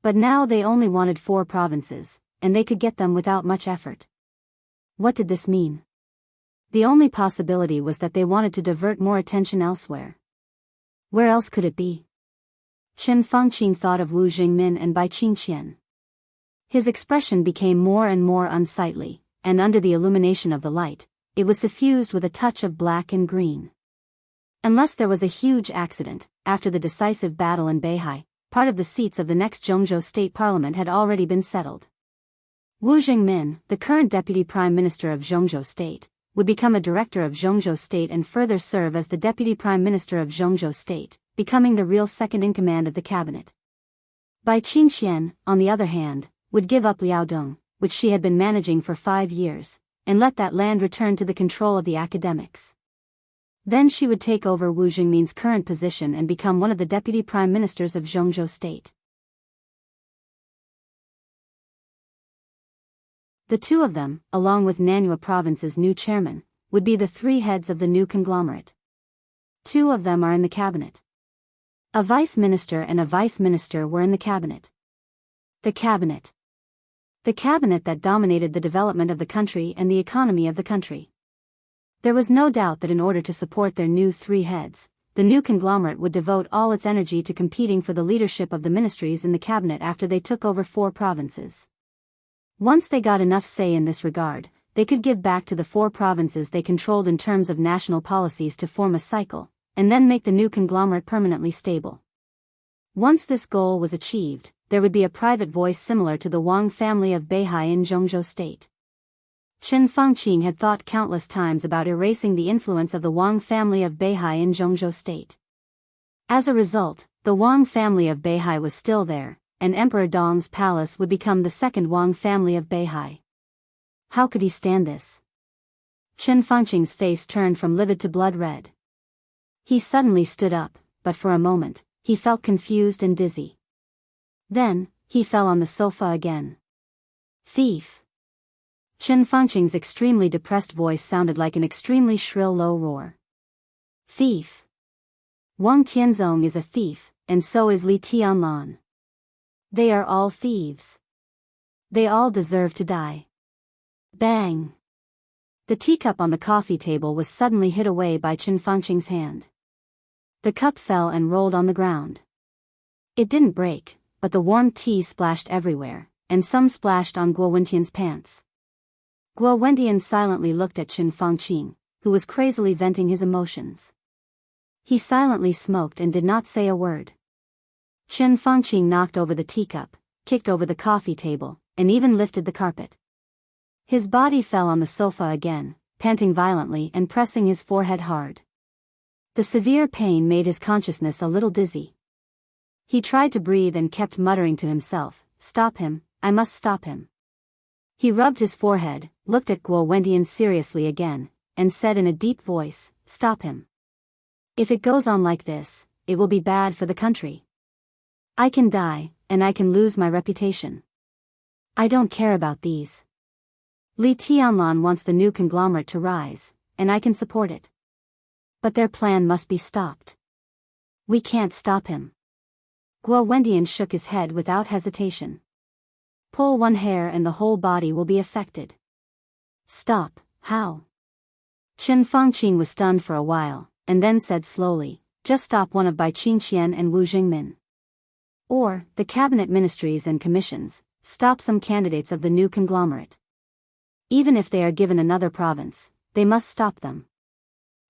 Speaker 1: But now they only wanted 4 provinces, and they could get them without much effort. What did this mean? The only possibility was that they wanted to divert more attention elsewhere. Where else could it be? Chen Fangqing thought of Wu Jingmin and Bai Qingqian. His expression became more and more unsightly, and under the illumination of the light, it was suffused with a touch of black and green. Unless there was a huge accident, after the decisive battle in Beihai, part of the seats of the next Zhongzhou State Parliament had already been settled. Wu Jingmin, the current Deputy Prime Minister of Zhongzhou State, would become a director of Zhongzhou State and further serve as the Deputy Prime Minister of Zhongzhou State, becoming the real second-in-command of the cabinet. Bai Qingqian, on the other hand, would give up Liaodong, which she had been managing for 5 years, and let that land return to the control of the academics. Then she would take over Wu Jingmin's current position and become one of the deputy prime ministers of Zhongzhou State. The two of them, along with Nanhua Province's new chairman, would be the 3 heads of the new conglomerate. 2 of them are in the cabinet. A vice minister and a vice minister were in the cabinet. The cabinet. The cabinet that dominated the development of the country and the economy of the country. There was no doubt that in order to support their new 3 heads, the new conglomerate would devote all its energy to competing for the leadership of the ministries in the cabinet after they took over 4 provinces. Once they got enough say in this regard, they could give back to the 4 provinces they controlled in terms of national policies to form a cycle, and then make the new conglomerate permanently stable. Once this goal was achieved, there would be a private voice similar to the Wang family of Beihai in Zhongzhou State. Chen Fangqing had thought countless times about erasing the influence of the Wang family of Beihai in Zhongzhou State. As a result, the Wang family of Beihai was still there, and Emperor Dong's palace would become the second Wang family of Beihai. How could he stand this? Chen Fangqing's face turned from livid to blood red. He suddenly stood up, but for a moment, he felt confused and dizzy. Then, he fell on the sofa again. Thief! Chen Fangqing's extremely depressed voice sounded like an extremely shrill low roar. Thief! Wang Tianzong is a thief, and so is Li Tianlan. They are all thieves. They all deserve to die. Bang! The teacup on the coffee table was suddenly hit away by Chen Fangqing's hand. The cup fell and rolled on the ground. It didn't break, but the warm tea splashed everywhere, and some splashed on Guo Wentian's pants. Guo Wentian silently looked at Chen Fangqing, who was crazily venting his emotions. He silently smoked and did not say a word. Chen Fangqing knocked over the teacup, kicked over the coffee table, and even lifted the carpet. His body fell on the sofa again, panting violently and pressing his forehead hard. The severe pain made his consciousness a little dizzy. He tried to breathe and kept muttering to himself, "Stop him, I must stop him." He rubbed his forehead, looked at Guo Wentian seriously again, and said in a deep voice, "Stop him. If it goes on like this, it will be bad for the country. I can die, and I can lose my reputation. I don't care about these. Li Tianlan wants the new conglomerate to rise, and I can support it. But their plan must be stopped. We can't stop him." Guo Wentian shook his head without hesitation. "Pull one hair and the whole body will be affected." "Stop, how?" Chen Fangqing was stunned for a while, and then said slowly, "Just stop one of Bai Qingqian and Wu Jingmin. Or, the cabinet ministries and commissions, stop some candidates of the new conglomerate. Even if they are given another province, they must stop them.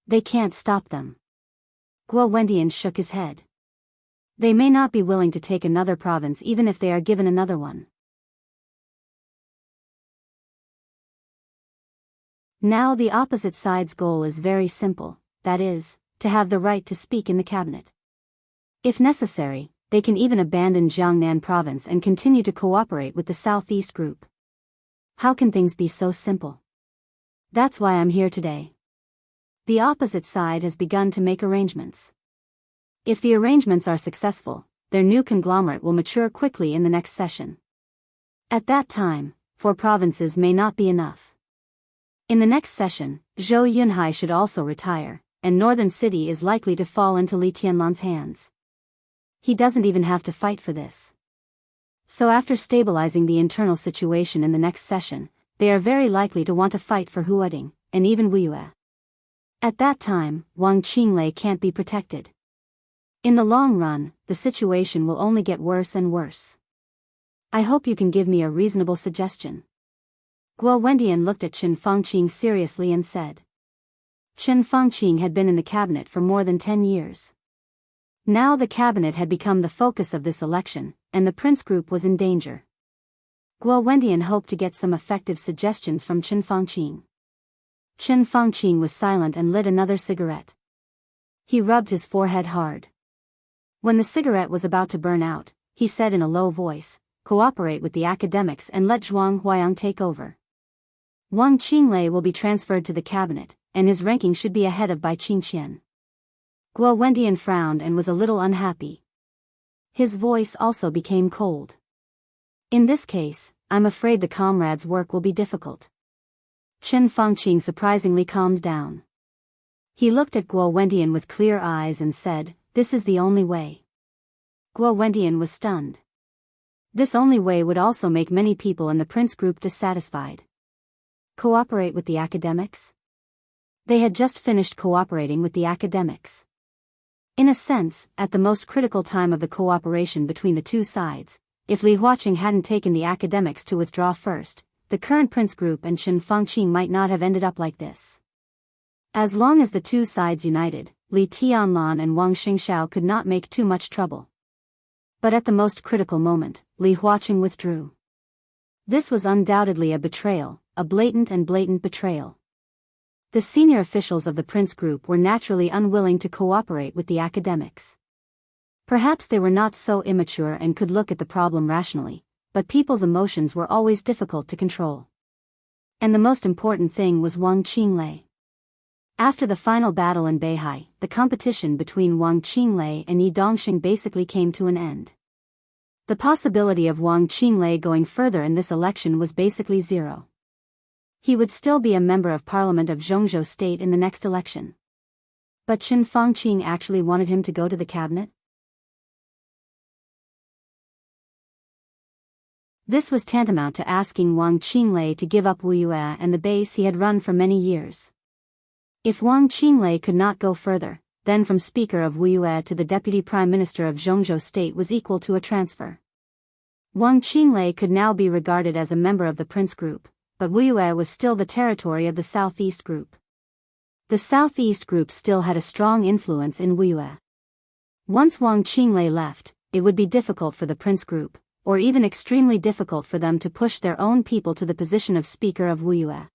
Speaker 1: They can't stop them." Guo Wentian shook his head. "They may not be willing to take another province even if they are given another one." Now the opposite side's goal is very simple, that is, to have the right to speak in the cabinet. If necessary, they can even abandon Jiangnan province and continue to cooperate with the Southeast group. How can things be so simple? That's why I'm here today. The opposite side has begun to make arrangements. If the arrangements are successful, their new conglomerate will mature quickly in the next session. At that time, 4 provinces may not be enough. In the next session, Zhou Yunhai should also retire, and Northern City is likely to fall into Li Tianlan's hands. He doesn't even have to fight for this. So after stabilizing the internal situation in the next session, they are very likely to want to fight for Huading, and even Wuyue. At that time, Wang Qinglei can't be protected. In the long run, the situation will only get worse and worse. I hope you can give me a reasonable suggestion. Guo Wendian looked at Chen Fangqing seriously and said. Chen Fangqing had been in the cabinet for more than 10 years. Now the cabinet had become the focus of this election, and the prince group was in danger. Guo Wendian hoped to get some effective suggestions from Chen Fangqing. Chen Fangqing was silent and lit another cigarette. He rubbed his forehead hard. When the cigarette was about to burn out, he said in a low voice, "Cooperate with the academics and let Zhuang Huayang take over. Wang Qinglei will be transferred to the cabinet, and his ranking should be ahead of Bai Qingqian." Guo Wendian frowned and was a little unhappy. His voice also became cold. "In this case, I'm afraid the comrades' work will be difficult." Chen Fangqing surprisingly calmed down. He looked at Guo Wendian with clear eyes and said, "This is the only way." Guo Wendian was stunned. This only way would also make many people in the prince group dissatisfied. Cooperate with the academics? They had just finished cooperating with the academics. In a sense, at the most critical time of the cooperation between the two sides, if Li Huaqing hadn't taken the academics to withdraw first, the current prince group and Chen Fangqing might not have ended up like this. As long as the two sides united, Li Tianlan and Wang Xingxiao could not make too much trouble. But at the most critical moment, Li Huaqing withdrew. This was undoubtedly a betrayal, a blatant betrayal. The senior officials of the prince group were naturally unwilling to cooperate with the academics. Perhaps they were not so immature and could look at the problem rationally, but people's emotions were always difficult to control. And the most important thing was Wang Qinglei. After the final battle in Beihai, the competition between Wang Qinglei and Yi Dongxing basically came to an end. The possibility of Wang Qinglei going further in this election was basically zero. He would still be a member of parliament of Zhongzhou state in the next election. But Chen Fangqing actually wanted him to go to the cabinet? This was tantamount to asking Wang Qinglei to give up Wu Yue and the base he had run for many years. If Wang Qinglei could not go further, then from Speaker of Wu Yue to the Deputy Prime Minister of Zhongzhou State was equal to a transfer. Wang Qinglei could now be regarded as a member of the Prince Group, but Wu Yue was still the territory of the Southeast Group. The Southeast Group still had a strong influence in Wu Yue. Once Wang Qinglei left, it would be difficult for the Prince Group, or even extremely difficult for them to push their own people to the position of Speaker of Wu Yue.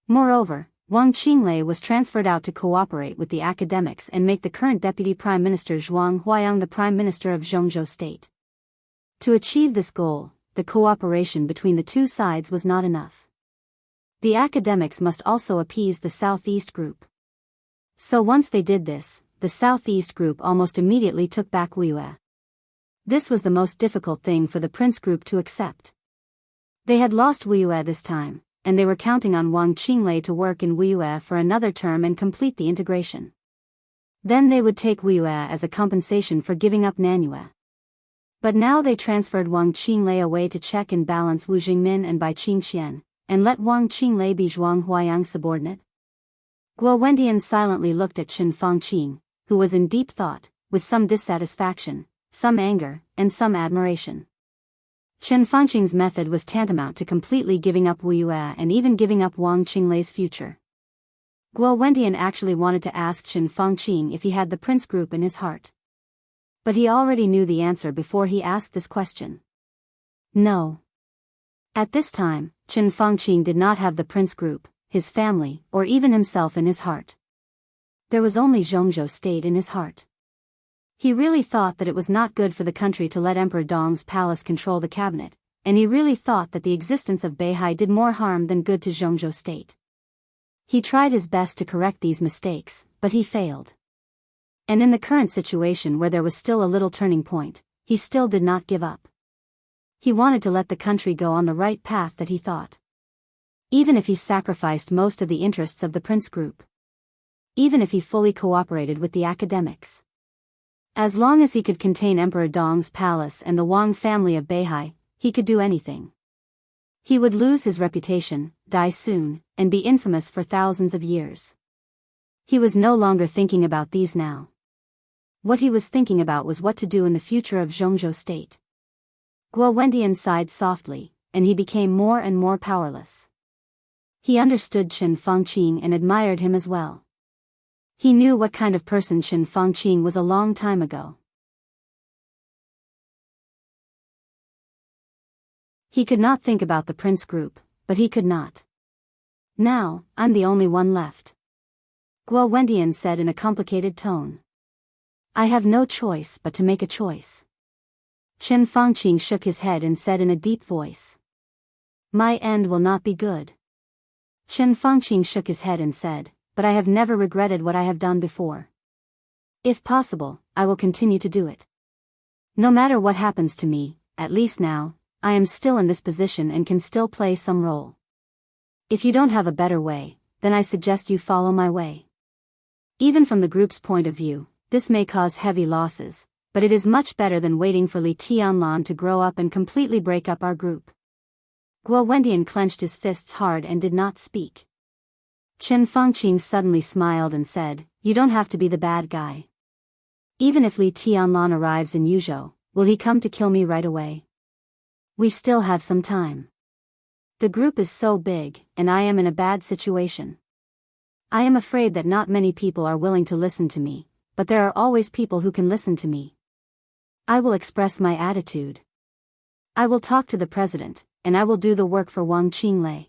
Speaker 1: Moreover, Wang Qinglei was transferred out to cooperate with the academics and make the current Deputy Prime Minister Zhuang Huayang the Prime Minister of Zhongzhou State. To achieve this goal, the cooperation between the two sides was not enough. The academics must also appease the Southeast Group. So once they did this, the Southeast Group almost immediately took back Wu Yue. This was the most difficult thing for the Prince Group to accept. They had lost Wu Yue this time, and they were counting on Wang Qinglei to work in Wu Yue for another term and complete the integration. Then they would take Wu Yue as a compensation for giving up Nanyue. But now they transferred Wang Qinglei away to check and balance Wu Jingmin and Bai Qingqian, and let Wang Qinglei be Zhuang Huayang's subordinate. Guo Wendian silently looked at Chen Fangqing, who was in deep thought, with some dissatisfaction, some anger, and some admiration. Chen Fangqing's method was tantamount to completely giving up Wu Yue and even giving up Wang Qinglei's future. Guo Wendian actually wanted to ask Chen Fangqing if he had the Prince Group in his heart. But he already knew the answer before he asked this question. No. At this time, Chen Fangqing did not have the Prince Group, his family, or even himself in his heart. There was only Zhongzhou State in his heart. He really thought that it was not good for the country to let Emperor Dong's palace control the cabinet, and he really thought that the existence of Beihai did more harm than good to Zhongzhou State. He tried his best to correct these mistakes, but he failed. And in the current situation where there was still a little turning point, he still did not give up. He wanted to let the country go on the right path that he thought. Even if he sacrificed most of the interests of the Prince Group. Even if he fully cooperated with the academics. As long as he could contain Emperor Dong's palace and the Wang family of Beihai, he could do anything. He would lose his reputation, die soon, and be infamous for thousands of years. He was no longer thinking about these now. What he was thinking about was what to do in the future of Zhongzhou state. Guo Wendian sighed softly, and he became more and more powerless. He understood Chen Fangqing and admired him as well. He knew what kind of person Chen Fangqing was a long time ago. He could not think about the prince group, but he could not. Now, I'm the only one left. Guo Wendian said in a complicated tone. I have no choice but to make a choice. Chen Fangqing shook his head and said in a deep voice. My end will not be good. Chen Fangqing shook his head and said, but I have never regretted what I have done before. If possible, I will continue to do it. No matter what happens to me, at least now, I am still in this position and can still play some role. If you don't have a better way, then I suggest you follow my way. Even from the group's point of view, this may cause heavy losses, but it is much better than waiting for Li Tianlan to grow up and completely break up our group. Guo Wendian clenched his fists hard and did not speak. Chen Fangqing suddenly smiled and said, you don't have to be the bad guy. Even if Li Tianlan arrives in Yuzhou, will he come to kill me right away? We still have some time. The group is so big, and I am in a bad situation. I am afraid that not many people are willing to listen to me, but there are always people who can listen to me. I will express my attitude. I will talk to the president, and I will do the work for Wang Qinglei.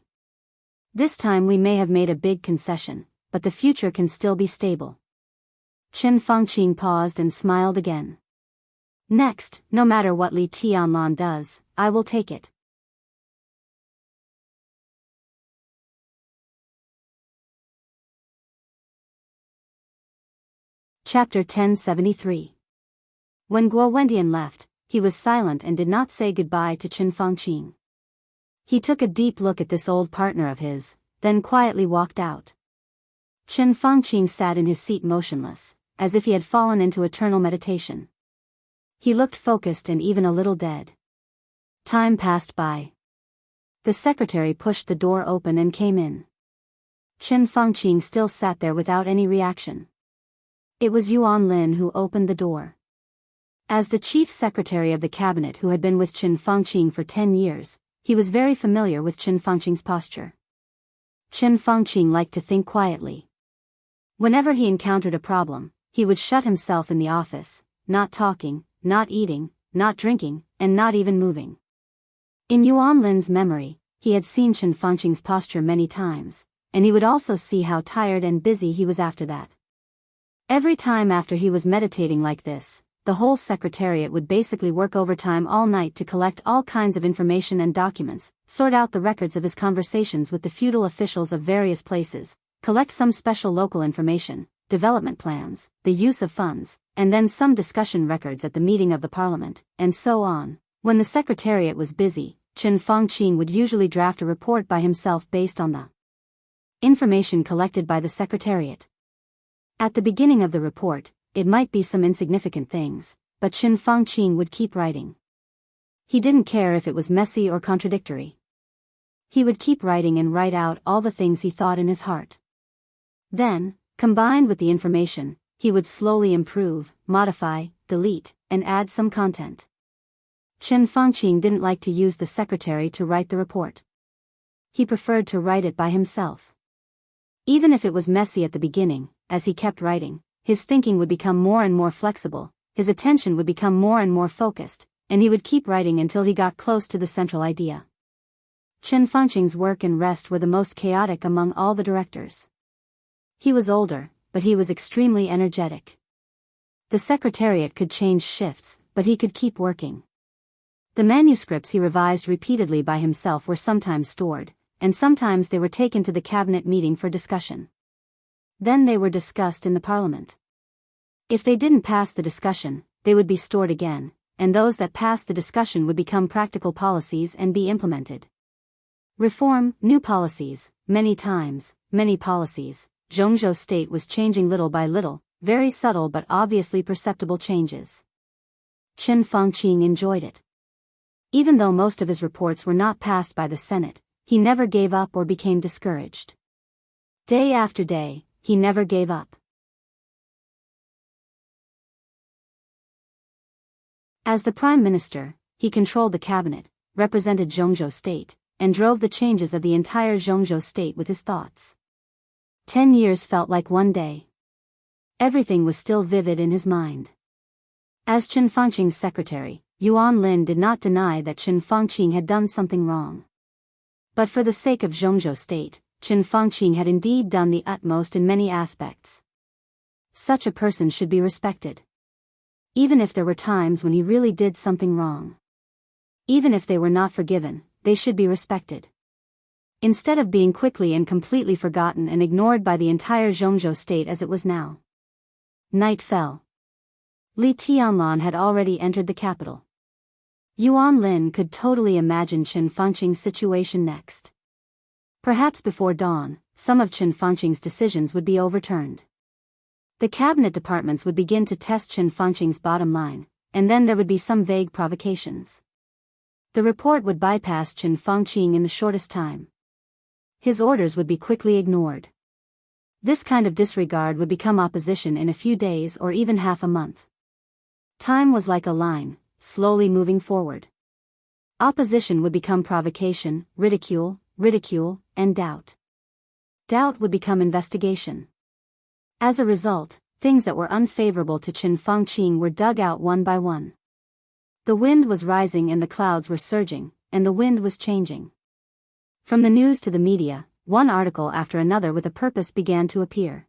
Speaker 1: This time we may have made a big concession, but the future can still be stable. Chen Fangqing paused and smiled again. Next, no matter what Li Tianlan does, I will take it. Chapter 1073. When Guo Wendian left, he was silent and did not say goodbye to Chen Fangqing. He took a deep look at this old partner of his, then quietly walked out. Chen Fangqing sat in his seat motionless, as if he had fallen into eternal meditation. He looked focused and even a little dead. Time passed by. The secretary pushed the door open and came in. Chen Fangqing still sat there without any reaction. It was Yuan Lin who opened the door. As the chief secretary of the cabinet who had been with Chen Fangqing for 10 years, he was very familiar with Chen Fangqing's posture. Chen Fangqing liked to think quietly. Whenever he encountered a problem, he would shut himself in the office, not talking, not eating, not drinking, and not even moving. In Yuan Lin's memory, he had seen Chen Fangqing's posture many times, and he would also see how tired and busy he was after that. Every time after he was meditating like this, the whole secretariat would basically work overtime all night to collect all kinds of information and documents, sort out the records of his conversations with the feudal officials of various places, collect some special local information, development plans, the use of funds, and then some discussion records at the meeting of the parliament, and so on. When the secretariat was busy, Chen Fangqing would usually draft a report by himself based on the information collected by the secretariat. At the beginning of the report, it might be some insignificant things, but Chen Fangqing would keep writing. He didn't care if it was messy or contradictory. He would keep writing and write out all the things he thought in his heart. Then, combined with the information, he would slowly improve, modify, delete, and add some content. Chen Fangqing didn't like to use the secretary to write the report. He preferred to write it by himself. Even if it was messy at the beginning, as he kept writing, his thinking would become more and more flexible, his attention would become more and more focused, and he would keep writing until he got close to the central idea. Chen Fangqing's work and rest were the most chaotic among all the directors. He was older, but he was extremely energetic. The secretariat could change shifts, but he could keep working. The manuscripts he revised repeatedly by himself were sometimes stored, and sometimes they were taken to the cabinet meeting for discussion. Then they were discussed in the parliament. If they didn't pass the discussion, they would be stored again, and those that passed the discussion would become practical policies and be implemented. Reform, new policies, many times, many policies. Zhongzhou state was changing little by little, very subtle but obviously perceptible changes. Chen Fangqing enjoyed it. Even though most of his reports were not passed by the Senate, he never gave up or became discouraged. Day after day, he never gave up. As the prime minister, he controlled the cabinet, represented Zhongzhou state, and drove the changes of the entire Zhongzhou state with his thoughts. 10 years felt like one day. Everything was still vivid in his mind. As Chen Fangqing's secretary, Yuan Lin did not deny that Chen Fangqing had done something wrong. But for the sake of Zhongzhou state, Chen Fangqing had indeed done the utmost in many aspects. Such a person should be respected. Even if there were times when he really did something wrong. Even if they were not forgiven, they should be respected. Instead of being quickly and completely forgotten and ignored by the entire Zhongzhou state as it was now. Night fell. Li Tianlan had already entered the capital. Yuan Lin could totally imagine Chen Fangqing's situation next. Perhaps before dawn, some of Chen Fangqing's decisions would be overturned. The cabinet departments would begin to test Chen Fangqing's bottom line, and then there would be some vague provocations. The report would bypass Chen Fangqing in the shortest time. His orders would be quickly ignored. This kind of disregard would become opposition in a few days or even half a month. Time was like a line, slowly moving forward. Opposition would become provocation, ridicule, and doubt. Doubt would become investigation. As a result, things that were unfavorable to Chen Fangqing were dug out one by one. The wind was rising and the clouds were surging, and the wind was changing. From the news to the media, one article after another with a purpose began to appear.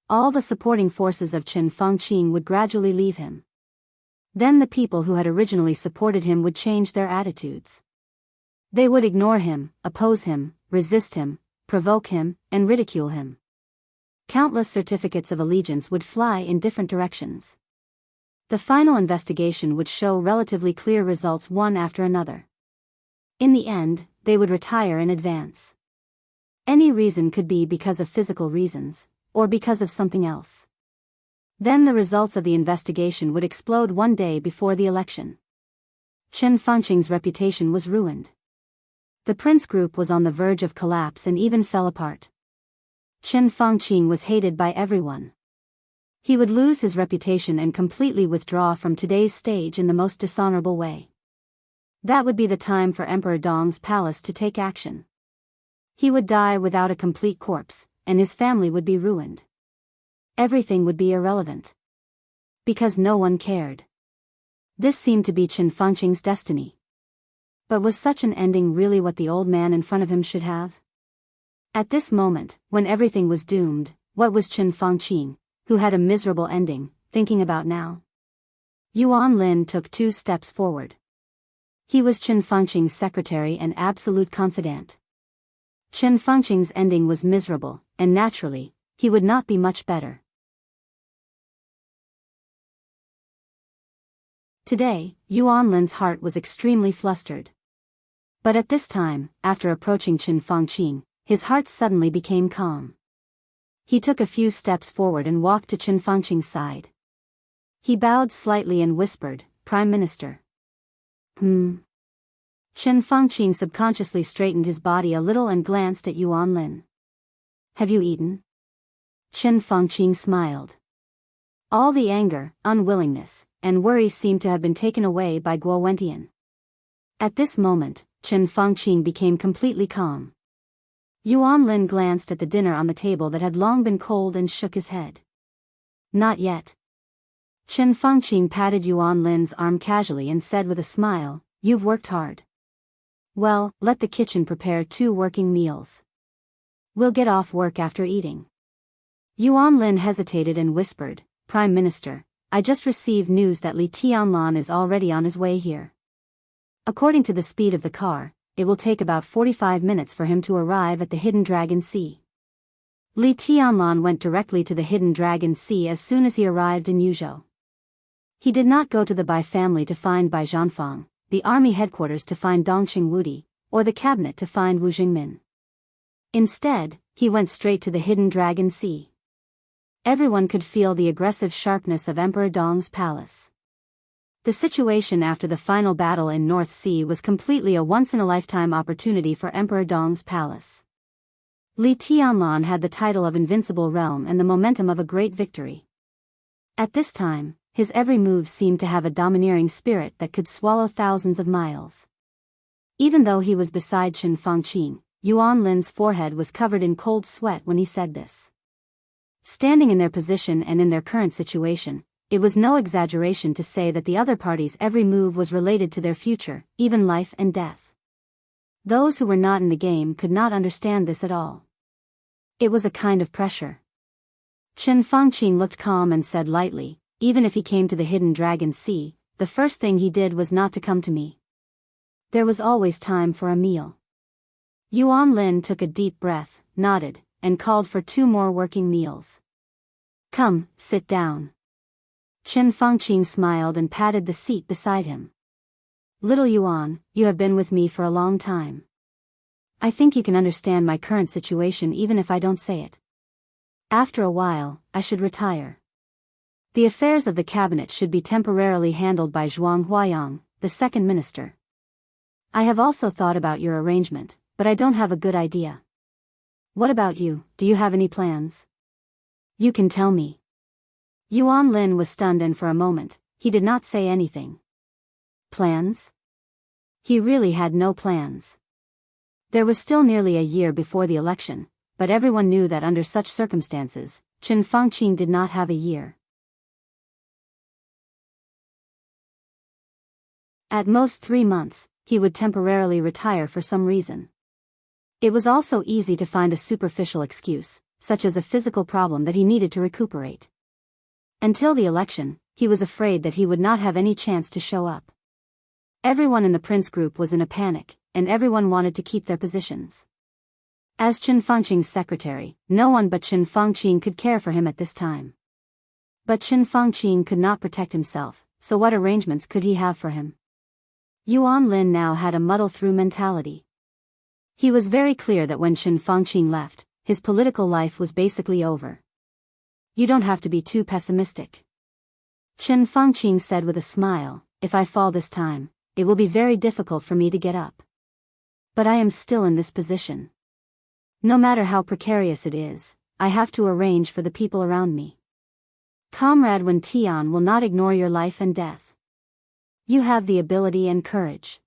Speaker 1: All the supporting forces of Chen Fangqing would gradually leave him. Then the people who had originally supported him would change their attitudes. They would ignore him, oppose him, resist him, provoke him, and ridicule him. Countless certificates of allegiance would fly in different directions. The final investigation would show relatively clear results one after another. In the end, they would retire in advance. Any reason could be because of physical reasons, or because of something else. Then the results of the investigation would explode one day before the election. Chen Fangqing's reputation was ruined. The Prince Group was on the verge of collapse and even fell apart. Chen Fangqing was hated by everyone. He would lose his reputation and completely withdraw from today's stage in the most dishonorable way. That would be the time for Emperor Dong's palace to take action. He would die without a complete corpse, and his family would be ruined. Everything would be irrelevant. Because no one cared. This seemed to be Chen Fangqing's destiny. But was such an ending really what the old man in front of him should have? At this moment, when everything was doomed, what was Chen Fangqing, who had a miserable ending, thinking about now? Yuan Lin took 2 steps forward. He was Chen Fangqing's secretary and absolute confidant. Chen Fangqing's ending was miserable, and naturally, he would not be much better. Today, Yuan Lin's heart was extremely flustered. But at this time, after approaching Chen Fangqing, his heart suddenly became calm. He took a few steps forward and walked to Chen Fangqing's side. He bowed slightly and whispered, "Prime Minister." Chen Fangqing subconsciously straightened his body a little and glanced at Yuan Lin. "Have you eaten?" Chen Fangqing smiled. All the anger, unwillingness, and worry seemed to have been taken away by Guo Wentian. At this moment, Chen Fangqing became completely calm. Yuan Lin glanced at the dinner on the table that had long been cold and shook his head. "Not yet." Chen Fangqing patted Yuan Lin's arm casually and said with a smile, "You've worked hard. Well, let the kitchen prepare 2 working meals. We'll get off work after eating." Yuan Lin hesitated and whispered, "Prime Minister, I just received news that Li Tianlan is already on his way here. According to the speed of the car, it will take about 45 minutes for him to arrive at the Hidden Dragon Sea." Li Tianlan went directly to the Hidden Dragon Sea as soon as he arrived in Yuzhou. He did not go to the Bai family to find Bai Zhanfang, the army headquarters to find Dongqing Wudi, or the cabinet to find Wu Jingmin. Instead, he went straight to the Hidden Dragon Sea. Everyone could feel the aggressive sharpness of Emperor Dong's palace. The situation after the final battle in North Sea was completely a once-in-a-lifetime opportunity for Emperor Dong's palace. Li Tianlan had the title of Invincible Realm and the momentum of a great victory. At this time, his every move seemed to have a domineering spirit that could swallow thousands of miles. Even though he was beside Chen Fangqing, Yuan Lin's forehead was covered in cold sweat when he said this. Standing in their position and in their current situation, it was no exaggeration to say that the other party's every move was related to their future, even life and death. Those who were not in the game could not understand this at all. It was a kind of pressure. Chen Fangqing looked calm and said lightly, "Even if he came to the Hidden Dragon Sea, the first thing he did was not to come to me. There was always time for a meal." Yuan Lin took a deep breath, nodded, and called for 2 more working meals. "Come, sit down." Chen Fangqing smiled and patted the seat beside him. "Little Yuan, you have been with me for a long time. I think you can understand my current situation even if I don't say it. After a while, I should retire. The affairs of the cabinet should be temporarily handled by Zhuang Huayang, the second minister. I have also thought about your arrangement, but I don't have a good idea. What about you? Do you have any plans? You can tell me." Yuan Lin was stunned and for a moment, he did not say anything. Plans? He really had no plans. There was still nearly a year before the election, but everyone knew that under such circumstances, Chen Fangqing did not have a year. At most 3 months, he would temporarily retire for some reason. It was also easy to find a superficial excuse, such as a physical problem that he needed to recuperate. Until the election, he was afraid that he would not have any chance to show up. Everyone in the Prince group was in a panic, and everyone wanted to keep their positions. As Chen Fangqing's secretary, no one but Chen Fangqing could care for him at this time. But Chen Fangqing could not protect himself, so what arrangements could he have for him? Yuan Lin now had a muddle-through mentality. He was very clear that when Chen Fangqing left, his political life was basically over. "You don't have to be too pessimistic," Chen Fangqing said with a smile. "If I fall this time, it will be very difficult for me to get up. But I am still in this position. No matter how precarious it is, I have to arrange for the people around me. Comrade Wen Tian will not ignore your life and death. You have the ability and courage.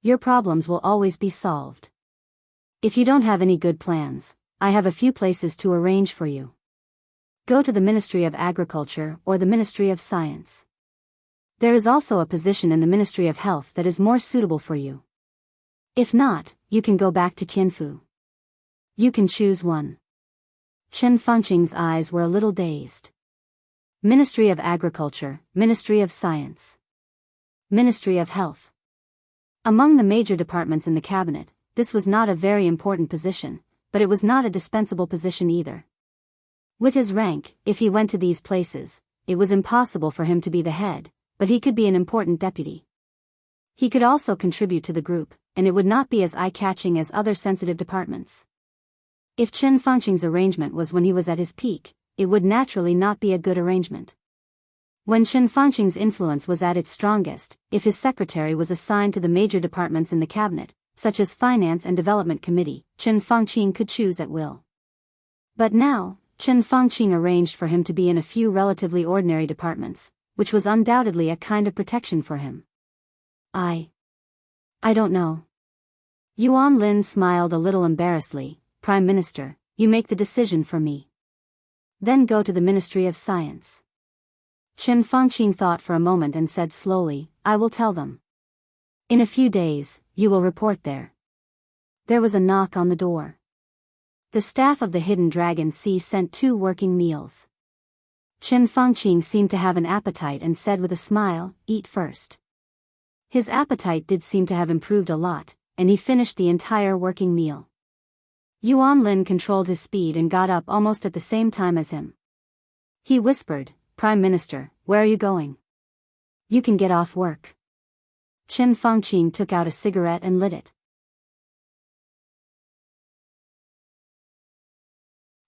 Speaker 1: Your problems will always be solved. If you don't have any good plans, I have a few places to arrange for you. Go to the Ministry of Agriculture or the Ministry of Science. There is also a position in the Ministry of Health that is more suitable for you. If not, you can go back to Tianfu. You can choose one." Chen Fangqing's eyes were a little dazed. Ministry of Agriculture, Ministry of Science, Ministry of Health. Among the major departments in the cabinet, this was not a very important position, but it was not a dispensable position either. With his rank, if he went to these places, it was impossible for him to be the head, but he could be an important deputy. He could also contribute to the group, and it would not be as eye-catching as other sensitive departments. If Chen Fangqing's arrangement was when he was at his peak, it would naturally not be a good arrangement. When Chen Fangqing's influence was at its strongest, if his secretary was assigned to the major departments in the cabinet, such as Finance and Development Committee, Chen Fangqing could choose at will. But now, Chen Fangqing arranged for him to be in a few relatively ordinary departments, which was undoubtedly a kind of protection for him. I don't know. Yuan Lin smiled a little embarrassedly. "Prime Minister, you make the decision for me. Then go to the Ministry of Science." Chen Fangqing thought for a moment and said slowly, "I will tell them. In a few days, you will report there." There was a knock on the door. The staff of the Hidden Dragon Sea sent 2 working meals. Chen Fangqing seemed to have an appetite and said with a smile, "Eat first." His appetite did seem to have improved a lot, and he finished the entire working meal. Yuan Lin controlled his speed and got up almost at the same time as him. He whispered, "Prime Minister, where are you going?" "You can get off work." Chen Fangqing took out a cigarette and lit it.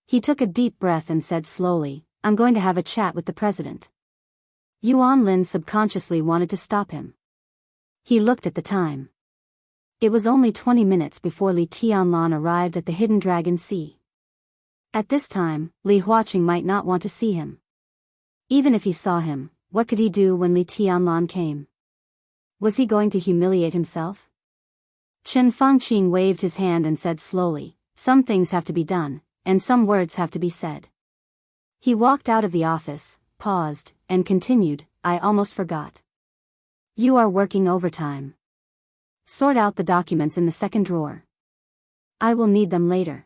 Speaker 1: He took a deep breath and said slowly, "I'm going to have a chat with the president." Yuan Lin subconsciously wanted to stop him. He looked at the time. It was only 20 minutes before Li Tianlan arrived at the Hidden Dragon Sea. At this time, Li Huaqing might not want to see him. Even if he saw him, what could he do when Li Tianlan came? Was he going to humiliate himself? Chen Fangqing waved his hand and said slowly, some things have to be done, and some words have to be said. He walked out of the office, paused, and continued, I almost forgot. You are working overtime. Sort out the documents in the second drawer. I will need them later.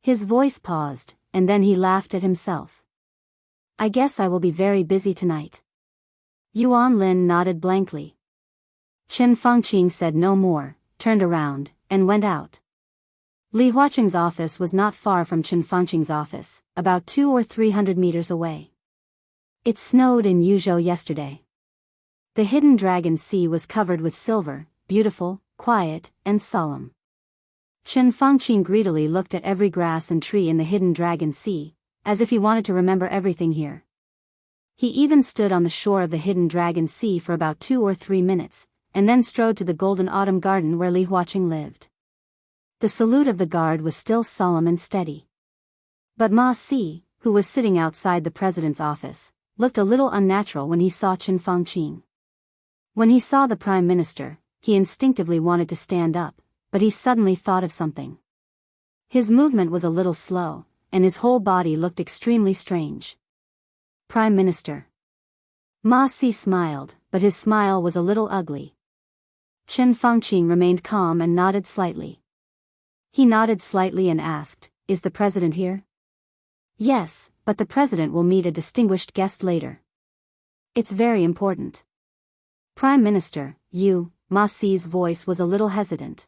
Speaker 1: His voice paused, and then he laughed at himself. I guess I will be very busy tonight. Yuan Lin nodded blankly. Chen Fangqing said no more, turned around, and went out. Li Huaqing's office was not far from Chen Fangqing's office, about 200 or 300 meters away. It snowed in Yuzhou yesterday. The hidden dragon sea was covered with silver, beautiful, quiet, and solemn. Chen Fangqing greedily looked at every grass and tree in the hidden dragon sea, as if he wanted to remember everything here. He even stood on the shore of the hidden dragon sea for about 2 or 3 minutes, and then strode to the golden autumn garden where Li Huaqing lived. The salute of the guard was still solemn and steady. But Ma Si, who was sitting outside the president's office, looked a little unnatural when he saw Chen Fangqing. When he saw the prime minister, he instinctively wanted to stand up, but he suddenly thought of something. His movement was a little slow, and his whole body looked extremely strange. Prime Minister. Ma Si smiled, but his smile was a little ugly. Chen Fangqing remained calm and nodded slightly. He nodded slightly and asked, Is the president here? Yes, but the president will meet a distinguished guest later. It's very important. Prime Minister, Ma Si's voice was a little hesitant.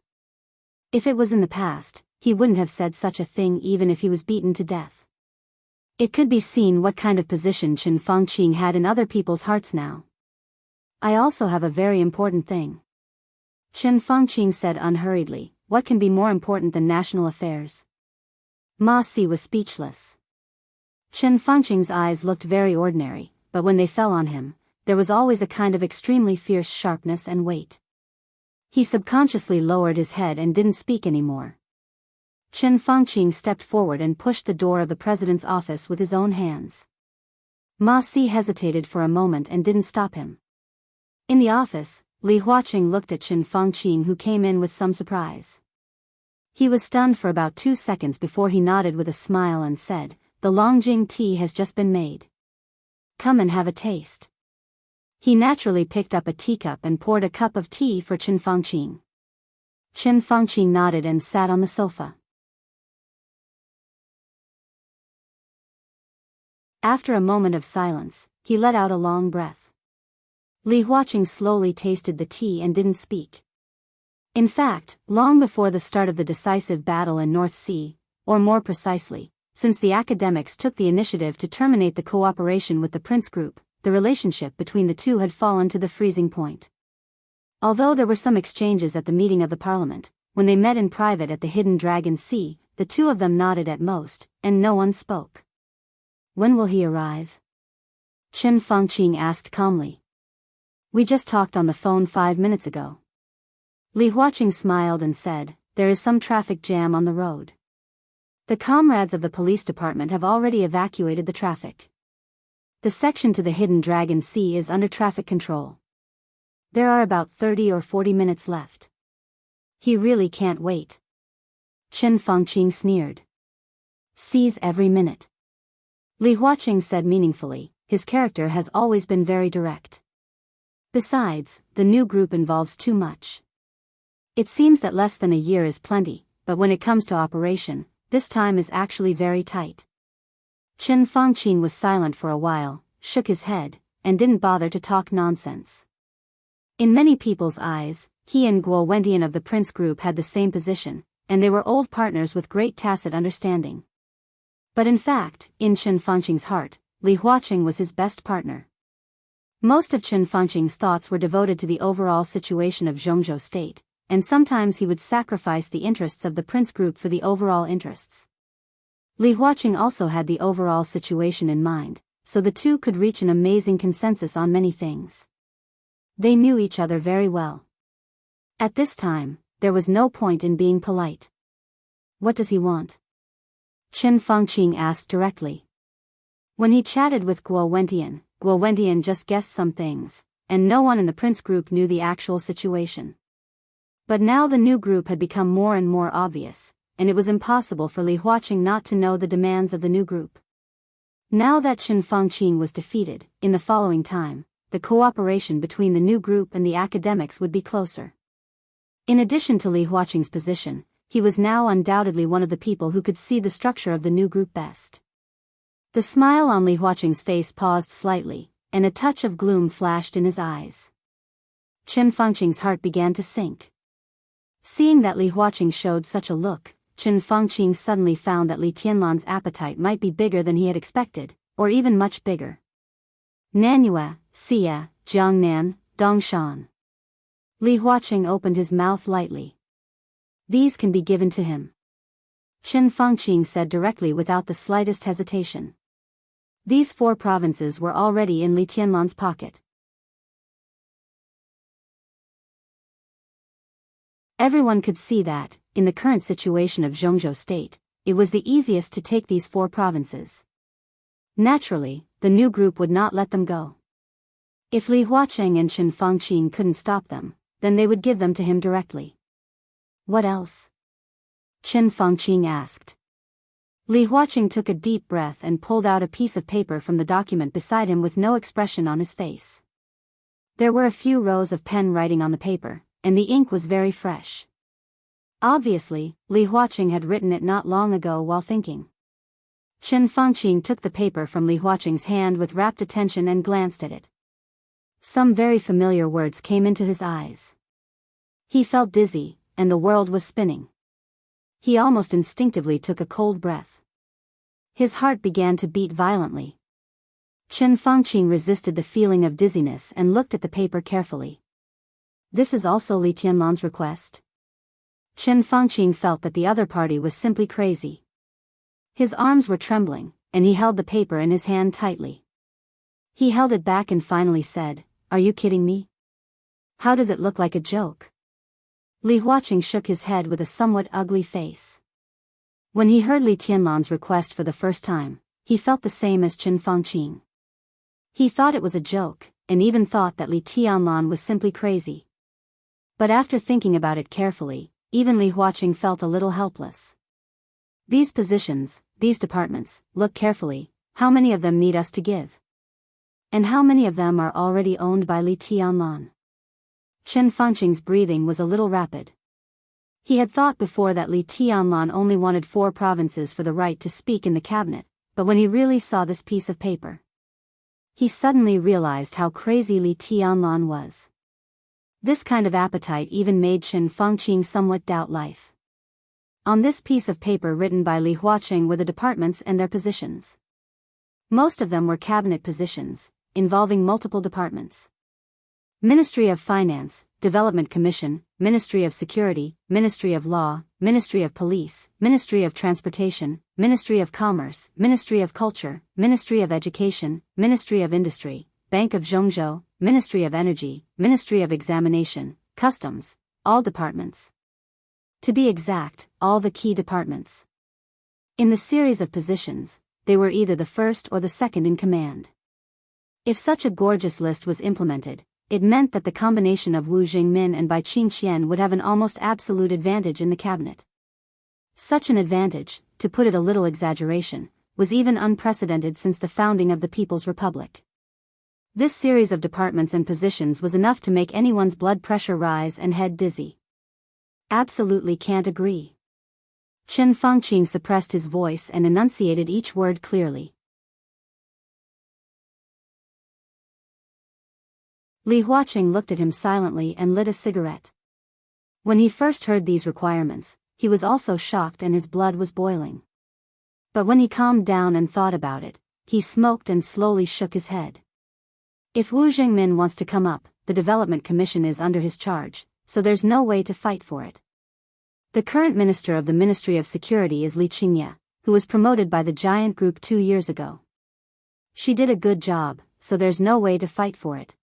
Speaker 1: If it was in the past, he wouldn't have said such a thing even if he was beaten to death. It could be seen what kind of position Chen Fangqing had in other people's hearts now. I also have a very important thing. Chen Fangqing said unhurriedly, what can be more important than national affairs? Ma Si was speechless. Chen Fangqing's eyes looked very ordinary, but when they fell on him, there was always a kind of extremely fierce sharpness and weight. He subconsciously lowered his head and didn't speak anymore. Chen Fangqing stepped forward and pushed the door of the president's office with his own hands. Ma Si hesitated for a moment and didn't stop him. In the office, Li Huaqing looked at Chen Fangqing, who came in with some surprise. He was stunned for about 2 seconds before he nodded with a smile and said, The Longjing tea has just been made. Come and have a taste. He naturally picked up a teacup and poured a cup of tea for Chen Fangqing. Chen Fangqing nodded and sat on the sofa. After a moment of silence, he let out a long breath. Li Huaqing slowly tasted the tea and didn't speak. In fact, long before the start of the decisive battle in North Sea, or more precisely, since the academics took the initiative to terminate the cooperation with the Prince Group, the relationship between the two had fallen to the freezing point. Although there were some exchanges at the meeting of the parliament, when they met in private at the Hidden Dragon Sea, the two of them nodded at most, and no one spoke. When will he arrive? Chen Fangqing asked calmly. We just talked on the phone 5 minutes ago. Li Huaqing smiled and said, There is some traffic jam on the road. The comrades of the police department have already evacuated the traffic. The section to the Hidden Dragon Sea is under traffic control. There are about 30 or 40 minutes left. He really can't wait. Chen Fangqing sneered. Seize every minute. Li Huaqing said meaningfully, his character has always been very direct. Besides, the new group involves too much. It seems that less than a year is plenty, but when it comes to operation, this time is actually very tight. Chen Fangqing was silent for a while, shook his head, and didn't bother to talk nonsense. In many people's eyes, he and Guo Wentian of the Prince Group had the same position, and they were old partners with great tacit understanding. But in fact, in Chen Fangqing's heart, Li Huaqing was his best partner. Most of Chen Fangqing's thoughts were devoted to the overall situation of Zhongzhou State, and sometimes he would sacrifice the interests of the Prince Group for the overall interests. Li Huaqing also had the overall situation in mind, so the two could reach an amazing consensus on many things. They knew each other very well. At this time, there was no point in being polite. What does he want? Chen Fangqing asked directly. When he chatted with Guo Wentian, Guo Wentian just guessed some things, and no one in the prince group knew the actual situation. But now the new group had become more and more obvious, and it was impossible for Li Huaqing not to know the demands of the new group. Now that Qin Fangqing was defeated, in the following time, the cooperation between the new group and the academics would be closer. In addition to Li Huaqing's position, he was now undoubtedly one of the people who could see the structure of the new group best. The smile on Li Huaqing's face paused slightly, and a touch of gloom flashed in his eyes. Qin Fangqing's heart began to sink. Seeing that Li Huaqing showed such a look, Qin Fangqing suddenly found that Li Tianlan's appetite might be bigger than he had expected, or even much bigger. Nanyue, Xie, Jiangnan, Dongshan. Li Huaqing opened his mouth lightly. These can be given to him. Qin Fangqing said directly without the slightest hesitation. These 4 provinces were already in Li Tianlan's pocket. Everyone could see that, in the current situation of Zhongzhou state, it was the easiest to take these 4 provinces. Naturally, the new group would not let them go. If Li Huaqing and Qin Fangqing couldn't stop them, then they would give them to him directly. What else? Qin Fangqing asked. Li Huaqing took a deep breath and pulled out a piece of paper from the document beside him with no expression on his face. There were a few rows of pen writing on the paper, and the ink was very fresh. Obviously, Li Huaqing had written it not long ago while thinking. Qin Fangqing took the paper from Li Huaqing's hand with rapt attention and glanced at it. Some very familiar words came into his eyes. He felt dizzy, and the world was spinning. He almost instinctively took a cold breath. His heart began to beat violently. Qin Fangqing resisted the feeling of dizziness and looked at the paper carefully. This is also Li Tianlan's request? Qin Fangqing felt that the other party was simply crazy. His arms were trembling, and he held the paper in his hand tightly. He held it back and finally said, "Are you kidding me? How does it look like a joke?" Li Huaqing shook his head with a somewhat ugly face. When he heard Li Tianlan's request for the first time, he felt the same as Qin Fangqing. He thought it was a joke, and even thought that Li Tianlan was simply crazy. But after thinking about it carefully, even Li Huaqing felt a little helpless. These positions, these departments, look carefully, how many of them need us to give? And how many of them are already owned by Li Tianlan? Qin Fangqing's breathing was a little rapid. He had thought before that Li Tianlan only wanted 4 provinces for the right to speak in the cabinet, but when he really saw this piece of paper, he suddenly realized how crazy Li Tianlan was. This kind of appetite even made Qin Fangqing somewhat doubt life. On this piece of paper written by Li Huaqing were the departments and their positions. Most of them were cabinet positions, involving multiple departments. Ministry of Finance, Development Commission, Ministry of Security, Ministry of Law, Ministry of Police, Ministry of Transportation, Ministry of Commerce, Ministry of Culture, Ministry of Education, Ministry of Industry, Bank of Zhongzhou, Ministry of Energy, Ministry of Examination, Customs, all departments. To be exact, all the key departments. In the series of positions, they were either the first or the second in command. If such a gorgeous list was implemented, it meant that the combination of Wu Jingmin and Bai Qingqian would have an almost absolute advantage in the cabinet. Such an advantage, to put it a little exaggeration, was even unprecedented since the founding of the People's Republic. This series of departments and positions was enough to make anyone's blood pressure rise and head dizzy. Absolutely can't agree. Qin Fangqing suppressed his voice and enunciated each word clearly. Li Huaqing looked at him silently and lit a cigarette. When he first heard these requirements, he was also shocked and his blood was boiling. But when he calmed down and thought about it, he smoked and slowly shook his head. If Wu Jingmin wants to come up, the Development Commission is under his charge, so there's no way to fight for it. The current minister of the Ministry of Security is Li Qingye, who was promoted by the giant group 2 years ago. She did a good job, so there's no way to fight for it.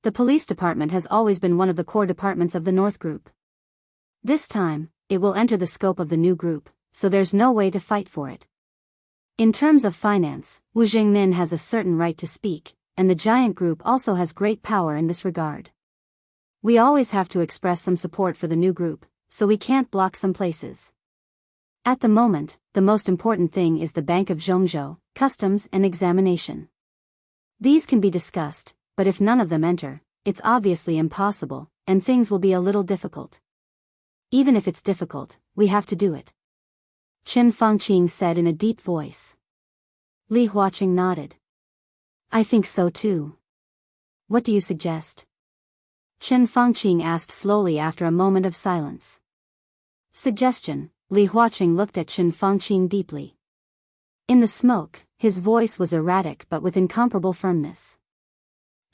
Speaker 1: The police department has always been one of the core departments of the North Group. This time, it will enter the scope of the new group, so there's no way to fight for it. In terms of finance, Wu Jingmin has a certain right to speak, and the giant group also has great power in this regard. We always have to express some support for the new group, so we can't block some places. At the moment, the most important thing is the Bank of Zhongzhou, customs and examination. These can be discussed, but if none of them enter, it's obviously impossible, and things will be a little difficult. Even if it's difficult, we have to do it. Qin Fangqing said in a deep voice. Li Huaqing nodded. I think so too. What do you suggest? Qin Fangqing asked slowly after a moment of silence. Suggestion. Li Huaqing looked at Qin Fangqing deeply. In the smoke, his voice was erratic but with incomparable firmness.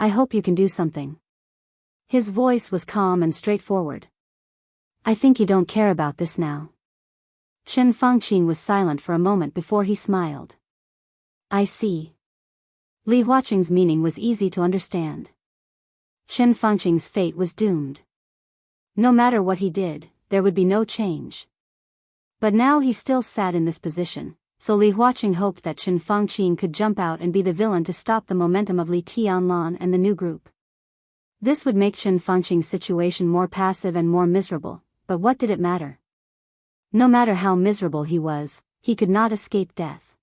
Speaker 1: I hope you can do something. His voice was calm and straightforward. I think you don't care about this now. Qin Fangqing was silent for a moment before he smiled. I see. Li Huaqing's meaning was easy to understand. Qin Fangqing's fate was doomed. No matter what he did, there would be no change. But now he still sat in this position, so Li Huaqing hoped that Qin Fangqing could jump out and be the villain to stop the momentum of Li Tianlan and the new group. This would make Qin Fangqing's situation more passive and more miserable, but what did it matter? No matter how miserable he was, he could not escape death.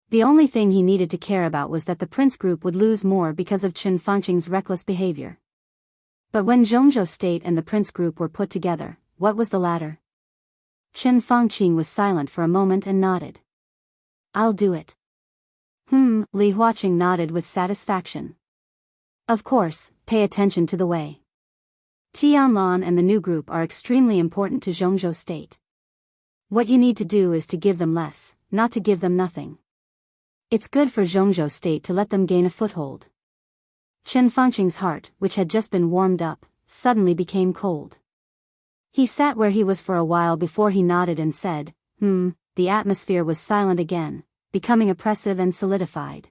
Speaker 1: The only thing he needed to care about was that the Prince Group would lose more because of Qin Fangqing's reckless behavior. But when Zhongzhou State and the Prince Group were put together, what was the latter? Qin Fangqing was silent for a moment and nodded. I'll do it. Li Huaqing nodded with satisfaction. Of course, pay attention to the way. Tianlan and the new group are extremely important to Zhongzhou State. What you need to do is to give them less, not to give them nothing. It's good for Zhongzhou State to let them gain a foothold. Qin Fangqing's heart, which had just been warmed up, suddenly became cold. He sat where he was for a while before he nodded and said, The atmosphere was silent again, becoming oppressive and solidified.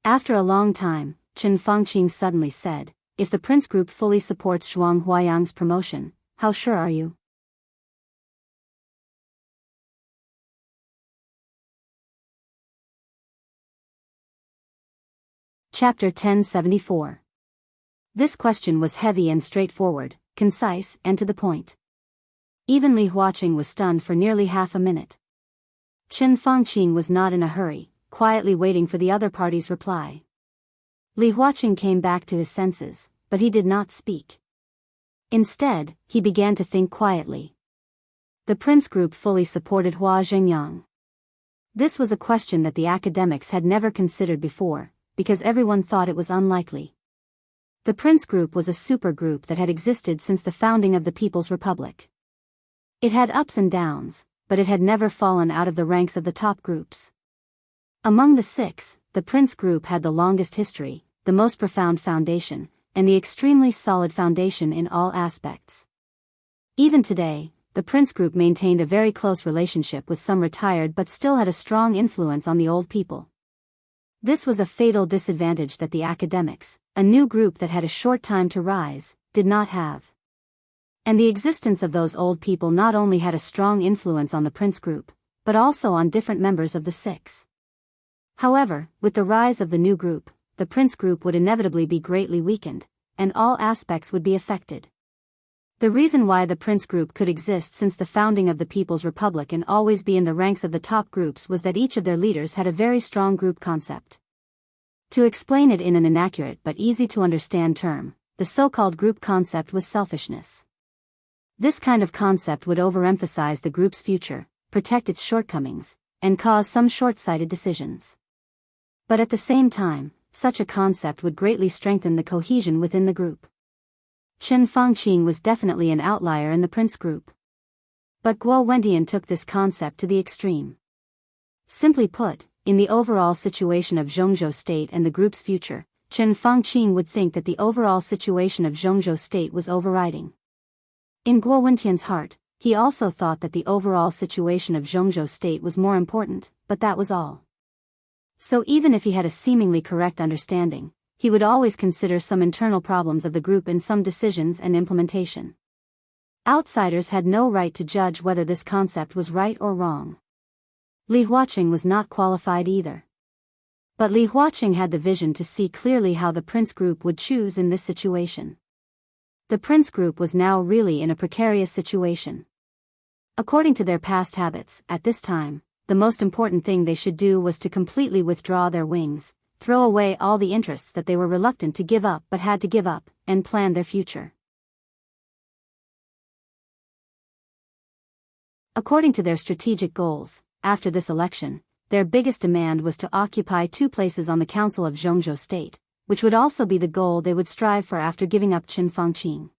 Speaker 1: After a long time, Qin Fangqing suddenly said, If the Prince Group fully supports Zhuang Huayang's promotion, how sure are you? Chapter 1074. This question was heavy and straightforward, concise and to the point. Even Li Huaqing was stunned for nearly half a minute. Qin Fangqing was not in a hurry, quietly waiting for the other party's reply. Li Huaqing came back to his senses, but he did not speak. Instead, he began to think quietly. The Prince Group fully supported Hua Zhengyang. This was a question that the academics had never considered before, because everyone thought it was unlikely. The Prince Group was a supergroup that had existed since the founding of the People's Republic. It had ups and downs, but it had never fallen out of the ranks of the top groups. Among the six, the Prince Group had the longest history, the most profound foundation, and the extremely solid foundation in all aspects. Even today, the Prince Group maintained a very close relationship with some retired but still had a strong influence on the old people. This was a fatal disadvantage that the academics, a new group that had a short time to rise, did not have. And the existence of those old people not only had a strong influence on the Prince Group, but also on different members of the six. However, with the rise of the new group, the Prince Group would inevitably be greatly weakened, and all aspects would be affected. The reason why the Prince Group could exist since the founding of the People's Republic and always be in the ranks of the top groups was that each of their leaders had a very strong group concept. To explain it in an inaccurate but easy to understand term, the so-called group concept was selfishness. This kind of concept would overemphasize the group's future, protect its shortcomings, and cause some short-sighted decisions. But at the same time, such a concept would greatly strengthen the cohesion within the group. Qin Fangqing was definitely an outlier in the Prince Group. But Guo Wentian took this concept to the extreme. Simply put, in the overall situation of Zhongzhou State and the group's future, Qin Fangqing would think that the overall situation of Zhongzhou State was overriding. In Guo Wentian's heart, he also thought that the overall situation of Zhongzhou State was more important, but that was all. So even if he had a seemingly correct understanding, he would always consider some internal problems of the group in some decisions and implementation. Outsiders had no right to judge whether this concept was right or wrong. Li Huaqing was not qualified either. But Li Huaqing had the vision to see clearly how the Prince Group would choose in this situation. The Prince Group was now really in a precarious situation. According to their past habits, at this time, the most important thing they should do was to completely withdraw their wings, throw away all the interests that they were reluctant to give up but had to give up, and plan their future. According to their strategic goals, after this election, their biggest demand was to occupy 2 places on the Council of Zhongzhou State, which would also be the goal they would strive for after giving up Qin Fangqing.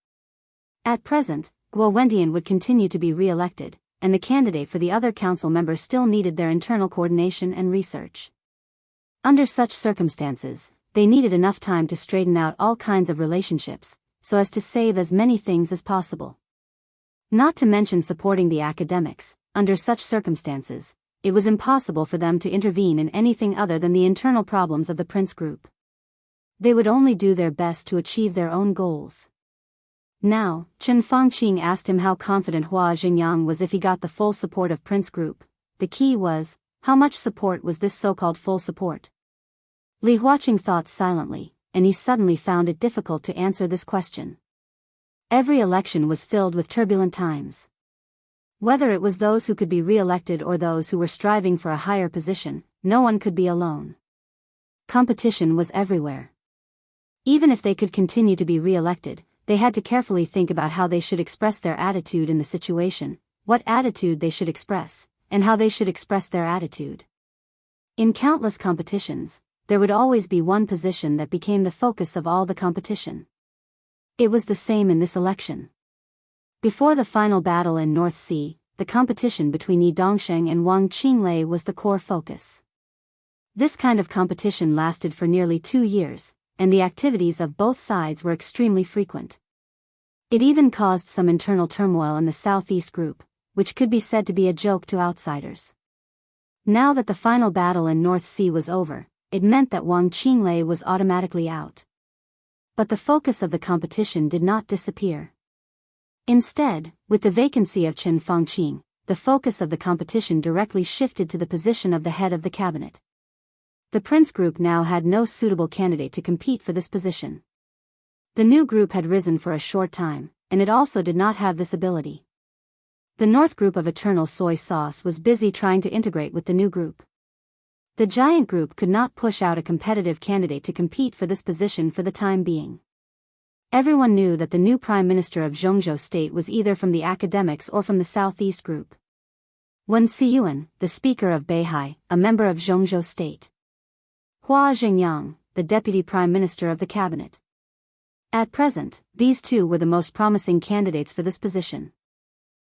Speaker 1: At present, Guo Wendian would continue to be re-elected, and the candidate for the other council members still needed their internal coordination and research. Under such circumstances, they needed enough time to straighten out all kinds of relationships, so as to save as many things as possible. Not to mention supporting the academics. Under such circumstances, it was impossible for them to intervene in anything other than the internal problems of the Prince Group. They would only do their best to achieve their own goals. Now, Qin Fangqing asked him how confident Hua Xingyang was if he got the full support of Prince Group. The key was, how much support was this so-called full support? Li Huaqing thought silently, and he suddenly found it difficult to answer this question. Every election was filled with turbulent times. Whether it was those who could be re-elected or those who were striving for a higher position, no one could be alone. Competition was everywhere. Even if they could continue to be re-elected, they had to carefully think about how they should express their attitude in the situation, what attitude they should express, and how they should express their attitude. In countless competitions, there would always be one position that became the focus of all the competition. It was the same in this election. Before the final battle in North Sea, the competition between Yi Dongsheng and Wang Qinglei was the core focus. This kind of competition lasted for nearly 2 years, and the activities of both sides were extremely frequent. It even caused some internal turmoil in the Southeast Group, which could be said to be a joke to outsiders. Now that the final battle in North Sea was over, it meant that Wang Qinglei was automatically out. But the focus of the competition did not disappear. Instead, with the vacancy of Qin Fangqing, the focus of the competition directly shifted to the position of the head of the cabinet. The Prince Group now had no suitable candidate to compete for this position. The new group had risen for a short time, and it also did not have this ability. The North Group of Eternal Soy Sauce was busy trying to integrate with the new group. The giant group could not push out a competitive candidate to compete for this position for the time being. Everyone knew that the new Prime Minister of Zhongzhou State was either from the academics or from the Southeast Group. Wen Siyuan, the Speaker of Beihai, a member of Zhongzhou State. Hua Xingyang, the Deputy Prime Minister of the Cabinet. At present, these two were the most promising candidates for this position.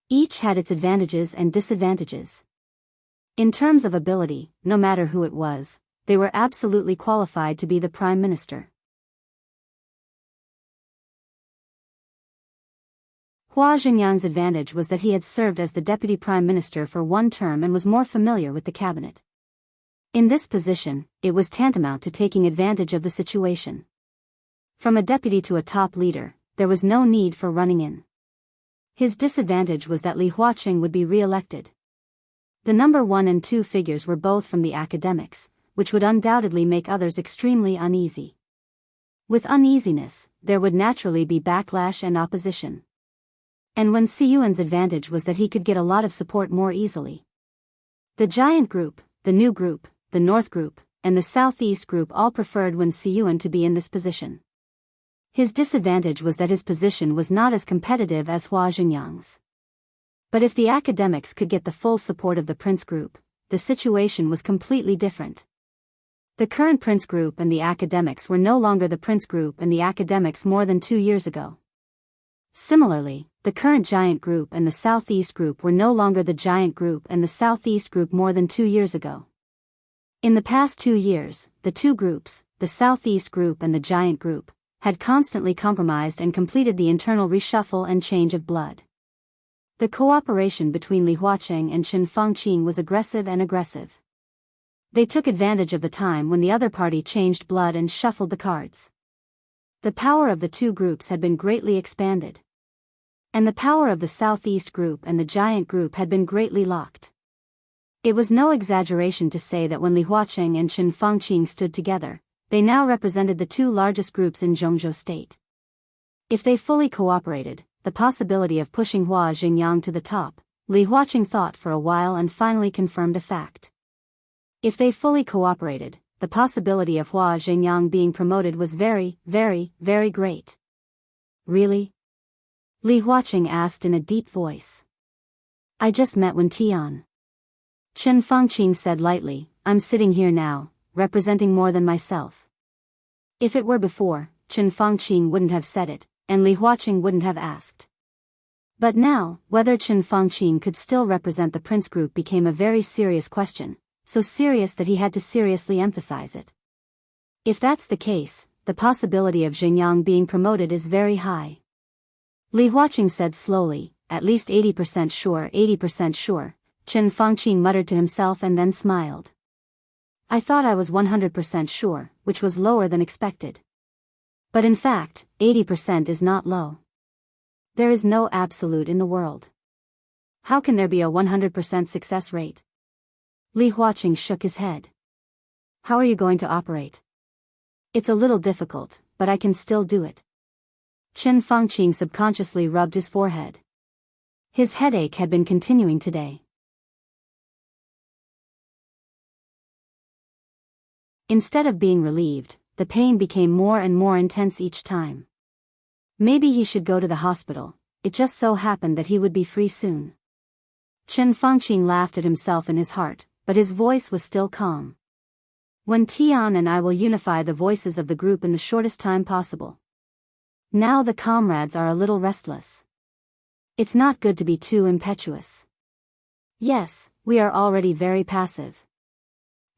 Speaker 1: Each had its advantages and disadvantages. In terms of ability, no matter who it was, they were absolutely qualified to be the Prime Minister. Hua Xingyang's advantage was that he had served as the Deputy Prime Minister for 1 term and was more familiar with the cabinet. In this position, it was tantamount to taking advantage of the situation. From a deputy to a top leader, there was no need for running in. His disadvantage was that Li Huaqing would be re-elected. The number 1 and 2 figures were both from the academics, which would undoubtedly make others extremely uneasy. With uneasiness, there would naturally be backlash and opposition. And Wen Siyuan's advantage was that he could get a lot of support more easily. The giant group, the new group, the North Group, and the Southeast Group all preferred Wen Siyuan to be in this position. His disadvantage was that his position was not as competitive as Hua Xingyang's. But if the academics could get the full support of the Prince Group, the situation was completely different. The current Prince Group and the academics were no longer the Prince Group and the academics more than 2 years ago. Similarly, the current Giant Group and the Southeast Group were no longer the Giant Group and the Southeast Group more than 2 years ago. In the past 2 years, the two groups, the Southeast Group and the Giant Group, had constantly compromised and completed the internal reshuffle and change of blood. The cooperation between Li Huaqing and Qin Fangqing was aggressive and aggressive. They took advantage of the time when the other party changed blood and shuffled the cards. The power of the two groups had been greatly expanded. And the power of the Southeast Group and the Giant Group had been greatly locked. It was no exaggeration to say that when Li Huaqing and Chen Fangqing stood together, they now represented the two largest groups in Zhongzhou State. If they fully cooperated, the possibility of pushing Hua Xingyang to the top, Li Huaqing thought for a while and finally confirmed a fact. If they fully cooperated, the possibility of Hua Xingyang being promoted was very, very, very great. Really? Li Huaqing asked in a deep voice. I just met Wen Tian. Chen Fangqing said lightly, I'm sitting here now, representing more than myself. If it were before, Chen Fangqing wouldn't have said it, and Li Huaqing wouldn't have asked. But now, whether Chen Fangqing could still represent the Prince Group became a very serious question, so serious that he had to seriously emphasize it. If that's the case, the possibility of Xingyang being promoted is very high. Li Huaqing said slowly, at least 80% sure, 80% sure. Chen Fangqing muttered to himself and then smiled. I thought I was 100% sure, which was lower than expected. But in fact, 80% is not low. There is no absolute in the world. How can there be a 100% success rate? Li Huaqing shook his head. How are you going to operate? It's a little difficult, but I can still do it. Chen Fangqing subconsciously rubbed his forehead. His headache had been continuing today. Instead of being relieved, the pain became more and more intense each time. Maybe he should go to the hospital, it just so happened that he would be free soon. Chen Fangqing laughed at himself in his heart, but his voice was still calm. Wen Tian and I will unify the voices of the group in the shortest time possible. Now the comrades are a little restless. It's not good to be too impetuous. Yes, we are already very passive.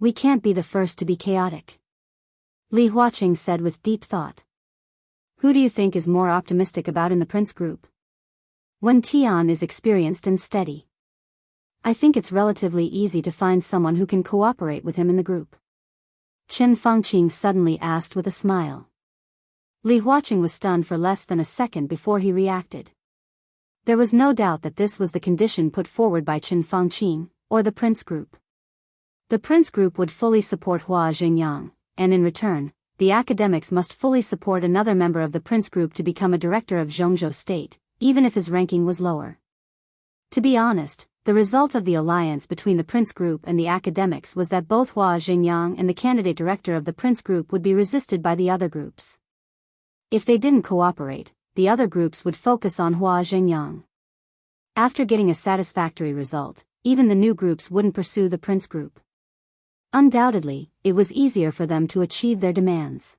Speaker 1: We can't be the first to be chaotic. Li Huaqing said with deep thought. Who do you think is more optimistic about in the Prince Group? Wen Tian is experienced and steady. I think it's relatively easy to find someone who can cooperate with him in the group. Chen Fangqing suddenly asked with a smile. Li Huaqing was stunned for less than a second before he reacted. There was no doubt that this was the condition put forward by Chen Fangqing, or the Prince Group. The Prince Group would fully support Hua Xingyang, and in return, the academics must fully support another member of the Prince Group to become a director of Zhongzhou State, even if his ranking was lower. To be honest, the result of the alliance between the Prince Group and the academics was that both Hua Xingyang and the candidate director of the Prince Group would be resisted by the other groups. If they didn't cooperate, the other groups would focus on Hua Xingyang. After getting a satisfactory result, even the new groups wouldn't pursue the Prince Group. Undoubtedly, it was easier for them to achieve their demands.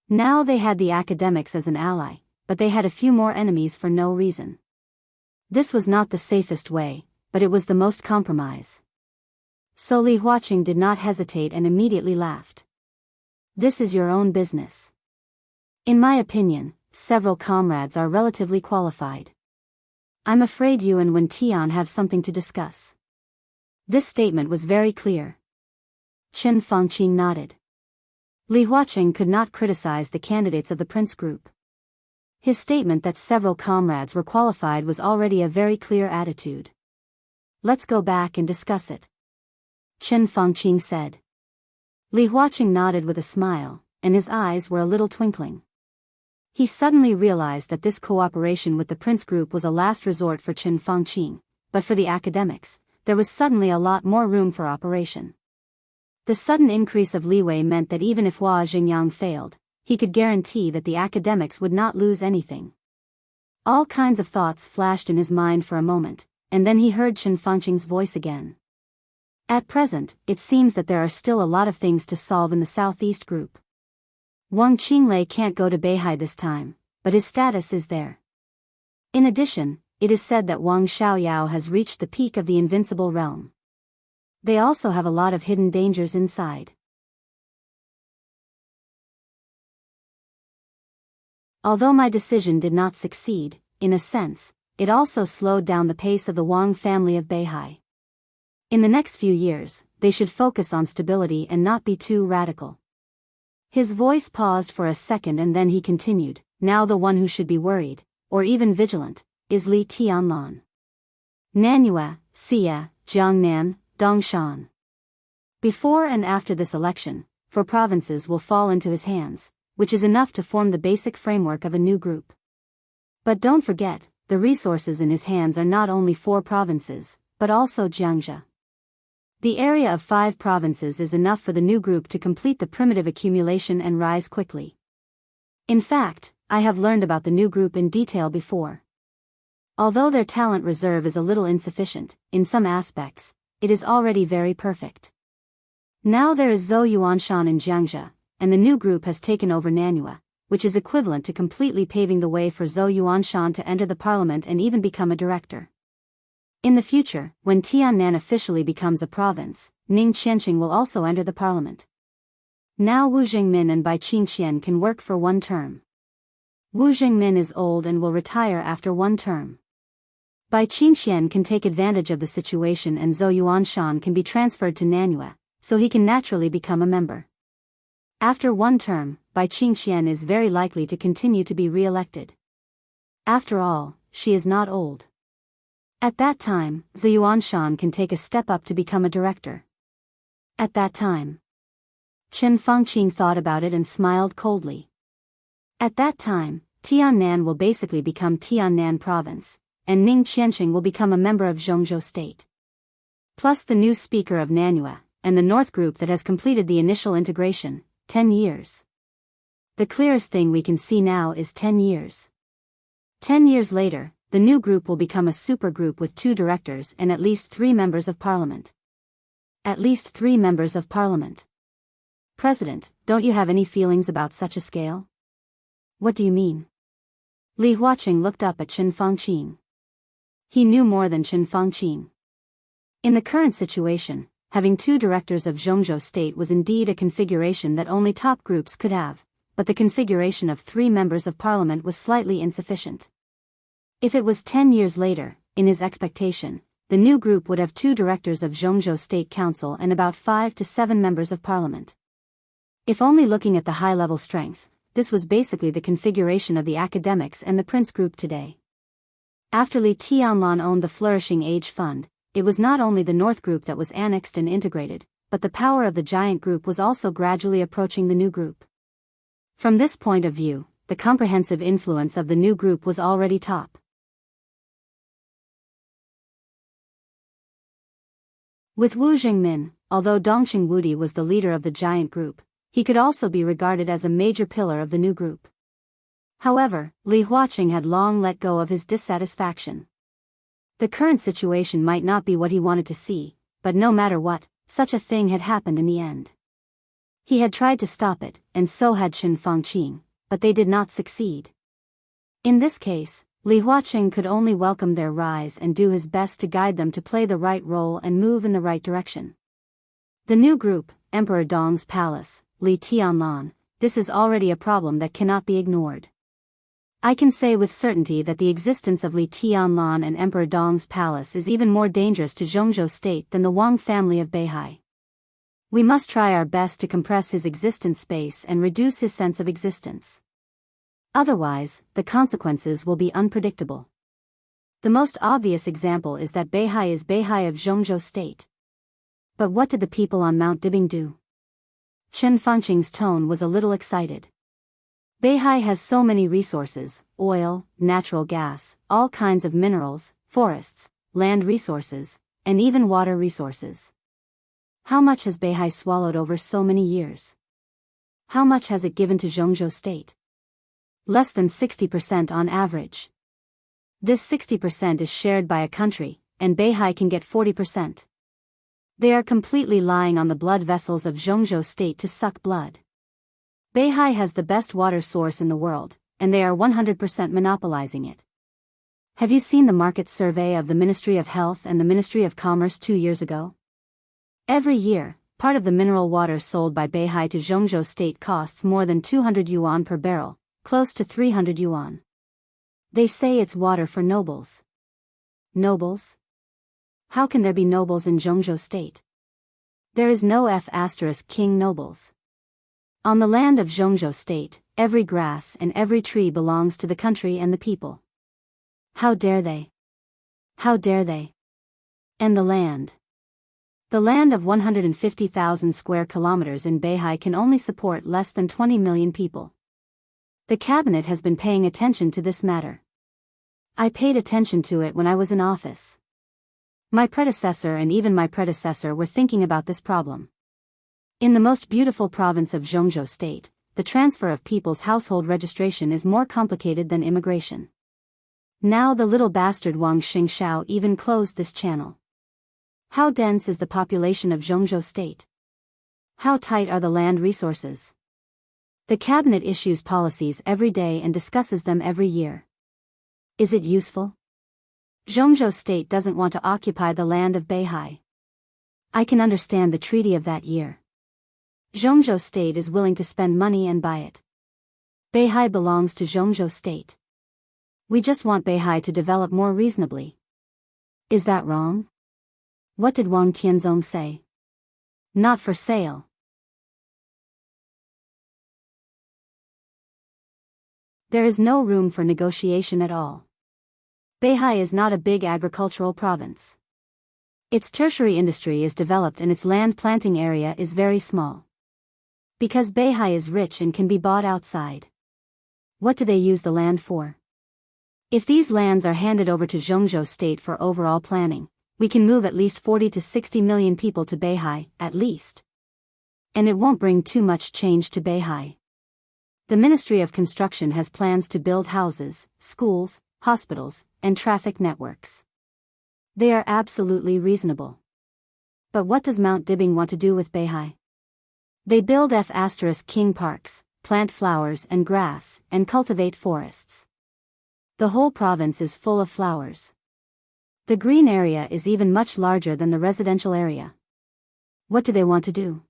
Speaker 1: Now they had the academics as an ally, but they had a few more enemies for no reason. This was not the safest way, but it was the most compromise. So Li Huaqing did not hesitate and immediately laughed. This is your own business. In my opinion, several comrades are relatively qualified. I'm afraid you and Wen Tian have something to discuss. This statement was very clear. Chen Fangqing nodded. Li Huaqing could not criticize the candidates of the Prince Group. His statement that several comrades were qualified was already a very clear attitude. Let's go back and discuss it. Chen Fangqing said. Li Huaqing nodded with a smile, and his eyes were a little twinkling. He suddenly realized that this cooperation with the Prince Group was a last resort for Chen Fangqing, but for the academics, there was suddenly a lot more room for operation. The sudden increase of leeway meant that even if Hua Xingyang failed, he could guarantee that the academics would not lose anything. All kinds of thoughts flashed in his mind for a moment, and then he heard Chen Fangqing's voice again. At present, it seems that there are still a lot of things to solve in the Southeast Group. Wang Qinglei can't go to Beihai this time, but his status is there. In addition, it is said that Wang Xiaoyao has reached the peak of the invincible realm. They also have a lot of hidden dangers inside. Although my decision did not succeed, in a sense, it also slowed down the pace of the Wang family of Beihai. In the next few years, they should focus on stability and not be too radical. His voice paused for a second and then he continued, now the one who should be worried, or even vigilant, is Li Tianlan. Nanyue, Xie, Jiangnan, Dongshan. Before and after this election, 4 provinces will fall into his hands, which is enough to form the basic framework of a new group. But don't forget, the resources in his hands are not only 4 provinces, but also Jiangxia. The area of 5 provinces is enough for the new group to complete the primitive accumulation and rise quickly. In fact, I have learned about the new group in detail before. Although their talent reserve is a little insufficient, in some aspects, it is already very perfect. Now there is Zhou Yuanshan in Jiangxia, and the new group has taken over Nanyue, which is equivalent to completely paving the way for Zhou Yuanshan to enter the parliament and even become a director. In the future, when Tiannan officially becomes a province, Ning Qianqing will also enter the parliament. Now Wu Jingmin and Bai Qingqian can work for 1 term. Wu Jingmin is old and will retire after 1 term. Bai Qingqian can take advantage of the situation and Zhou Yuanshan can be transferred to Nanyue, so he can naturally become a member. After 1 term, Bai Qingqian is very likely to continue to be re-elected. After all, she is not old. At that time, Zhou Yuanshan can take a step up to become a director. At that time, Chen Fangqing thought about it and smiled coldly. At that time, Tiannan will basically become Tiannan province, and Ning Qianqing will become a member of Zhongzhou state. Plus the new speaker of Nanyue, and the North group that has completed the initial integration, 10 years. The clearest thing we can see now is 10 years. 10 years later, the new group will become a supergroup with 2 directors and at least 3 members of parliament. At least 3 members of parliament. President, don't you have any feelings about such a scale? What do you mean? Li Huaqing looked up at Chen Fangqing. He knew more than Chen Fangqing. In the current situation, having 2 directors of Zhongzhou state was indeed a configuration that only top groups could have, but the configuration of 3 members of parliament was slightly insufficient. If it was 10 years later, in his expectation, the new group would have 2 directors of Zhongzhou State Council and about 5 to 7 members of parliament. If only looking at the high-level strength, this was basically the configuration of the academics and the prince group today. After Li Tianlan owned the Flourishing Age Fund, it was not only the North group that was annexed and integrated, but the power of the giant group was also gradually approaching the new group. From this point of view, the comprehensive influence of the new group was already top. With Wu Jingmin, although Dongqing Wudi was the leader of the giant group, he could also be regarded as a major pillar of the new group. However, Li Huaqing had long let go of his dissatisfaction. The current situation might not be what he wanted to see, but no matter what, such a thing had happened in the end. He had tried to stop it, and so had Chen Fangqing, but they did not succeed. In this case, Li Huaqing could only welcome their rise and do his best to guide them to play the right role and move in the right direction. The new group, Emperor Dong's palace, Li Tianlan, this is already a problem that cannot be ignored. I can say with certainty that the existence of Li Tianlan and Emperor Dong's palace is even more dangerous to Zhongzhou state than the Wang family of Beihai. We must try our best to compress his existence space and reduce his sense of existence. Otherwise, the consequences will be unpredictable. The most obvious example is that Beihai is Beihai of Zhongzhou state. But what did the people on Mount Dibing do? Chen Fangqing's tone was a little excited. Beihai has so many resources, oil, natural gas, all kinds of minerals, forests, land resources, and even water resources. How much has Beihai swallowed over so many years? How much has it given to Zhongzhou state? Less than 60% on average. This 60% is shared by a country, and Beihai can get 40%. They are completely lying on the blood vessels of Zhongzhou state to suck blood. Beihai has the best water source in the world, and they are 100% monopolizing it. Have you seen the market survey of the Ministry of Health and the Ministry of Commerce 2 years ago? Every year, part of the mineral water sold by Beihai to Zhongzhou state costs more than 200 yuan per barrel, close to 300 yuan. They say it's water for nobles. Nobles? How can there be nobles in Zhongzhou state? There is no King nobles. On the land of Zhongzhou state, every grass and every tree belongs to the country and the people. How dare they? How dare they? And the land. The land of 150,000 square kilometers in Beihai can only support less than 20 million people. The cabinet has been paying attention to this matter. I paid attention to it when I was in office. My predecessor and even my predecessor were thinking about this problem. In the most beautiful province of Zhongzhou State, the transfer of people's household registration is more complicated than immigration. Now the little bastard Wang Xingshao even closed this channel. How dense is the population of Zhongzhou State? How tight are the land resources? The cabinet issues policies every day and discusses them every year. Is it useful? Zhongzhou State doesn't want to occupy the land of Beihai. I can understand the treaty of that year. Zhongzhou State is willing to spend money and buy it. Beihai belongs to Zhongzhou State. We just want Beihai to develop more reasonably. Is that wrong? What did Wang Tianzong say? Not for sale. There is no room for negotiation at all. Beihai is not a big agricultural province. Its tertiary industry is developed and its land planting area is very small. Because Beihai is rich and can be bought outside. What do they use the land for? If these lands are handed over to Zhongzhou State for overall planning, we can move at least 40 to 60 million people to Beihai, at least. And it won't bring too much change to Beihai. The Ministry of Construction has plans to build houses, schools, hospitals, and traffic networks. They are absolutely reasonable. But what does Mount Dibing want to do with Beihai? They build F***king parks, plant flowers and grass, and cultivate forests. The whole province is full of flowers. The green area is even much larger than the residential area. What do they want to do?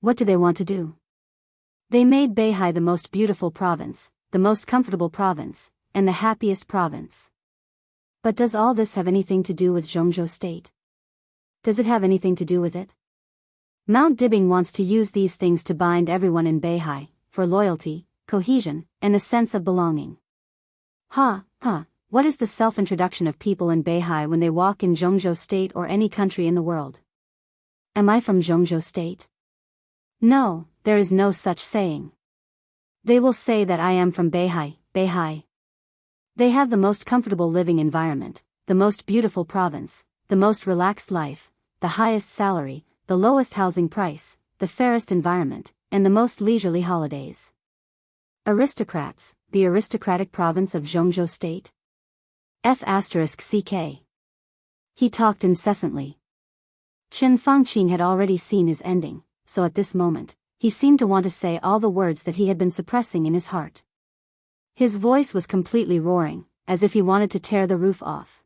Speaker 1: What do they want to do? They made Beihai the most beautiful province, the most comfortable province, and the happiest province. But does all this have anything to do with Zhongzhou State? Does it have anything to do with it? Mount Dibing wants to use these things to bind everyone in Beihai, for loyalty, cohesion, and a sense of belonging. What is the self-introduction of people in Beihai when they walk in Zhongzhou State or any country in the world? Am I from Zhongzhou State? No, there is no such saying. They will say that I am from Beihai. They have the most comfortable living environment, the most beautiful province, the most relaxed life, the highest salary, the lowest housing price, the fairest environment, and the most leisurely holidays. Aristocrats, the aristocratic province of Zhongzhou State. F***ck. He talked incessantly. Chen Fangqing had already seen his ending, so at this moment, he seemed to want to say all the words that he had been suppressing in his heart. His voice was completely roaring, as if he wanted to tear the roof off.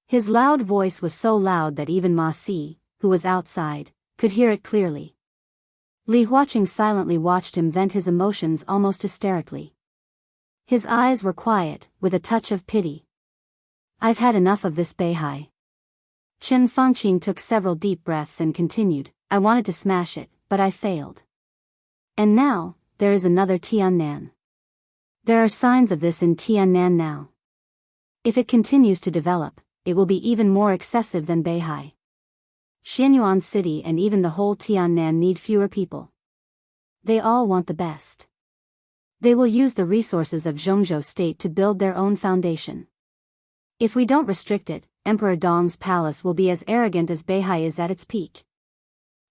Speaker 1: His loud voice was so loud that even Ma Si, who was outside, could hear it clearly. Li Huaqing silently watched him vent his emotions almost hysterically. His eyes were quiet, with a touch of pity. I've had enough of this Beihai. Chen Fangqing took several deep breaths and continued, I wanted to smash it, but I failed. And now, there is another Tiannan. There are signs of this in Tiannan now. If it continues to develop, it will be even more excessive than Beihai. Xianyuan City and even the whole Tiannan need fewer people. They all want the best. They will use the resources of Zhongzhou State to build their own foundation. If we don't restrict it, Emperor Dong's palace will be as arrogant as Beihai is at its peak.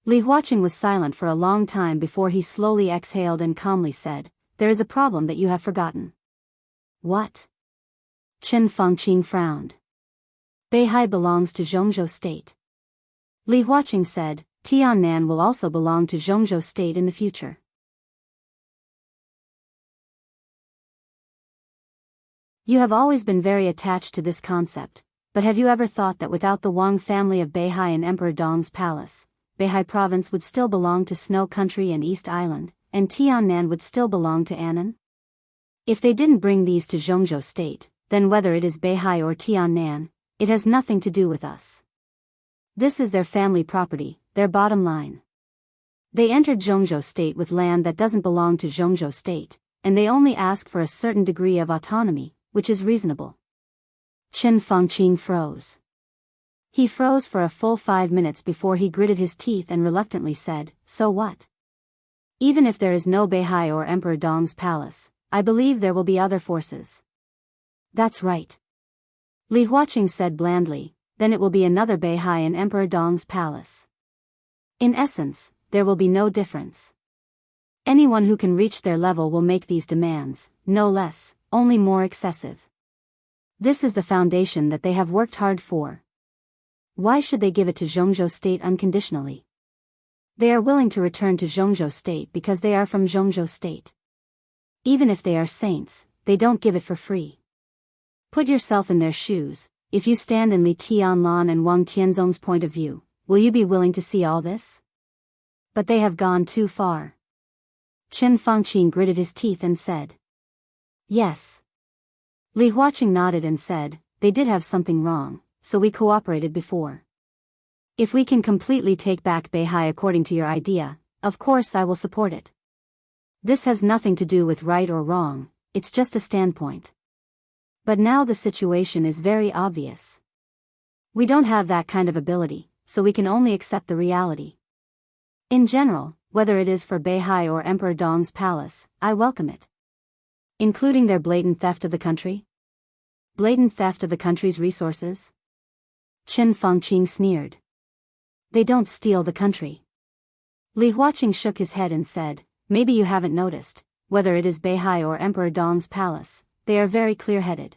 Speaker 1: Li Huaqing was silent for a long time before he slowly exhaled and calmly said, there is a problem that you have forgotten. What? Chen Fangqing frowned. Beihai belongs to Zhongzhou State. Li Huaqing said, Tiannan will also belong to Zhongzhou State in the future. You have always been very attached to this concept, but have you ever thought that without the Wang family of Beihai and Emperor Dong's palace, Beihai province would still belong to Snow Country and East Island, and Tiannan would still belong to Annan? If they didn't bring these to Zhongzhou State, then whether it is Beihai or Tiannan, it has nothing to do with us. This is their family property, their bottom line. They entered Zhongzhou State with land that doesn't belong to Zhongzhou State, and they only ask for a certain degree of autonomy, which is reasonable. Chen Fangqing froze. He froze for a full 5 minutes before he gritted his teeth and reluctantly said, "So what? Even if there is no Beihai or Emperor Dong's palace, I believe there will be other forces." "That's right," Li Huaqing said blandly, "then it will be another Beihai in Emperor Dong's palace. In essence, there will be no difference. Anyone who can reach their level will make these demands, no less, only more excessive. This is the foundation that they have worked hard for. Why should they give it to Zhongzhou State unconditionally? They are willing to return to Zhongzhou State because they are from Zhongzhou State. Even if they are saints, they don't give it for free. Put yourself in their shoes. If you stand in Li Tianlan and Wang Tianzong's point of view, will you be willing to see all this? But they have gone too far." Chen Fangqing gritted his teeth and said, "Yes." Li Huaqing nodded and said, "They did have something wrong, so we cooperated before. If we can completely take back Beihai according to your idea, of course I will support it. This has nothing to do with right or wrong, it's just a standpoint. But now the situation is very obvious. We don't have that kind of ability, so we can only accept the reality. In general, whether it is for Beihai or Emperor Dong's palace, I welcome it. Including their blatant theft of the country? Blatant theft of the country's resources?" Chen Fangqing sneered. "They don't steal the country." Li Huaqing shook his head and said, "Maybe you haven't noticed, whether it is Beihai or Emperor Dong's palace, they are very clear-headed.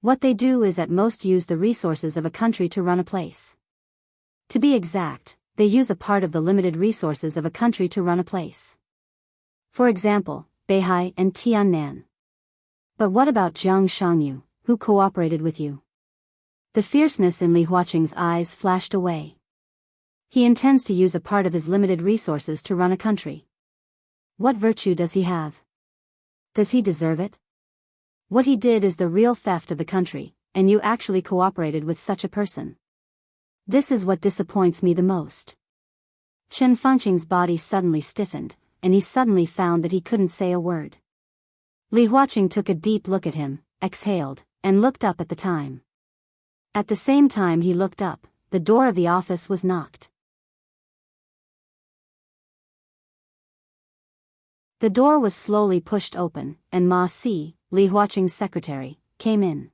Speaker 1: What they do is at most use the resources of a country to run a place. To be exact, they use a part of the limited resources of a country to run a place. For example, Beihai and Tiannan. But what about Jiang Shangyu, who cooperated with you?" The fierceness in Li Huaqing's eyes flashed away. He intends to use a part of his limited resources to run a country. What virtue does he have? Does he deserve it? What he did is the real theft of the country, and you actually cooperated with such a person. This is what disappoints me the most." Chen Fangqing's body suddenly stiffened, and he suddenly found that he couldn't say a word. Li Huaqing took a deep look at him, exhaled, and looked up at the time. At the same time he looked up, the door of the office was knocked. The door was slowly pushed open, and Ma Si, Li Huaqing's secretary, came in.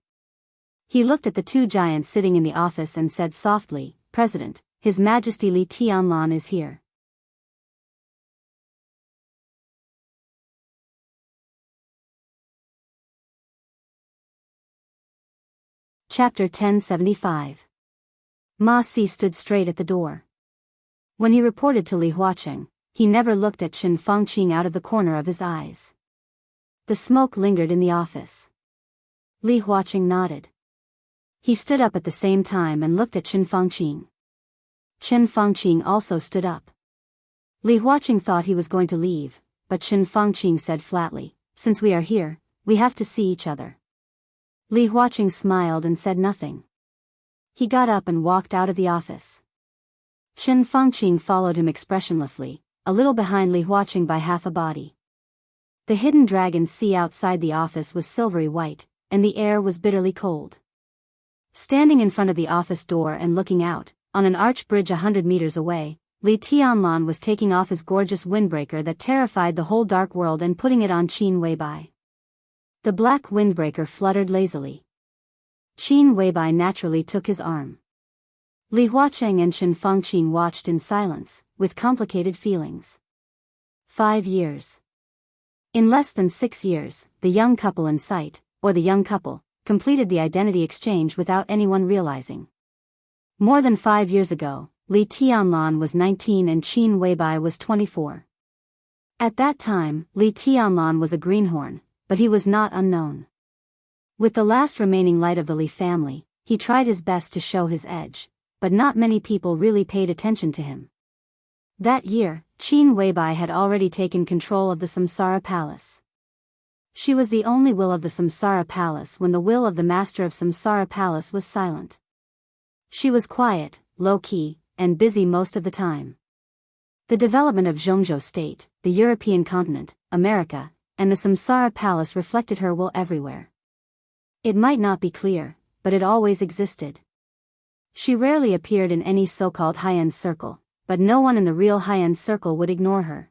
Speaker 1: He looked at the two giants sitting in the office and said softly, "President, His Majesty Li Tianlan is here." Chapter 1075. Ma Si stood straight at the door. When he reported to Li Huaqing, he never looked at Chen Fangqing out of the corner of his eyes. The smoke lingered in the office. Li Huaqing nodded. He stood up at the same time and looked at Chen Fangqing. Chen Fangqing also stood up. Li Huaqing thought he was going to leave, but Chen Fangqing said flatly, "Since we are here, we have to see each other." Li Huaqing smiled and said nothing. He got up and walked out of the office. Chen Fangqing followed him expressionlessly, a little behind Li Huaqing by half a body. The hidden dragon sea outside the office was silvery white, and the air was bitterly cold. Standing in front of the office door and looking out, on an arch bridge 100 meters away, Li Tianlan was taking off his gorgeous windbreaker that terrified the whole dark world and putting it on Qin Weibai. The black windbreaker fluttered lazily. Qin Weibai naturally took his arm. Li Huaqing and Chen Fangqing watched in silence, with complicated feelings. 5 years. In less than 6 years, the young couple in sight, or the young couple, completed the identity exchange without anyone realizing. More than 5 years ago, Li Tianlan was 19 and Qin Weibai was 24. At that time, Li Tianlan was a greenhorn, but he was not unknown. With the last remaining light of the Li family, he tried his best to show his edge, but not many people really paid attention to him. That year, Qin Weibai had already taken control of the Samsara Palace. She was the only will of the Samsara Palace when the will of the master of Samsara Palace was silent. She was quiet, low-key, and busy most of the time. The development of Zhongzhou State, the European continent, America, and the Samsara Palace reflected her will everywhere. It might not be clear, but it always existed. She rarely appeared in any so-called high-end circle, but no one in the real high-end circle would ignore her.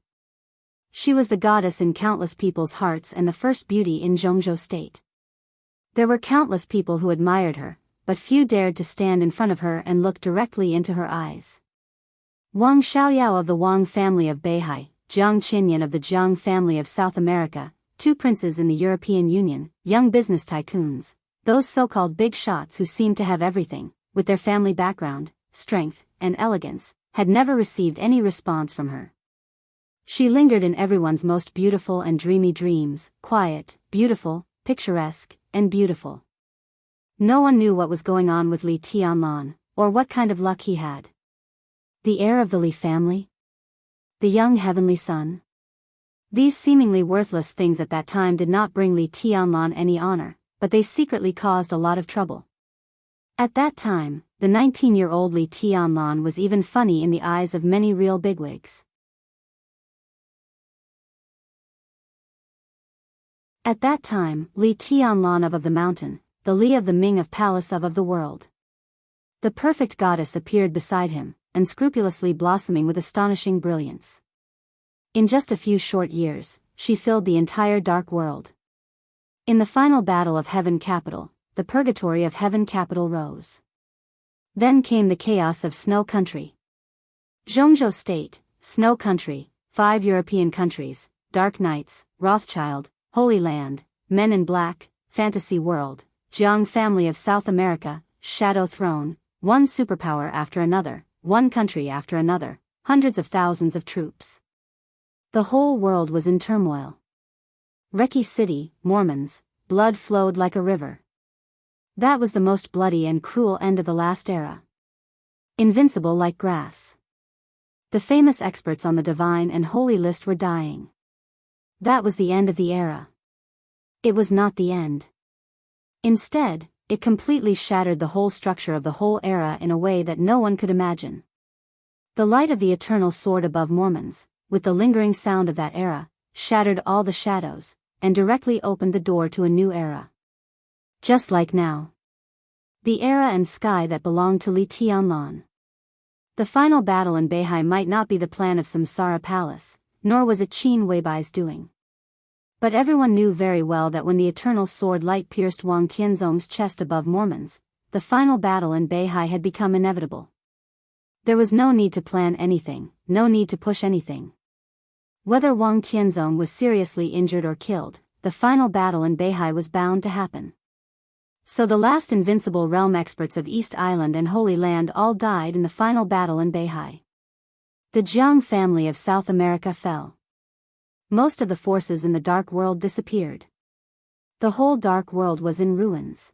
Speaker 1: She was the goddess in countless people's hearts and the first beauty in Zhongzhou State. There were countless people who admired her, but few dared to stand in front of her and look directly into her eyes. Wang Xiaoyao of the Wang family of Beihai, Jiang Qinyan of the Jiang family of South America, two princes in the European Union, young business tycoons, those so-called big shots who seemed to have everything, with their family background, strength, and elegance, had never received any response from her. She lingered in everyone's most beautiful and dreamy dreams, quiet, beautiful, picturesque, and beautiful. No one knew what was going on with Li Tianlan, or what kind of luck he had. The heir of the Li family? The young heavenly son? These seemingly worthless things at that time did not bring Li Tianlan any honor, but they secretly caused a lot of trouble. At that time, the 19-year-old Li Tianlan was even funny in the eyes of many real bigwigs. At that time, Li Tianlan of the mountain, the Li of the Ming of palace of the world. The perfect goddess appeared beside him, unscrupulously blossoming with astonishing brilliance. In just a few short years, she filled the entire dark world. In the final battle of Heaven Capital, the purgatory of Heaven Capital rose. Then came the chaos of Snow Country. Zhongzhou State, Snow Country, 5 European countries, Dark Knights, Rothschild, Holy Land, Men in Black, Fantasy World, Jiang family of South America, Shadow Throne, one superpower after another, one country after another, hundreds of thousands of troops. The whole world was in turmoil. Reki City, Mormons, blood flowed like a river. That was the most bloody and cruel end of the last era. Invincible like grass. The famous experts on the divine and holy list were dying. That was the end of the era. It was not the end. Instead, it completely shattered the whole structure of the whole era in a way that no one could imagine. The light of the eternal soared above Mormons, with the lingering sound of that era, shattered all the shadows, and directly opened the door to a new era. Just like now. The era and sky that belonged to Li Tianlan. The final battle in Beihai might not be the plan of Samsara Palace, nor was it Qin Weibai's doing. But everyone knew very well that when the eternal sword light pierced Wang Tianzong's chest above Mormons, the final battle in Beihai had become inevitable. There was no need to plan anything, no need to push anything. Whether Wang Tianzong was seriously injured or killed, the final battle in Beihai was bound to happen. So the last invincible realm experts of East Island and Holy Land all died in the final battle in Beihai. The Jiang family of South America fell. Most of the forces in the dark world disappeared. The whole dark world was in ruins.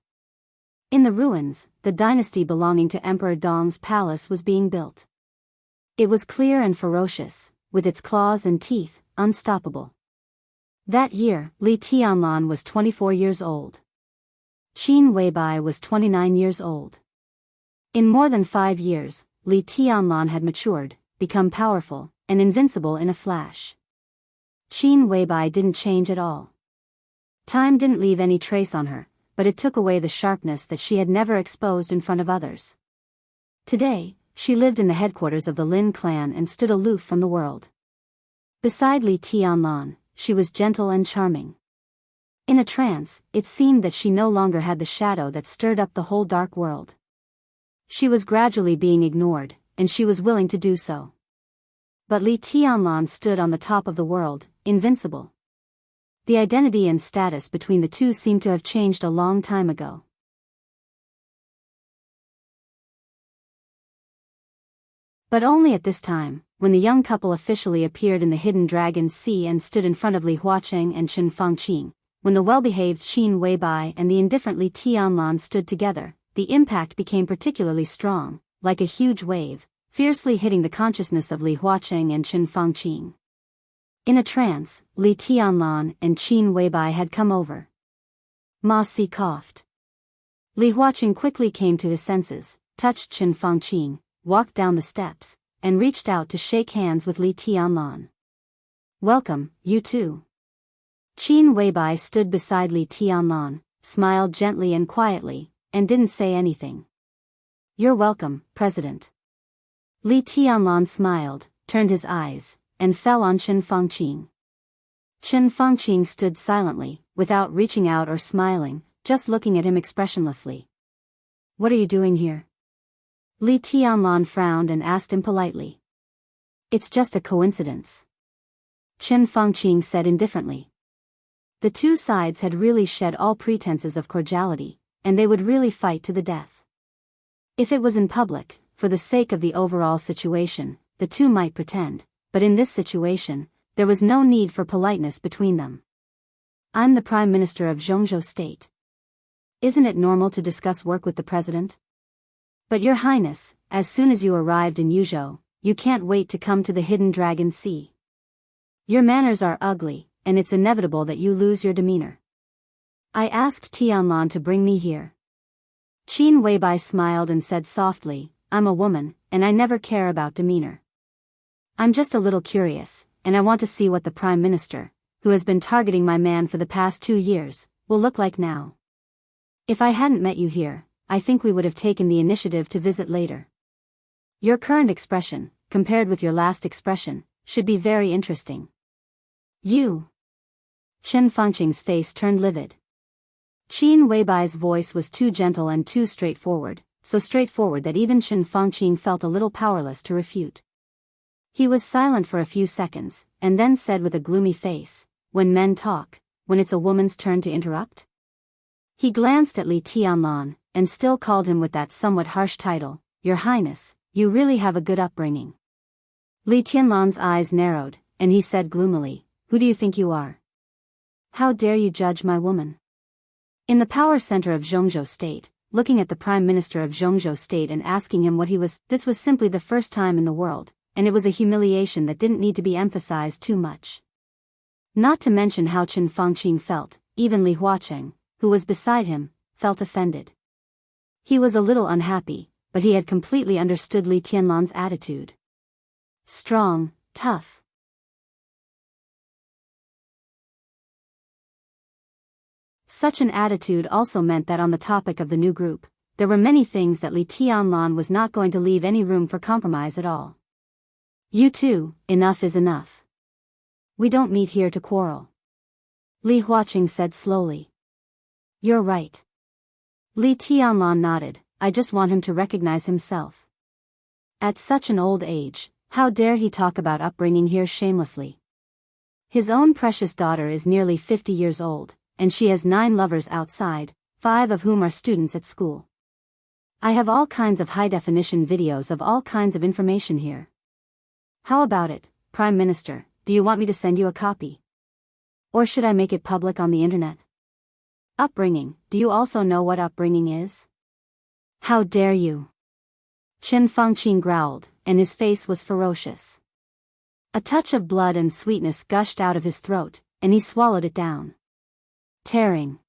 Speaker 1: In the ruins, the dynasty belonging to Emperor Dong's palace was being built. It was clear and ferocious, with its claws and teeth, unstoppable. That year, Li Tianlan was 24 years old. Qin Weibai was 29 years old. In more than 5 years, Li Tianlan had matured, become powerful, and invincible in a flash. Qin Weibai didn't change at all. Time didn't leave any trace on her, but it took away the sharpness that she had never exposed in front of others. Today, she lived in the headquarters of the Lin clan and stood aloof from the world. Beside Li Tianlan, she was gentle and charming. In a trance, it seemed that she no longer had the shadow that stirred up the whole dark world. She was gradually being ignored, and she was willing to do so. But Li Tianlan stood on the top of the world, invincible. The identity and status between the two seemed to have changed a long time ago. But only at this time, when the young couple officially appeared in the hidden Dragon Sea and stood in front of Li Huaqing and Chen Fangqing, when the well-behaved Qin Weibai and the indifferent Li Tianlan stood together, the impact became particularly strong, like a huge wave, fiercely hitting the consciousness of Li Huaqing and Chen Fangqing. In a trance, Li Tianlan and Qin Weibai had come over. Ma Si coughed. Li Huaqing quickly came to his senses, touched Chen Fangqing, walked down the steps, and reached out to shake hands with Li Tianlan. "Welcome, you two." Qin Weibai stood beside Li Tianlan, smiled gently and quietly, and didn't say anything. You're welcome, President. Li Tianlan smiled, turned his eyes, and fell on Chen Fangqing. Chen Fangqing stood silently, without reaching out or smiling, just looking at him expressionlessly. What are you doing here? Li Tianlan frowned and asked him politely. It's just a coincidence. Chen Fangqing said indifferently. The two sides had really shed all pretenses of cordiality, and they would really fight to the death. If it was in public, for the sake of the overall situation, the two might pretend, but in this situation, there was no need for politeness between them. I'm the Prime Minister of Zhongzhou State. Isn't it normal to discuss work with the President? But Your Highness, as soon as you arrived in Yuzhou, you can't wait to come to the Hidden Dragon Sea. Your manners are ugly, and it's inevitable that you lose your demeanor. I asked Tianlan to bring me here. Qin Weibai smiled and said softly, I'm a woman, and I never care about demeanor. I'm just a little curious, and I want to see what the Prime Minister, who has been targeting my man for the past 2 years, will look like now. If I hadn't met you here, I think we would have taken the initiative to visit later. Your current expression, compared with your last expression, should be very interesting. You. Chen Fangqing's face turned livid. Qin Weibai's voice was too gentle and too straightforward, so straightforward that even Chen Fangqing felt a little powerless to refute. He was silent for a few seconds, and then said with a gloomy face, when men talk, when it's a woman's turn to interrupt? He glanced at Li Tianlan, and still called him with that somewhat harsh title, Your Highness, you really have a good upbringing. Li Tianlan's eyes narrowed, and he said gloomily, Who do you think you are? How dare you judge my woman? In the power center of Zhongzhou State, looking at the Prime Minister of Zhongzhou State and asking him what he was, this was simply the first time in the world, and it was a humiliation that didn't need to be emphasized too much. Not to mention how Chen Fangqing felt, even Li Huaqing, who was beside him, felt offended. He was a little unhappy, but he had completely understood Li Tianlan's attitude. Strong, tough. Such an attitude also meant that on the topic of the new group, there were many things that Li Tianlan was not going to leave any room for compromise at all. You two, enough is enough. We don't meet here to quarrel. Li Huaqing said slowly. You're right. Li Tianlan nodded, I just want him to recognize himself. At such an old age, how dare he talk about upbringing here shamelessly? His own precious daughter is nearly 50 years old, and she has 9 lovers outside, 5 of whom are students at school. I have all kinds of high-definition videos of all kinds of information here. How about it, Prime Minister, do you want me to send you a copy? Or should I make it public on the internet? Upbringing, do you also know what upbringing is? How dare you? Chen Fangqing growled, and his face was ferocious. A touch of blood and sweetness gushed out of his throat, and he swallowed it down. Tearing.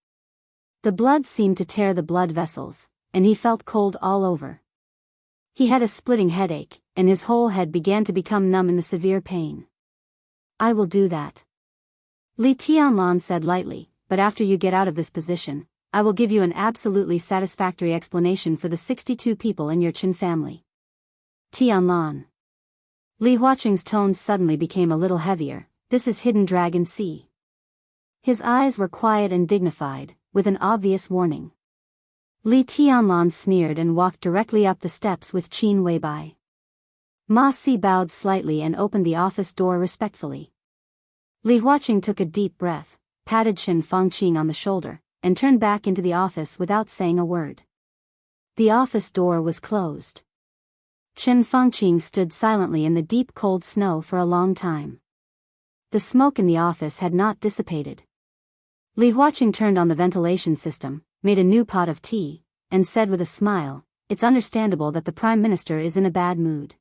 Speaker 1: The blood seemed to tear the blood vessels, and he felt cold all over. He had a splitting headache, and his whole head began to become numb in the severe pain. I will do that. Li Tianlan said lightly, but after you get out of this position, I will give you an absolutely satisfactory explanation for the 62 people in your Chen family. Tianlan. Li Huaqing's tones suddenly became a little heavier, this is Hidden Dragon Sea. His eyes were quiet and dignified, with an obvious warning. Li Tianlan sneered and walked directly up the steps with Qin Weibai. Ma Si bowed slightly and opened the office door respectfully. Li Huaqing took a deep breath, patted Chen Fangqing on the shoulder, and turned back into the office without saying a word. The office door was closed. Chen Fangqing stood silently in the deep cold snow for a long time. The smoke in the office had not dissipated. Li Huaqing turned on the ventilation system, made a new pot of tea, and said with a smile, It's understandable that the Prime Minister is in a bad mood.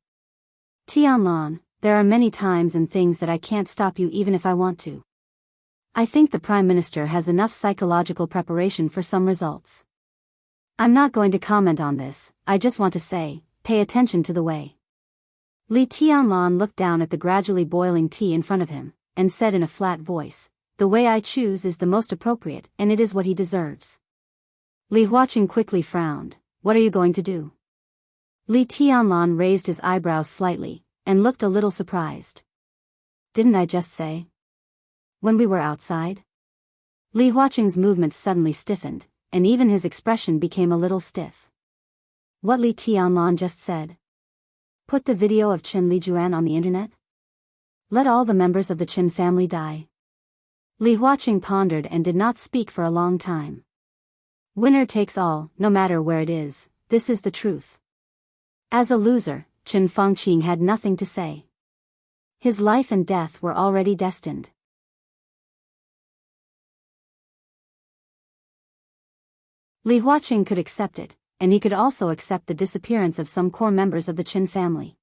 Speaker 1: Tianlan, there are many times and things that I can't stop you even if I want to. I think the Prime Minister has enough psychological preparation for some results. I'm not going to comment on this, I just want to say, pay attention to the way. Li Tianlan looked down at the gradually boiling tea in front of him, and said in a flat voice, The way I choose is the most appropriate, and it is what he deserves. Li Huaqing quickly frowned, What are you going to do? Li Tianlan raised his eyebrows slightly, and looked a little surprised. Didn't I just say? When we were outside? Li Huaqing's movements suddenly stiffened, and even his expression became a little stiff. What Li Tianlan just said? Put the video of Qin Lijuan on the internet? Let all the members of the Qin family die. Li Huaqing pondered and did not speak for a long time. Winner takes all, no matter where it is, this is the truth. As a loser, Qin Fangqing had nothing to say. His life and death were already destined. Li Huaqing could accept it, and he could also accept the disappearance of some core members of the Qin family.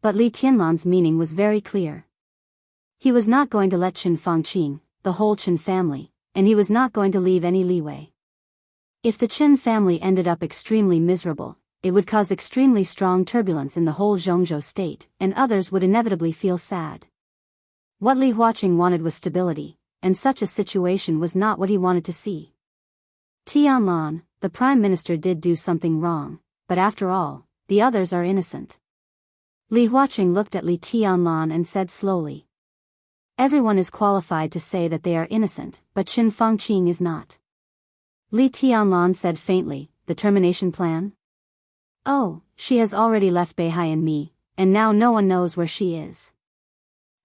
Speaker 1: But Li Tianlan's meaning was very clear. He was not going to let Qin Fangqing, the whole Qin family, and he was not going to leave any leeway. If the Qin family ended up extremely miserable, it would cause extremely strong turbulence in the whole Zhongzhou state, and others would inevitably feel sad. What Li Huaqing wanted was stability, and such a situation was not what he wanted to see. Tianlan, the Prime Minister did do something wrong, but after all, the others are innocent. Li Huaqing looked at Li Tianlan and said slowly. Everyone is qualified to say that they are innocent, but Qin Fangqing is not. Li Tianlan said faintly, the termination plan? Oh, she has already left Beihai and me, and now no one knows where she is.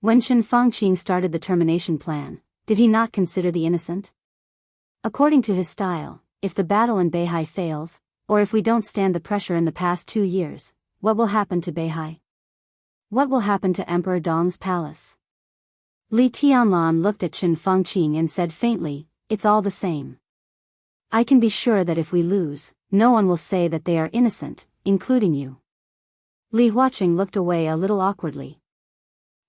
Speaker 1: When Qin Fangqing started the termination plan, did he not consider the innocent? According to his style, if the battle in Beihai fails, or if we don't stand the pressure in the past 2 years, what will happen to Beihai? What will happen to Emperor Dong's palace? Li Tianlan looked at Qin Fangqing and said faintly, it's all the same. I can be sure that if we lose, no one will say that they are innocent, including you. Li Huaqing looked away a little awkwardly.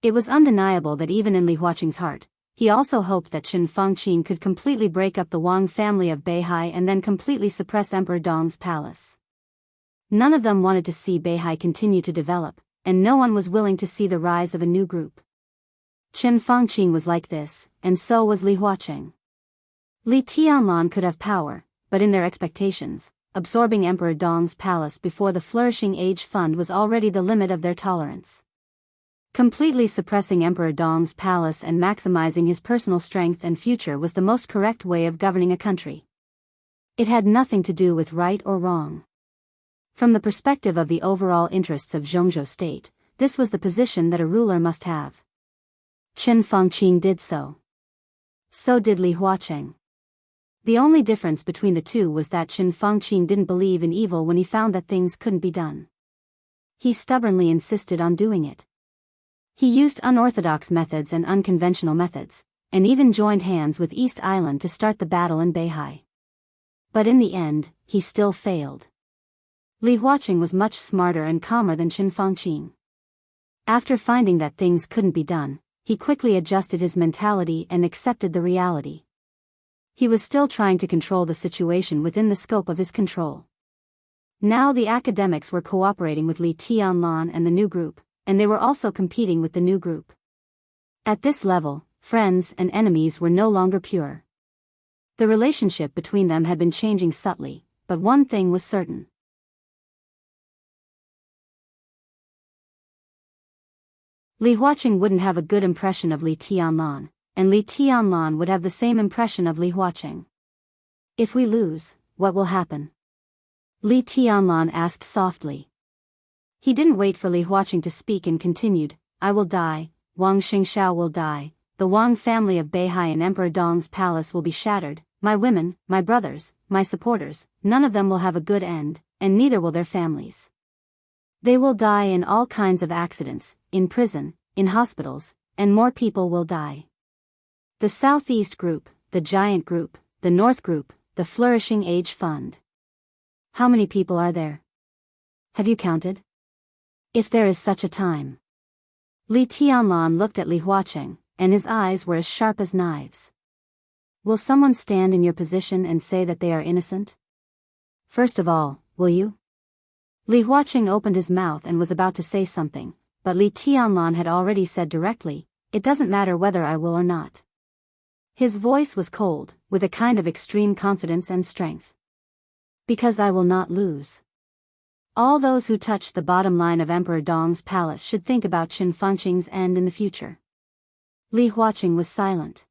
Speaker 1: It was undeniable that even in Li Huaqing's heart, he also hoped that Qin Fangqing could completely break up the Wang family of Beihai and then completely suppress Emperor Dong's palace. None of them wanted to see Beihai continue to develop, and no one was willing to see the rise of a new group. Qin Fangqing was like this, and so was Li Huaqing. Li Tianlan could have power, but in their expectations, absorbing Emperor Dong's palace before the Flourishing Age Fund was already the limit of their tolerance. Completely suppressing Emperor Dong's palace and maximizing his personal strength and future was the most correct way of governing a country. It had nothing to do with right or wrong. From the perspective of the overall interests of Zhongzhou state, this was the position that a ruler must have. Qin Fangqing did so. So did Li Huaqing. The only difference between the two was that Qin Fangqing didn't believe in evil when he found that things couldn't be done. He stubbornly insisted on doing it. He used unorthodox methods and unconventional methods, and even joined hands with East Island to start the battle in Beihai. But in the end, he still failed. Li Huaqing was much smarter and calmer than Qin Fangqing. After finding that things couldn't be done, he quickly adjusted his mentality and accepted the reality. He was still trying to control the situation within the scope of his control. Now the academics were cooperating with Li Tianlan and the new group, and they were also competing with the new group. At this level, friends and enemies were no longer pure. The relationship between them had been changing subtly, but one thing was certain. Li Huaqing wouldn't have a good impression of Li Tianlan, and Li Tianlan would have the same impression of Li Huaqing. If we lose, what will happen? Li Tianlan asked softly. He didn't wait for Li Huaqing to speak and continued, I will die, Wang Xingxiao will die, the Wang family of Beihai and Emperor Dong's palace will be shattered, my women, my brothers, my supporters, none of them will have a good end, and neither will their families. They will die in all kinds of accidents, in prison, in hospitals, and more people will die. The Southeast Group, the Giant Group, the North Group, the Flourishing Age Fund. How many people are there? Have you counted? If there is such a time. Li Tianlan looked at Li Huaqing, and his eyes were as sharp as knives. Will someone stand in your position and say that they are innocent? First of all, will you? Li Huaqing opened his mouth and was about to say something, but Li Tianlan had already said directly, it doesn't matter whether I will or not. His voice was cold, with a kind of extreme confidence and strength. Because I will not lose. All those who touch the bottom line of Emperor Dong's palace should think about Qin Fengqing's end in the future. Li Huaqing was silent.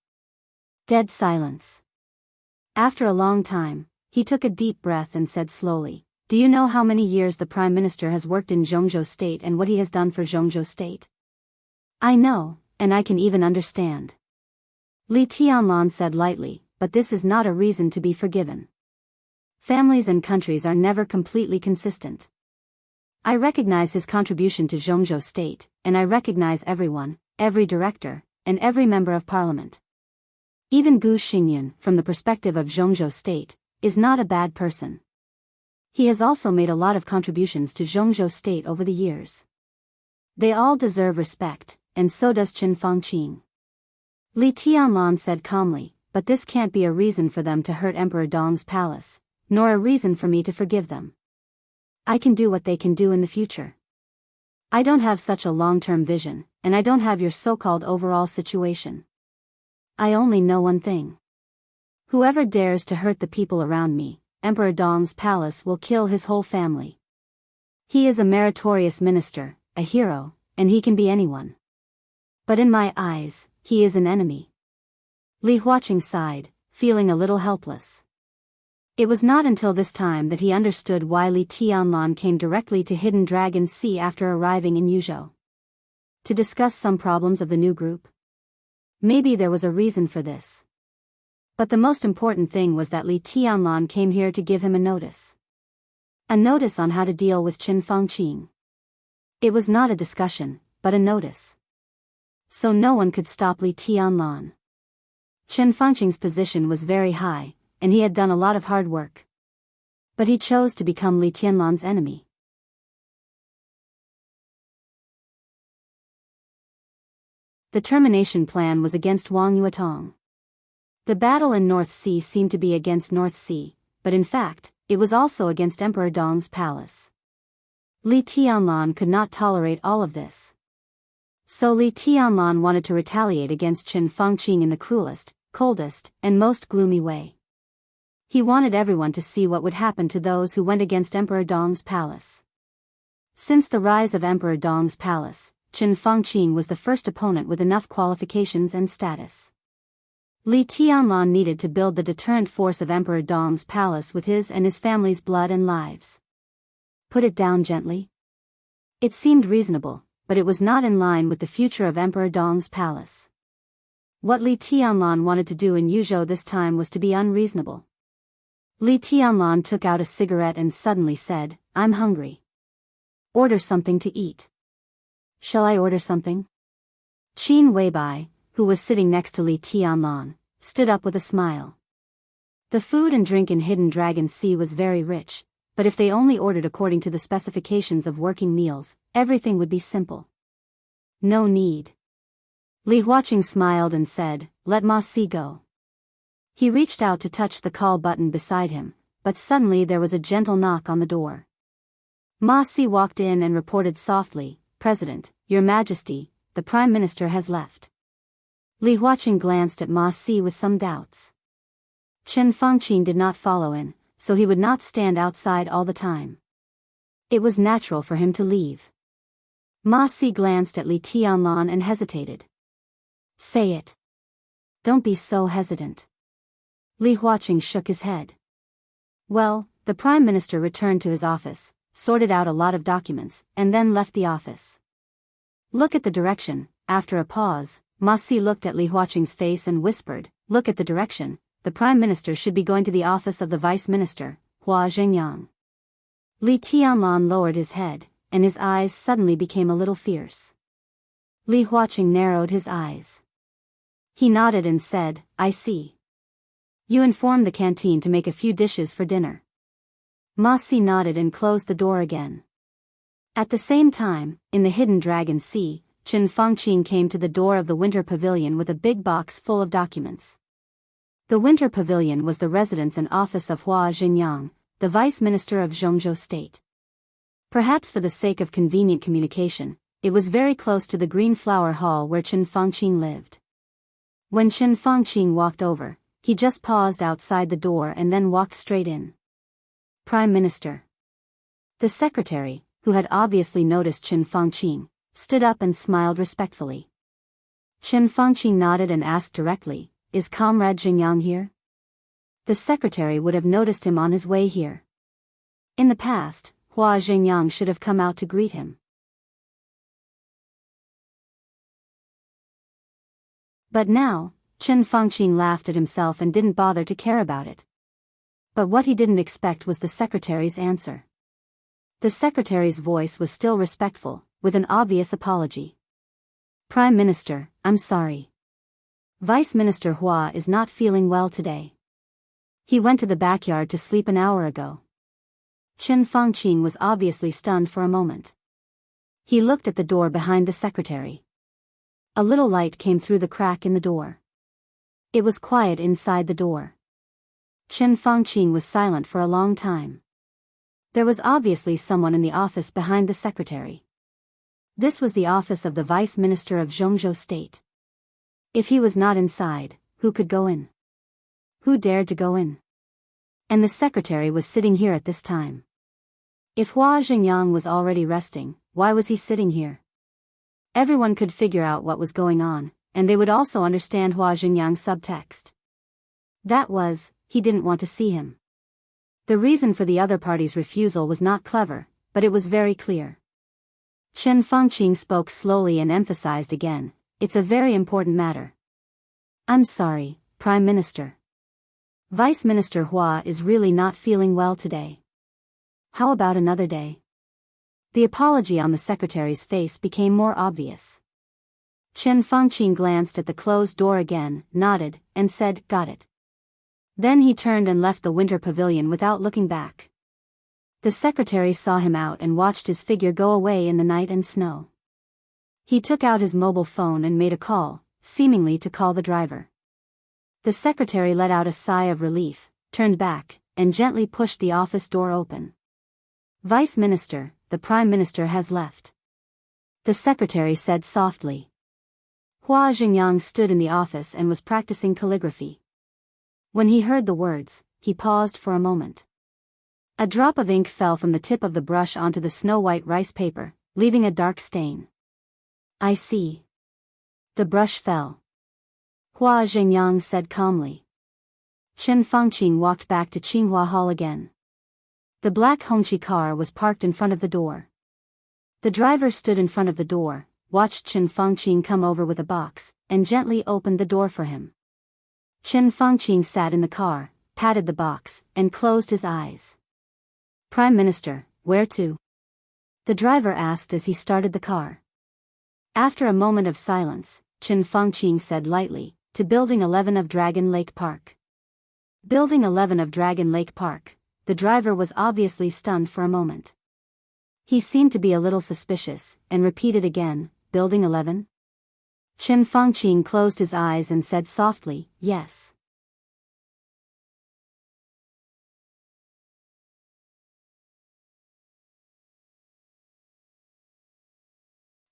Speaker 1: Dead silence. After a long time, he took a deep breath and said slowly, "Do you know how many years the Prime Minister has worked in Zhongzhou State and what he has done for Zhongzhou State?" "I know, and I can even understand," Li Tianlan said lightly, "but this is not a reason to be forgiven. Families and countries are never completely consistent. I recognize his contribution to Zhongzhou State, and I recognize everyone, every director, and every member of parliament. Even Gu Xingyun, from the perspective of Zhongzhou State, is not a bad person. He has also made a lot of contributions to Zhongzhou State over the years. They all deserve respect, and so does Qin Fengqing." Li Tianlan said calmly, "But this can't be a reason for them to hurt Emperor Dong's palace, nor a reason for me to forgive them. I can do what they can do in the future. I don't have such a long-term vision, and I don't have your so-called overall situation. I only know one thing. Whoever dares to hurt the people around me, Emperor Dong's palace will kill his whole family. He is a meritorious minister, a hero, and he can be anyone. But in my eyes, he is an enemy." Li Huaqing sighed, feeling a little helpless. It was not until this time that he understood why Li Tianlan came directly to Hidden Dragon Sea after arriving in Yuzhou. To discuss some problems of the new group? Maybe there was a reason for this. But the most important thing was that Li Tianlan came here to give him a notice. A notice on how to deal with Qin Fengqing. It was not a discussion, but a notice. So no one could stop Li Tianlan. Qin Fengqing's position was very high, and he had done a lot of hard work. But he chose to become Li Tianlan's enemy. The termination plan was against Wang Yuetong. The battle in North Sea seemed to be against North Sea, but in fact, it was also against Emperor Dong's palace. Li Tianlan could not tolerate all of this. So Li Tianlan wanted to retaliate against Qin Fengqing in the cruelest, coldest, and most gloomy way. He wanted everyone to see what would happen to those who went against Emperor Dong's palace. Since the rise of Emperor Dong's palace, Qin Fengqing was the first opponent with enough qualifications and status. Li Tianlan needed to build the deterrent force of Emperor Dong's palace with his and his family's blood and lives. Put it down gently? It seemed reasonable, but it was not in line with the future of Emperor Dong's palace. What Li Tianlan wanted to do in Yuzhou this time was to be unreasonable. Li Tianlan took out a cigarette and suddenly said, "I'm hungry. Order something to eat." "Shall I order something?" Qin Weibai, who was sitting next to Li Tianlan, stood up with a smile. The food and drink in Hidden Dragon Sea was very rich, but if they only ordered according to the specifications of working meals, everything would be simple. No need. Li Huaqing smiled and said, "Let Ma Si go." He reached out to touch the call button beside him, but suddenly there was a gentle knock on the door. Ma Si walked in and reported softly, "President, Your Majesty, the Prime Minister has left." Li Huaqing glanced at Ma Si with some doubts. Qin Fengqing did not follow in, so he would not stand outside all the time. It was natural for him to leave. Ma Si glanced at Li Tianlan and hesitated. "Say it. Don't be so hesitant." Li Huaqing shook his head. Well, the Prime Minister returned to his office, sorted out a lot of documents, and then left the office. "Look at the direction." After a pause, Ma Si looked at Li Huaqing's face and whispered, "Look at the direction. The Prime Minister should be going to the office of the Vice Minister, Hua Zhengyang." Li Tianlan lowered his head, and his eyes suddenly became a little fierce. Li Huaqing narrowed his eyes. He nodded and said, "I see. You informed the canteen to make a few dishes for dinner." Ma Si nodded and closed the door again. At the same time, in the Hidden Dragon Sea, Qin Fengqing came to the door of the Winter Pavilion with a big box full of documents. The Winter Pavilion was the residence and office of Hua Zhengyang, the Vice Minister of Zhongzhou State. Perhaps for the sake of convenient communication, it was very close to the Green Flower Hall where Qin Fengqing lived. When Qin Fengqing walked over, he just paused outside the door and then walked straight in. "Prime Minister." The secretary, who had obviously noticed Chen Fangqing, stood up and smiled respectfully. Chen Fangqing nodded and asked directly, "Is Comrade Jingyang here?" The secretary would have noticed him on his way here. In the past, Hua Jingyang should have come out to greet him. But now, Chen Fangqing laughed at himself and didn't bother to care about it. But what he didn't expect was the secretary's answer. The secretary's voice was still respectful, with an obvious apology. "Prime Minister, I'm sorry. Vice Minister Hua is not feeling well today. He went to the backyard to sleep an hour ago." Chen Fangqing was obviously stunned for a moment. He looked at the door behind the secretary. A little light came through the crack in the door. It was quiet inside the door. Chen Fangqing was silent for a long time. There was obviously someone in the office behind the secretary. This was the office of the Vice Minister of Zhongzhou State. If he was not inside, who could go in? Who dared to go in? And the secretary was sitting here at this time. If Hua Jingyang was already resting, why was he sitting here? Everyone could figure out what was going on, and they would also understand Hua Jingyang's subtext. That was, he didn't want to see him. The reason for the other party's refusal was not clever, but it was very clear. Chen Fangqing spoke slowly and emphasized again, "It's a very important matter. I'm sorry, Prime Minister. Vice Minister Hua is really not feeling well today. How about another day?" The apology on the secretary's face became more obvious. Chen Fangqing glanced at the closed door again, nodded, and said, "Got it." Then he turned and left the winter pavilion without looking back. The secretary saw him out and watched his figure go away in the night and snow. He took out his mobile phone and made a call, seemingly to call the driver. The secretary let out a sigh of relief, turned back, and gently pushed the office door open. "Vice Minister, the Prime Minister has left," the secretary said softly. Hua Jingyang stood in the office and was practicing calligraphy. When he heard the words, he paused for a moment. A drop of ink fell from the tip of the brush onto the snow-white rice paper, leaving a dark stain. "I see." The brush fell. Hua Jingyang said calmly. Chen Fangqing walked back to Qinghua Hall again. The black Hongqi car was parked in front of the door. The driver stood in front of the door, watched Chen Fangqing come over with a box, and gently opened the door for him. Chen Fangqing sat in the car, patted the box, and closed his eyes. "Prime Minister, where to?" the driver asked as he started the car. After a moment of silence, Chen Fangqing said lightly, "To Building 11 of Dragon Lake Park." Building 11 of Dragon Lake Park. The driver was obviously stunned for a moment. He seemed to be a little suspicious, and repeated again, "Building 11? Chen Fangqing closed his eyes and said softly, "Yes."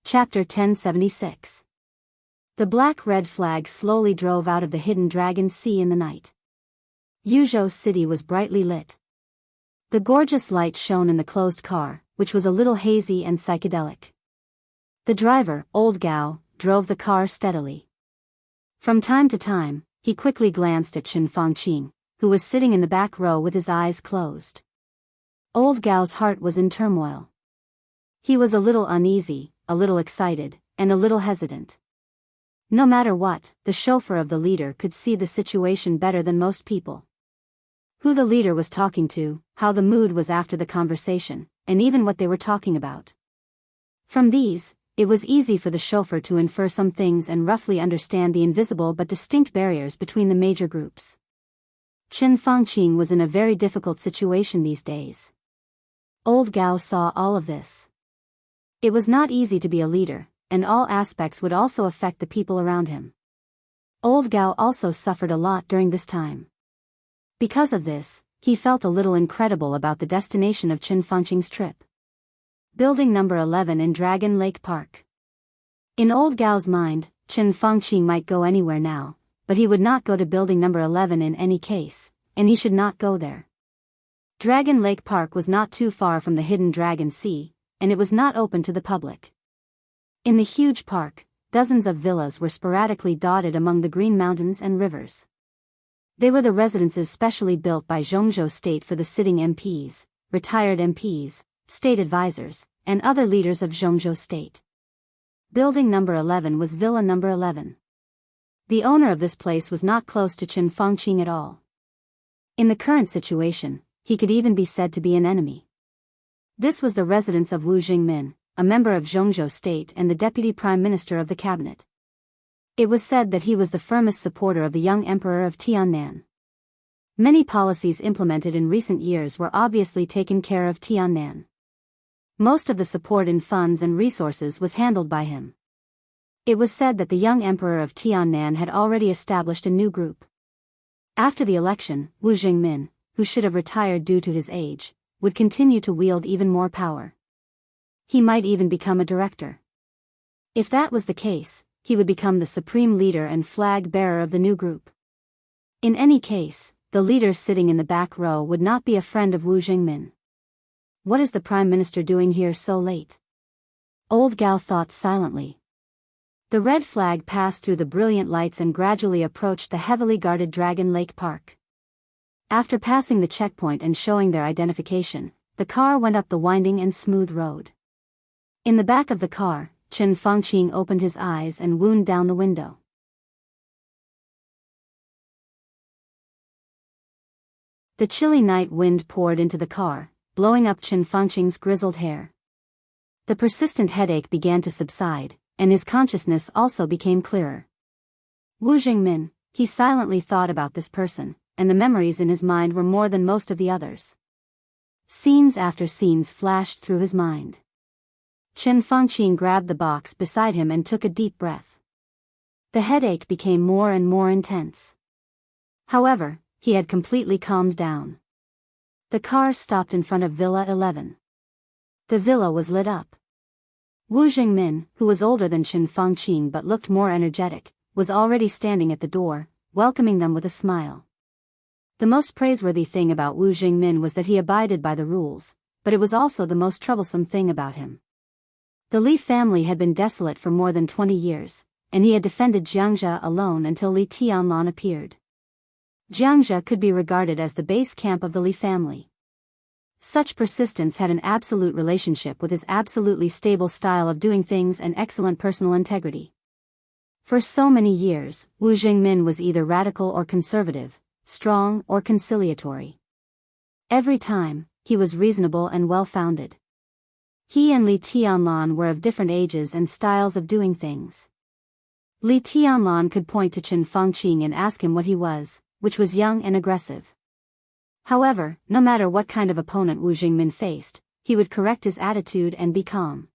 Speaker 1: Chapter 1076. The black red flag slowly drove out of the hidden Dragon Sea in the night. Yuzhou City was brightly lit. The gorgeous light shone in the closed car, which was a little hazy and psychedelic. The driver, Old Gao, drove the car steadily. From time to time, he quickly glanced at Chen Fangqing, who was sitting in the back row with his eyes closed. Old Gao's heart was in turmoil. He was a little uneasy, a little excited, and a little hesitant. No matter what, the chauffeur of the leader could see the situation better than most people. Who the leader was talking to, how the mood was after the conversation, and even what they were talking about. From these, it was easy for the chauffeur to infer some things and roughly understand the invisible but distinct barriers between the major groups. Chen Fangqing was in a very difficult situation these days. Old Gao saw all of this. It was not easy to be a leader, and all aspects would also affect the people around him. Old Gao also suffered a lot during this time. Because of this, he felt a little incredible about the destination of Chen Fangqing's trip. Building number 11 in Dragon Lake Park. In Old Gao's mind, Chen Fangqing might go anywhere now, but he would not go to building number 11 in any case, and he should not go there. Dragon Lake Park was not too far from the hidden Dragon Sea, and it was not open to the public. In the huge park, dozens of villas were sporadically dotted among the green mountains and rivers. They were the residences specially built by Zhongzhou State for the sitting MPs, retired MPs, state advisors, and other leaders of Zhongzhou State. Building number 11 was Villa number 11. The owner of this place was not close to Qin Fangqing at all. In the current situation, he could even be said to be an enemy. This was the residence of Wu Jingmin, a member of Zhongzhou State and the deputy prime minister of the cabinet. It was said that he was the firmest supporter of the young emperor of Tiannan. Many policies implemented in recent years were obviously taken care of Tiannan. Most of the support in funds and resources was handled by him. It was said that the young emperor of Tiannan had already established a new group. After the election, Wu Jingmin, who should have retired due to his age, would continue to wield even more power. He might even become a director. If that was the case, he would become the supreme leader and flag bearer of the new group. In any case, the leader sitting in the back row would not be a friend of Wu Jingmin. What is the prime minister doing here so late? Old Gao thought silently. The red flag passed through the brilliant lights and gradually approached the heavily guarded Dragon Lake Park. After passing the checkpoint and showing their identification, the car went up the winding and smooth road. In the back of the car, Qin Fangqing opened his eyes and wound down the window. The chilly night wind poured into the car, blowing up Qin Fangqing's grizzled hair. The persistent headache began to subside, and his consciousness also became clearer. Wu Jingmin, he silently thought about this person, and the memories in his mind were more than most of the others. Scenes after scenes flashed through his mind. Qin Fangqing grabbed the box beside him and took a deep breath. The headache became more and more intense. However, he had completely calmed down. The car stopped in front of Villa 11. The villa was lit up. Wu Jingmin, who was older than Qin Fangqing but looked more energetic, was already standing at the door, welcoming them with a smile. The most praiseworthy thing about Wu Jingmin was that he abided by the rules, but it was also the most troublesome thing about him. The Li family had been desolate for more than 20 years, and he had defended Jiangxia alone until Li Tianlan appeared. Jiangxia could be regarded as the base camp of the Li family. Such persistence had an absolute relationship with his absolutely stable style of doing things and excellent personal integrity. For so many years, Wu Jingmin was either radical or conservative, strong or conciliatory. Every time, he was reasonable and well-founded. He and Li Tianlan were of different ages and styles of doing things. Li Tianlan could point to Qin Fangqing and ask him what he was, which was young and aggressive. However, no matter what kind of opponent Wu Jingmin faced, he would correct his attitude and be calm.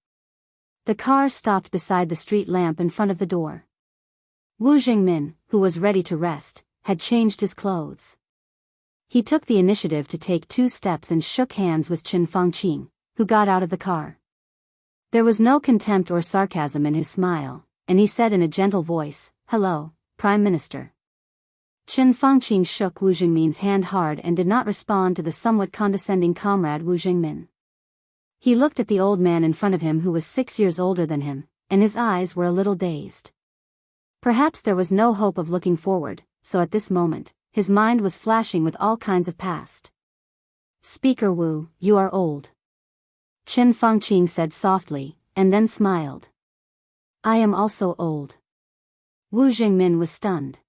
Speaker 1: The car stopped beside the street lamp in front of the door. Wu Jingmin, who was ready to rest, had changed his clothes. He took the initiative to take 2 steps and shook hands with Qin Fangqing, who got out of the car. There was no contempt or sarcasm in his smile, and he said in a gentle voice, "Hello, Prime Minister." Qin Fangqing shook Wu Jingmin's hand hard and did not respond to the somewhat condescending comrade Wu Jingmin. He looked at the old man in front of him who was 6 years older than him, and his eyes were a little dazed. Perhaps there was no hope of looking forward, so at this moment, his mind was flashing with all kinds of past. "Speaker Wu, you are old," Qin Fangqing said softly, and then smiled. "I am also old." Wu Jingmin was stunned.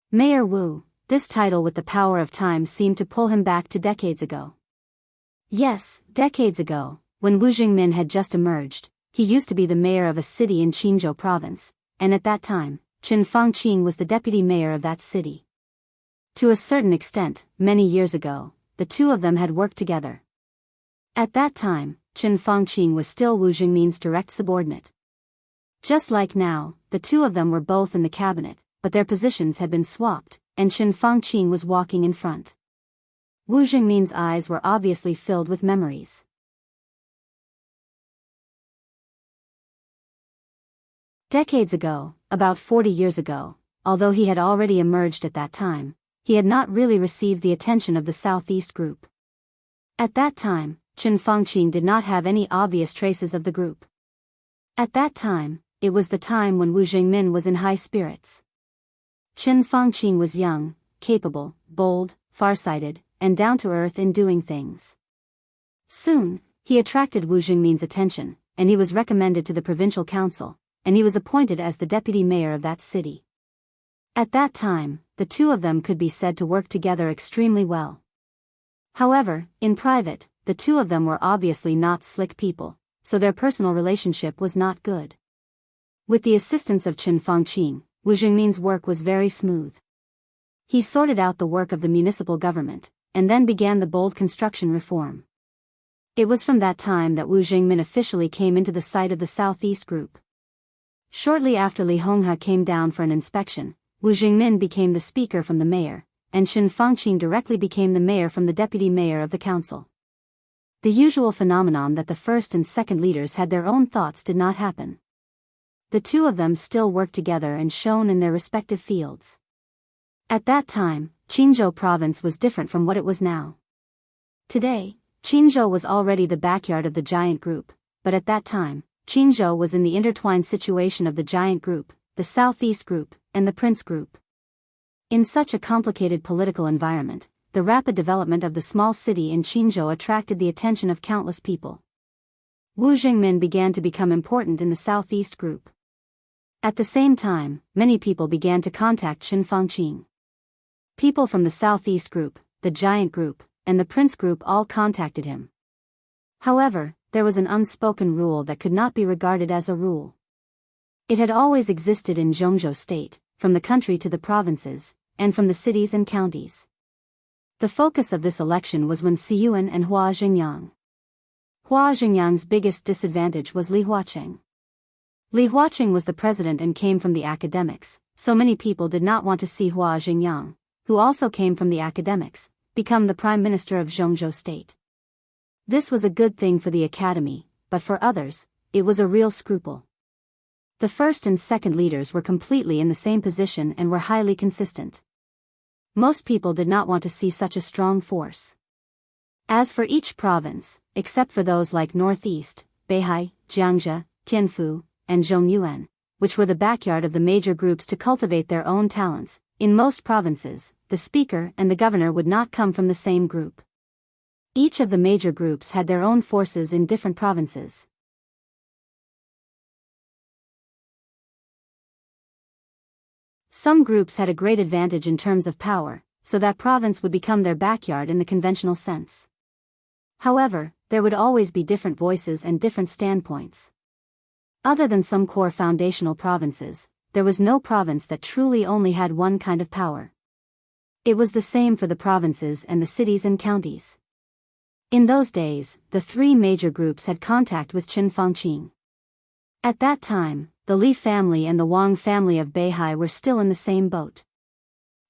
Speaker 1: Mayor Wu, this title with the power of time seemed to pull him back to decades ago. Yes, decades ago, when Wu Jingmin had just emerged, he used to be the mayor of a city in Qinzhou province, and at that time, Qin Fangqing was the deputy mayor of that city. To a certain extent, many years ago, the two of them had worked together. At that time, Qin Fangqing was still Wu Jingmin's direct subordinate. Just like now, the two of them were both in the cabinet, but their positions had been swapped, and Qin Fangqing was walking in front. Wu Jingmin's eyes were obviously filled with memories. Decades ago, about 40 years ago, although he had already emerged at that time, he had not really received the attention of the Southeast Group. At that time, Qin Fangqing did not have any obvious traces of the group. At that time, it was the time when Wu Jingmin was in high spirits. Qin Fangqing was young, capable, bold, farsighted, and down-to-earth in doing things. Soon, he attracted Wu Jingmin's attention, and he was recommended to the provincial council, and he was appointed as the deputy mayor of that city. At that time, the two of them could be said to work together extremely well. However, in private, the two of them were obviously not slick people, so their personal relationship was not good. With the assistance of Qin Fangqing, Wu Jingmin's work was very smooth. He sorted out the work of the municipal government, and then began the bold construction reform. It was from that time that Wu Jingmin officially came into the sight of the Southeast Group. Shortly after Li Honghe came down for an inspection, Wu Jingmin became the speaker from the mayor, and Qin Fangqing directly became the mayor from the deputy mayor of the council. The usual phenomenon that the first and second leaders had their own thoughts did not happen. The two of them still worked together and shone in their respective fields. At that time, Qinzhou province was different from what it was now. Today, Qinzhou was already the backyard of the giant group, but at that time, Qinzhou was in the intertwined situation of the giant group, the Southeast Group, and the Prince Group. In such a complicated political environment, the rapid development of the small city in Qinzhou attracted the attention of countless people. Wu Jingmin began to become important in the Southeast Group. At the same time, many people began to contact Qin Fangqing. People from the Southeast Group, the Giant Group, and the Prince Group all contacted him. However, there was an unspoken rule that could not be regarded as a rule. It had always existed in Zhongzhou State, from the country to the provinces, and from the cities and counties. The focus of this election was when Xiyuan and Hua Jingyang. Hua Jingyang's biggest disadvantage was Li Huaqing. Li Huaqing was the president and came from the academics, so many people did not want to see Hua Jingyang, who also came from the academics, become the prime minister of Zhongzhou State. This was a good thing for the academy, but for others, it was a real scruple. The first and second leaders were completely in the same position and were highly consistent. Most people did not want to see such a strong force. As for each province, except for those like Northeast, Beihai, Jiangxia, Tianfu, and Zhongyuan, which were the backyard of the major groups to cultivate their own talents, in most provinces, the speaker and the governor would not come from the same group. Each of the major groups had their own forces in different provinces. Some groups had a great advantage in terms of power, so that province would become their backyard in the conventional sense. However, there would always be different voices and different standpoints. Other than some core foundational provinces, there was no province that truly only had one kind of power. It was the same for the provinces and the cities and counties. In those days, the three major groups had contact with Qin Fangqing. At that time, the Li family and the Wang family of Beihai were still in the same boat.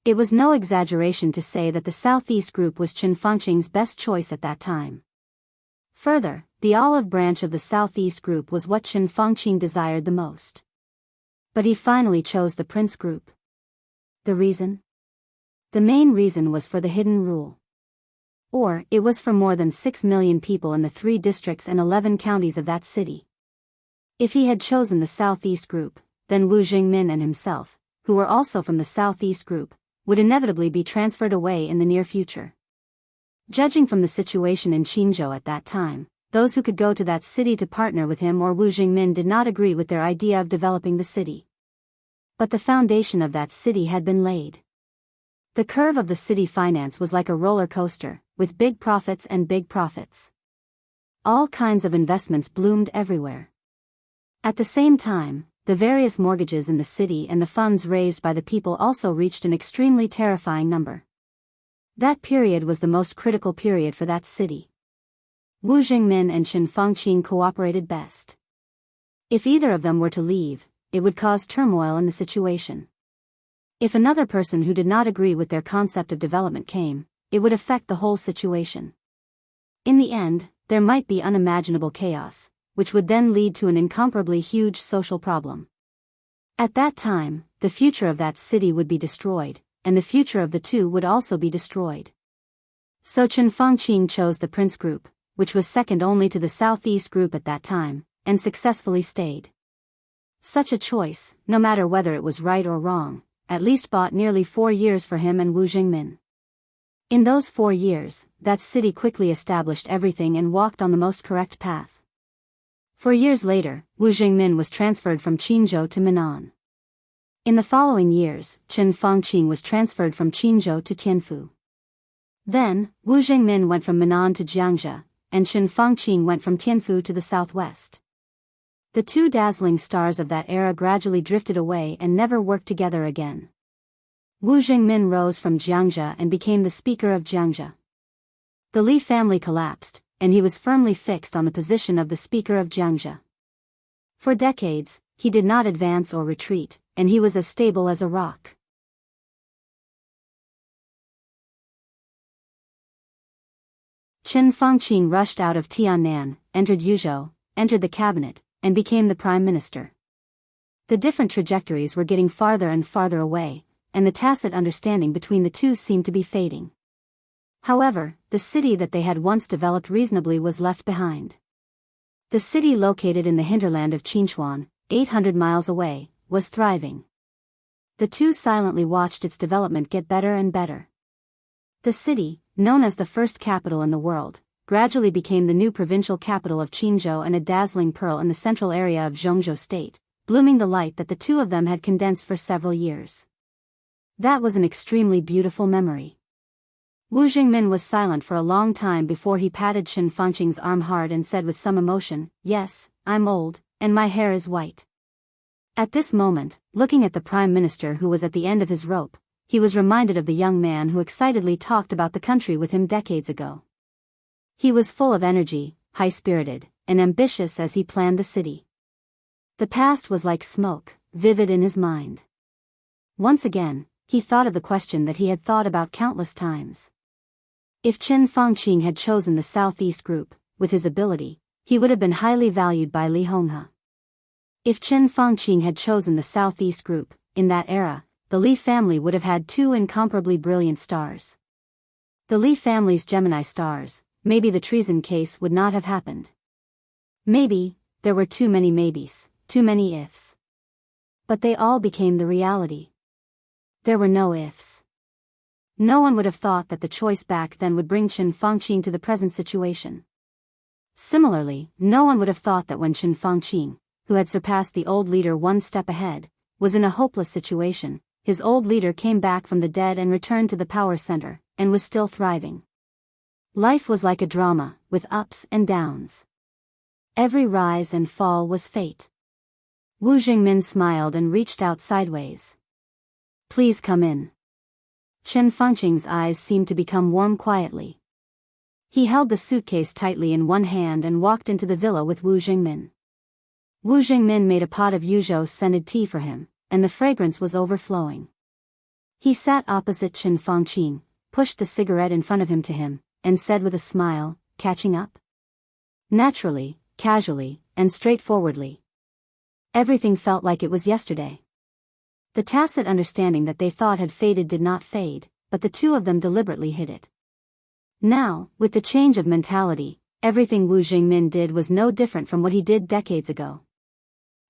Speaker 1: It was no exaggeration to say that the Southeast Group was Qin Fangqing's best choice at that time. Further, the olive branch of the Southeast Group was what Qin Fangqing desired the most. But he finally chose the Prince Group. The reason? The main reason was for the hidden rule. Or, it was for more than 6 million people in the 3 districts and 11 counties of that city. If he had chosen the Southeast Group, then Wu Jingmin and himself, who were also from the Southeast Group, would inevitably be transferred away in the near future. Judging from the situation in Qinzhou at that time, those who could go to that city to partner with him or Wu Jingmin did not agree with their idea of developing the city. But the foundation of that city had been laid. The curve of the city finance was like a roller coaster, with big profits and big profits. All kinds of investments bloomed everywhere. At the same time, the various mortgages in the city and the funds raised by the people also reached an extremely terrifying number. That period was the most critical period for that city. Wu Jingmin and Qin Fangqing cooperated best. If either of them were to leave, it would cause turmoil in the situation. If another person who did not agree with their concept of development came, it would affect the whole situation. In the end, there might be unimaginable chaos, which would then lead to an incomparably huge social problem. At that time, the future of that city would be destroyed, and the future of the two would also be destroyed. So Chen Fangqing chose the Prince Group, which was second only to the Southeast Group at that time, and successfully stayed. Such a choice, no matter whether it was right or wrong, at least bought nearly 4 years for him and Wu Jingmin. In those 4 years, that city quickly established everything and walked on the most correct path. 4 years later, Wu Jingmin was transferred from Qinzhou to Minnan. In the following years, Chen Fangqing was transferred from Qinzhou to Tianfu. Then, Wu Jingmin went from Minnan to Jiangxia, and Chen Fangqing went from Tianfu to the southwest. The two dazzling stars of that era gradually drifted away and never worked together again. Wu Jingmin rose from Jiangxia and became the speaker of Jiangxia. The Li family collapsed, and he was firmly fixed on the position of the speaker of Jiangxia. For decades, he did not advance or retreat, and he was as stable as a rock. Chen Fangqing rushed out of Tiannan, entered Yuzhou, entered the cabinet, and became the prime minister. The different trajectories were getting farther and farther away, and the tacit understanding between the two seemed to be fading. However, the city that they had once developed reasonably was left behind. The city located in the hinterland of Qinchuan, 800 miles away, was thriving. The two silently watched its development get better and better. The city, known as the first capital in the world, gradually became the new provincial capital of Qinzhou and a dazzling pearl in the central area of Zhongzhou state, blooming the light that the two of them had condensed for several years. That was an extremely beautiful memory. Wu Jingmin was silent for a long time before he patted Chen Fangqing's arm hard and said with some emotion, "Yes, I'm old, and my hair is white." At this moment, looking at the prime minister who was at the end of his rope, he was reminded of the young man who excitedly talked about the country with him decades ago. He was full of energy, high-spirited, and ambitious as he planned the city. The past was like smoke, vivid in his mind. Once again, he thought of the question that he had thought about countless times. If Chen Fangqing had chosen the Southeast Group, with his ability, he would have been highly valued by Li Honghe. If Chen Fangqing had chosen the Southeast Group, in that era, the Li family would have had 2 incomparably brilliant stars. The Li family's Gemini stars, maybe the treason case would not have happened. Maybe, there were too many maybes, too many ifs. But they all became the reality. There were no ifs. No one would have thought that the choice back then would bring Chen Fangqing to the present situation. Similarly, no one would have thought that when Chen Fangqing, who had surpassed the old leader one step ahead, was in a hopeless situation, his old leader came back from the dead and returned to the power center, and was still thriving. Life was like a drama, with ups and downs. Every rise and fall was fate. Wu Jingmin smiled and reached out sideways. "Please come in." Chen Fangqing's eyes seemed to become warm quietly. He held the suitcase tightly in one hand and walked into the villa with Wu Jingmin. Wu Jingmin made a pot of Yuzhou scented tea for him, and the fragrance was overflowing. He sat opposite Chen Fangqing, pushed the cigarette in front of him to him, and said with a smile, "Catching up?" Naturally, casually, and straightforwardly. Everything felt like it was yesterday. The tacit understanding that they thought had faded did not fade, but the two of them deliberately hid it. Now, with the change of mentality, everything Wu Jingmin did was no different from what he did decades ago.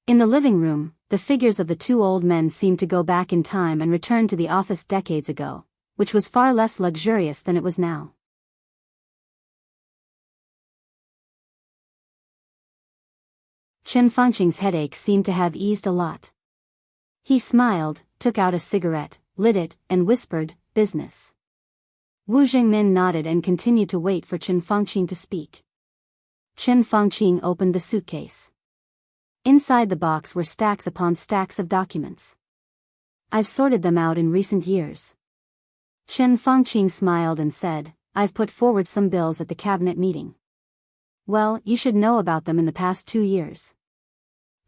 Speaker 1: In the living room, the figures of the two old men seemed to go back in time and return to the office decades ago, which was far less luxurious than it was now. Chen Fangqing's headache seemed to have eased a lot. He smiled, took out a cigarette, lit it, and whispered, "Business." Wu Jingmin nodded and continued to wait for Chen Fangqing to speak. Chen Fangqing opened the suitcase. Inside the box were stacks upon stacks of documents. "I've sorted them out in recent years." Chen Fangqing smiled and said, "I've put forward some bills at the cabinet meeting." "Well, you should know about them in the past 2 years."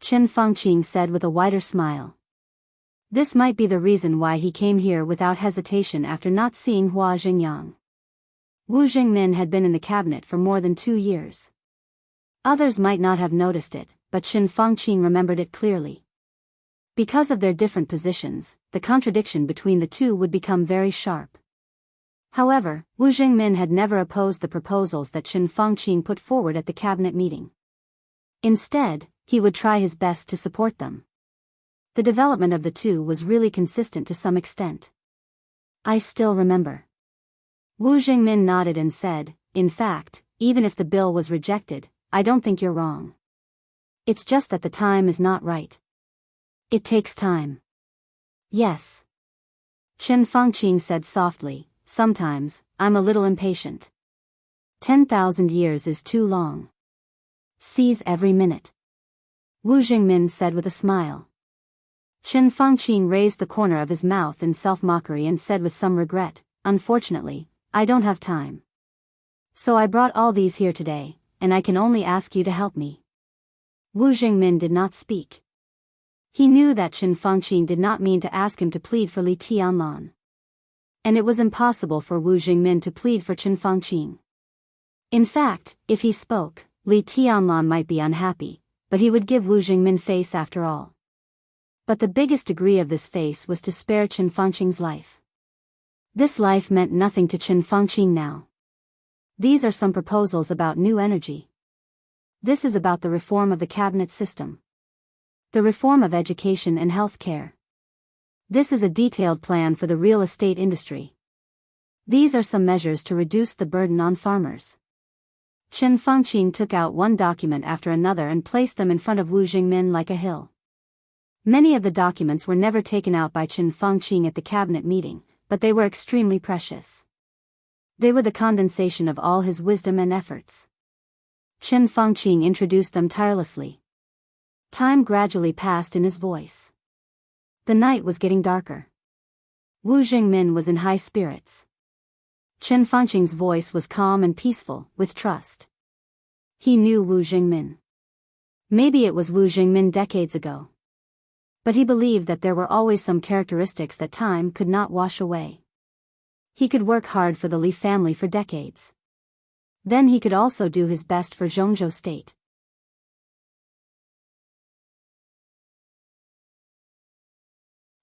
Speaker 1: Chen Fangqing said with a wider smile. This might be the reason why he came here without hesitation after not seeing Hua Jingyang. Wu Jingmin had been in the cabinet for more than 2 years. Others might not have noticed it, but Chen Fangqing remembered it clearly. Because of their different positions, the contradiction between the two would become very sharp. However, Wu Jingmin had never opposed the proposals that Chen Fangqing put forward at the cabinet meeting. Instead, he would try his best to support them. The development of the two was really consistent to some extent. I still remember. Wu Jingmin nodded and said, in fact, even if the bill was rejected, I don't think you're wrong. It's just that the time is not right. It takes time. Yes. Chen Fangqing said softly, sometimes, I'm a little impatient. 10,000 years is too long. Seize every minute. Wu Jingmin said with a smile. Chen Fangqing raised the corner of his mouth in self-mockery and said with some regret, unfortunately, I don't have time. So I brought all these here today, and I can only ask you to help me. Wu Jingmin did not speak. He knew that Chen Fangqing did not mean to ask him to plead for Li Tianlan. And it was impossible for Wu Jingmin to plead for Chen Fangqing. In fact, if he spoke, Li Tianlan might be unhappy, but he would give Wu Jingmin face after all. But the biggest degree of this face was to spare Chen Fangqing's life. This life meant nothing to Chen Fangqing now. These are some proposals about new energy. This is about the reform of the cabinet system. The reform of education and health care. This is a detailed plan for the real estate industry. These are some measures to reduce the burden on farmers. Chen Fangqing took out one document after another and placed them in front of Wu Jingmin like a hill. Many of the documents were never taken out by Chen Fangqing at the cabinet meeting, but they were extremely precious. They were the condensation of all his wisdom and efforts. Chen Fangqing introduced them tirelessly. Time gradually passed in his voice. The night was getting darker. Wu Jingmin was in high spirits. Chen Fangqing's voice was calm and peaceful, with trust. He knew Wu Jingmin. Maybe it was Wu Jingmin decades ago. But he believed that there were always some characteristics that time could not wash away. He could work hard for the Li family for decades. Then he could also do his best for Zhongzhou state.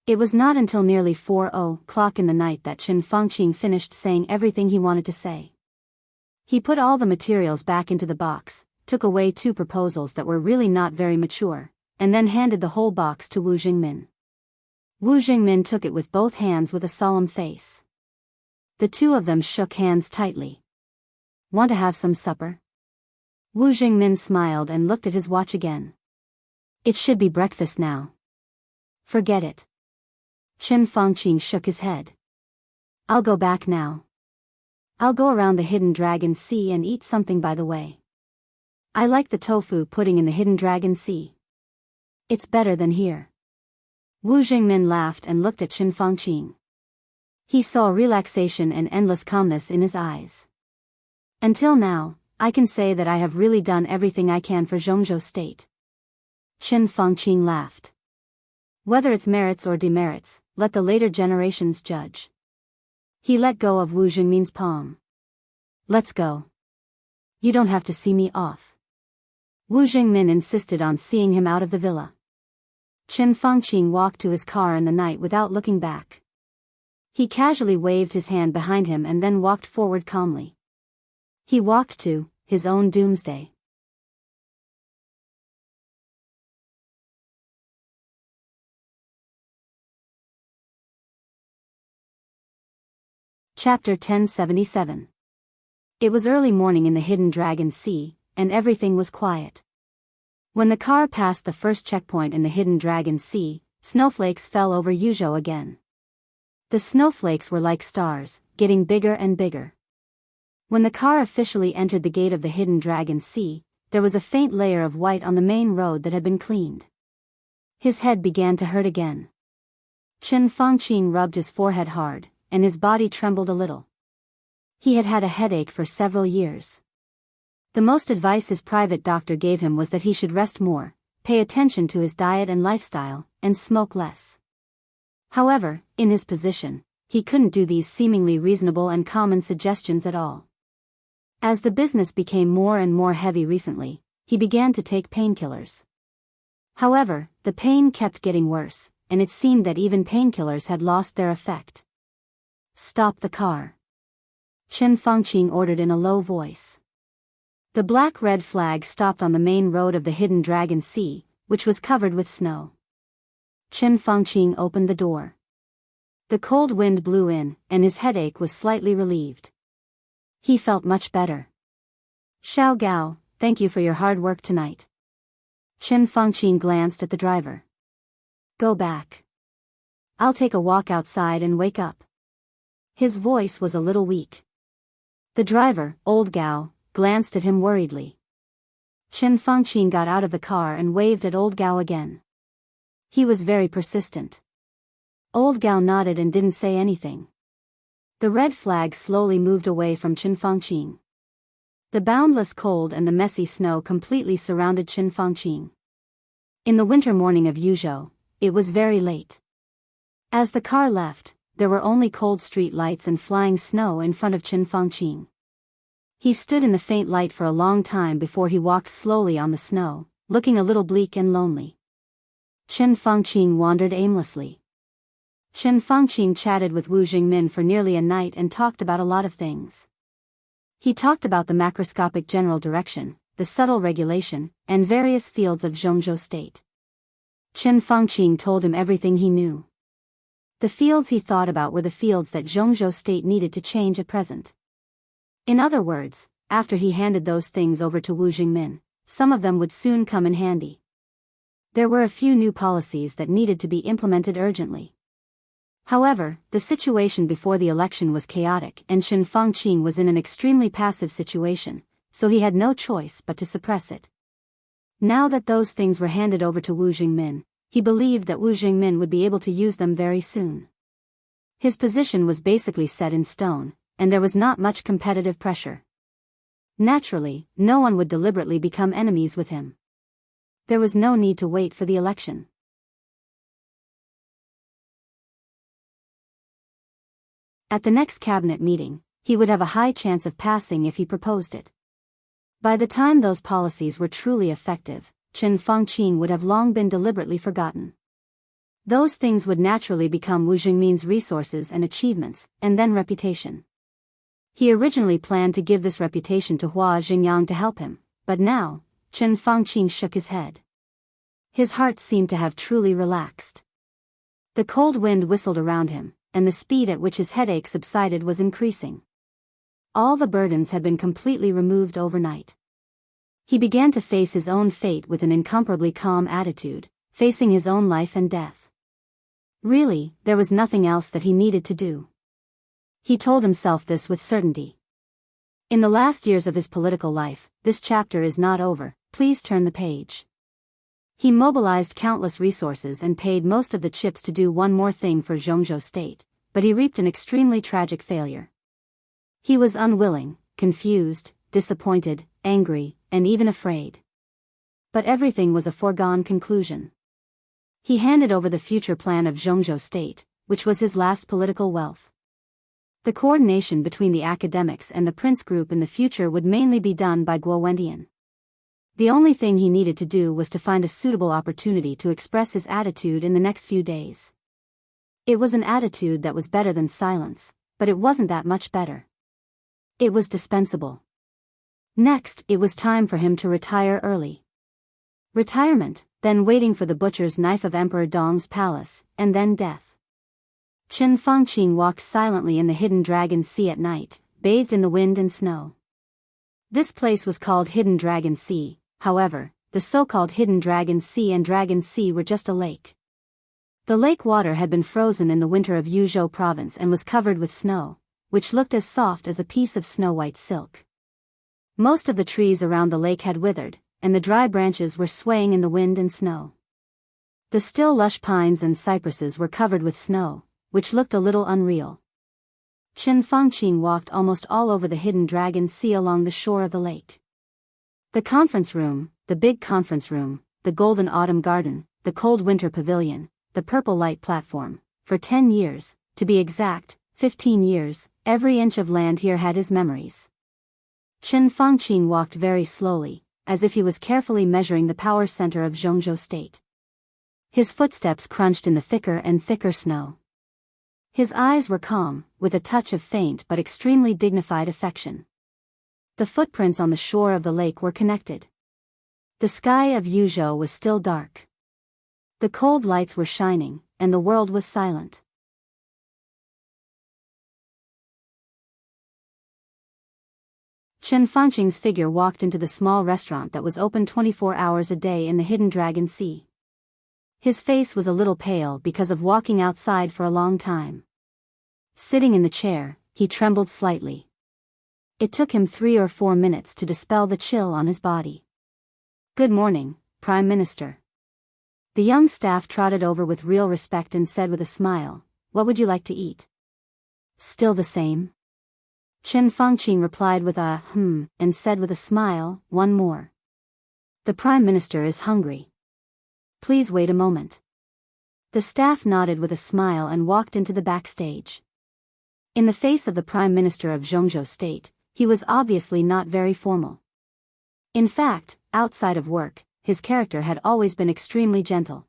Speaker 1: It was not until nearly 4:00 in the night that Chen Fangqing finished saying everything he wanted to say. He put all the materials back into the box, took away two proposals that were really not very mature, and then handed the whole box to Wu Jingmin. Wu Jingmin took it with both hands with a solemn face. The two of them shook hands tightly. Want to have some supper? Wu Jingmin smiled and looked at his watch again. It should be breakfast now. Forget it. Chen Fangqing shook his head. I'll go back now. I'll go around the Hidden Dragon Sea and eat something by the way. I like the tofu pudding in the Hidden Dragon Sea. It's better than here. Wu Jingmin laughed and looked at Chen Fangqing. He saw relaxation and endless calmness in his eyes. Until now, I can say that I have really done everything I can for Zhongzhou state. Chen Fangqing laughed. Whether it's merits or demerits, let the later generations judge. He let go of Wu Jingmin's palm. Let's go. You don't have to see me off. Wu Jingmin insisted on seeing him out of the villa. Chen Fangqing walked to his car in the night without looking back. He casually waved his hand behind him and then walked forward calmly. He walked to his own doomsday. Chapter 1077. It was early morning in the Hidden Dragon Sea, and everything was quiet. When the car passed the first checkpoint in the Hidden Dragon Sea, snowflakes fell over Yuzhou again. The snowflakes were like stars, getting bigger and bigger. When the car officially entered the gate of the Hidden Dragon Sea, there was a faint layer of white on the main road that had been cleaned. His head began to hurt again. Chen Fangqing rubbed his forehead hard, and his body trembled a little. He had had a headache for several years. The most advice his private doctor gave him was that he should rest more, pay attention to his diet and lifestyle, and smoke less. However, in his position, he couldn't do these seemingly reasonable and common suggestions at all. As the business became more and more heavy recently, he began to take painkillers. However, the pain kept getting worse, and it seemed that even painkillers had lost their effect. Stop the car. Chen Fengqing ordered in a low voice. The black-red flag stopped on the main road of the Hidden Dragon Sea, which was covered with snow. Chen Fengqing opened the door. The cold wind blew in, and his headache was slightly relieved. He felt much better. Xiao Gao, thank you for your hard work tonight. Chen Fengqing glanced at the driver. Go back. I'll take a walk outside and wake up. His voice was a little weak. The driver, old Gao, glanced at him worriedly. Chen Fengqing got out of the car and waved at old Gao again. He was very persistent. Old Gao nodded and didn't say anything. The red flag slowly moved away from Chen Fengqing. The boundless cold and the messy snow completely surrounded Chen Fengqing. In the winter morning of Yuzhou, it was very late. As the car left, there were only cold street lights and flying snow in front of Chen Fengqing. He stood in the faint light for a long time before he walked slowly on the snow, looking a little bleak and lonely. Chen Fengqing wandered aimlessly. Chen Fengqing chatted with Wu Jingmin for nearly a night and talked about a lot of things. He talked about the macroscopic general direction, the subtle regulation, and various fields of Zhongzhou state. Chen Fengqing told him everything he knew. The fields he thought about were the fields that Zhongzhou state needed to change at present. In other words, after he handed those things over to Wu Jingmin, some of them would soon come in handy. There were a few new policies that needed to be implemented urgently. However, the situation before the election was chaotic and Chen Fengqing was in an extremely passive situation, so he had no choice but to suppress it. Now that those things were handed over to Wu Jingmin, he believed that Wu Jingmin would be able to use them very soon. His position was basically set in stone, and there was not much competitive pressure. Naturally, no one would deliberately become enemies with him. There was no need to wait for the election. At the next cabinet meeting, he would have a high chance of passing if he proposed it. By the time those policies were truly effective, Chen Fengqing would have long been deliberately forgotten. Those things would naturally become Wu Jingmin's resources and achievements, and then reputation. He originally planned to give this reputation to Hua Jingyang to help him, but now, Chen Fengqing shook his head. His heart seemed to have truly relaxed. The cold wind whistled around him, and the speed at which his headache subsided was increasing. All the burdens had been completely removed overnight. He began to face his own fate with an incomparably calm attitude, facing his own life and death. Really, there was nothing else that he needed to do. He told himself this with certainty. In the last years of his political life, this chapter is not over, please turn the page. He mobilized countless resources and paid most of the chips to do one more thing for Zhongzhou state, but he reaped an extremely tragic failure. He was unwilling, confused, disappointed, angry, and even afraid. But everything was a foregone conclusion. He handed over the future plan of Zhongzhou state, which was his last political wealth. The coordination between the academics and the prince group in the future would mainly be done by Guo Wendian. The only thing he needed to do was to find a suitable opportunity to express his attitude in the next few days. It was an attitude that was better than silence, but it wasn't that much better. It was dispensable. Next, it was time for him to retire early. Retirement, then waiting for the butcher's knife of Emperor Dong's palace, and then death. Chen Fengqing walked silently in the Hidden Dragon Sea at night, bathed in the wind and snow. This place was called Hidden Dragon Sea. However, the so-called Hidden Dragon Sea and Dragon Sea were just a lake. The lake water had been frozen in the winter of Yuzhou province and was covered with snow, which looked as soft as a piece of snow-white silk. Most of the trees around the lake had withered, and the dry branches were swaying in the wind and snow. The still lush pines and cypresses were covered with snow, which looked a little unreal. Chen Fengqing walked almost all over the Hidden Dragon Sea along the shore of the lake. The conference room, the big conference room, the golden autumn garden, the cold winter pavilion, the purple light platform, for 10 years, to be exact, 15 years, every inch of land here had his memories. Chen Fengqing walked very slowly, as if he was carefully measuring the power center of Zhongzhou state. His footsteps crunched in the thicker and thicker snow. His eyes were calm, with a touch of faint but extremely dignified affection. The footprints on the shore of the lake were connected. The sky of Yuzhou was still dark. The cold lights were shining, and the world was silent. Chen Fangqing's figure walked into the small restaurant that was open 24 hours a day in the Hidden Dragon Sea. His face was a little pale because of walking outside for a long time. Sitting in the chair, he trembled slightly. It took him 3 or 4 minutes to dispel the chill on his body. "Good morning, Prime Minister." The young staff trotted over with real respect and said with a smile, "What would you like to eat?" "Still the same?" Chen Fangqing replied with a and said with a smile, "One more." "The Prime Minister is hungry. Please wait a moment." The staff nodded with a smile and walked into the backstage. In the face of the Prime Minister of Zhongzhou State, he was obviously not very formal. In fact, outside of work, his character had always been extremely gentle.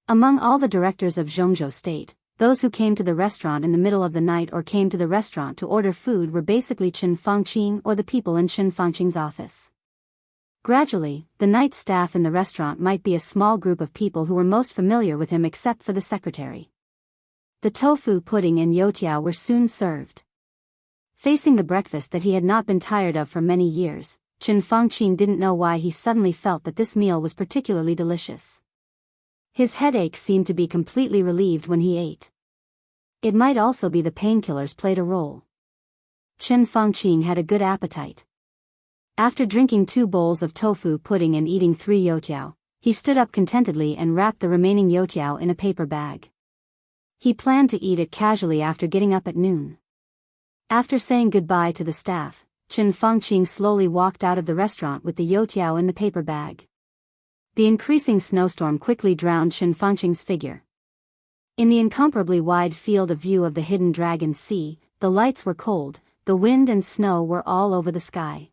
Speaker 1: Among all the directors of Zhongzhou State, those who came to the restaurant in the middle of the night or came to the restaurant to order food were basically Chen Fangqing or the people in Chen Fangqing's office. Gradually, the night staff in the restaurant might be a small group of people who were most familiar with him except for the secretary. The tofu pudding and youtiao were soon served. Facing the breakfast that he had not been tired of for many years, Chen Fangqing didn't know why he suddenly felt that this meal was particularly delicious. His headache seemed to be completely relieved when he ate. It might also be the painkillers played a role. Chen Fangqing had a good appetite. After drinking 2 bowls of tofu pudding and eating 3 youtiao, he stood up contentedly and wrapped the remaining youtiao in a paper bag. He planned to eat it casually after getting up at noon. After saying goodbye to the staff, Chen Fangqing slowly walked out of the restaurant with the youtiao in the paper bag. The increasing snowstorm quickly drowned Chen Fangqing's figure. In the incomparably wide field of view of the Hidden Dragon Sea, the lights were cold, the wind and snow were all over the sky.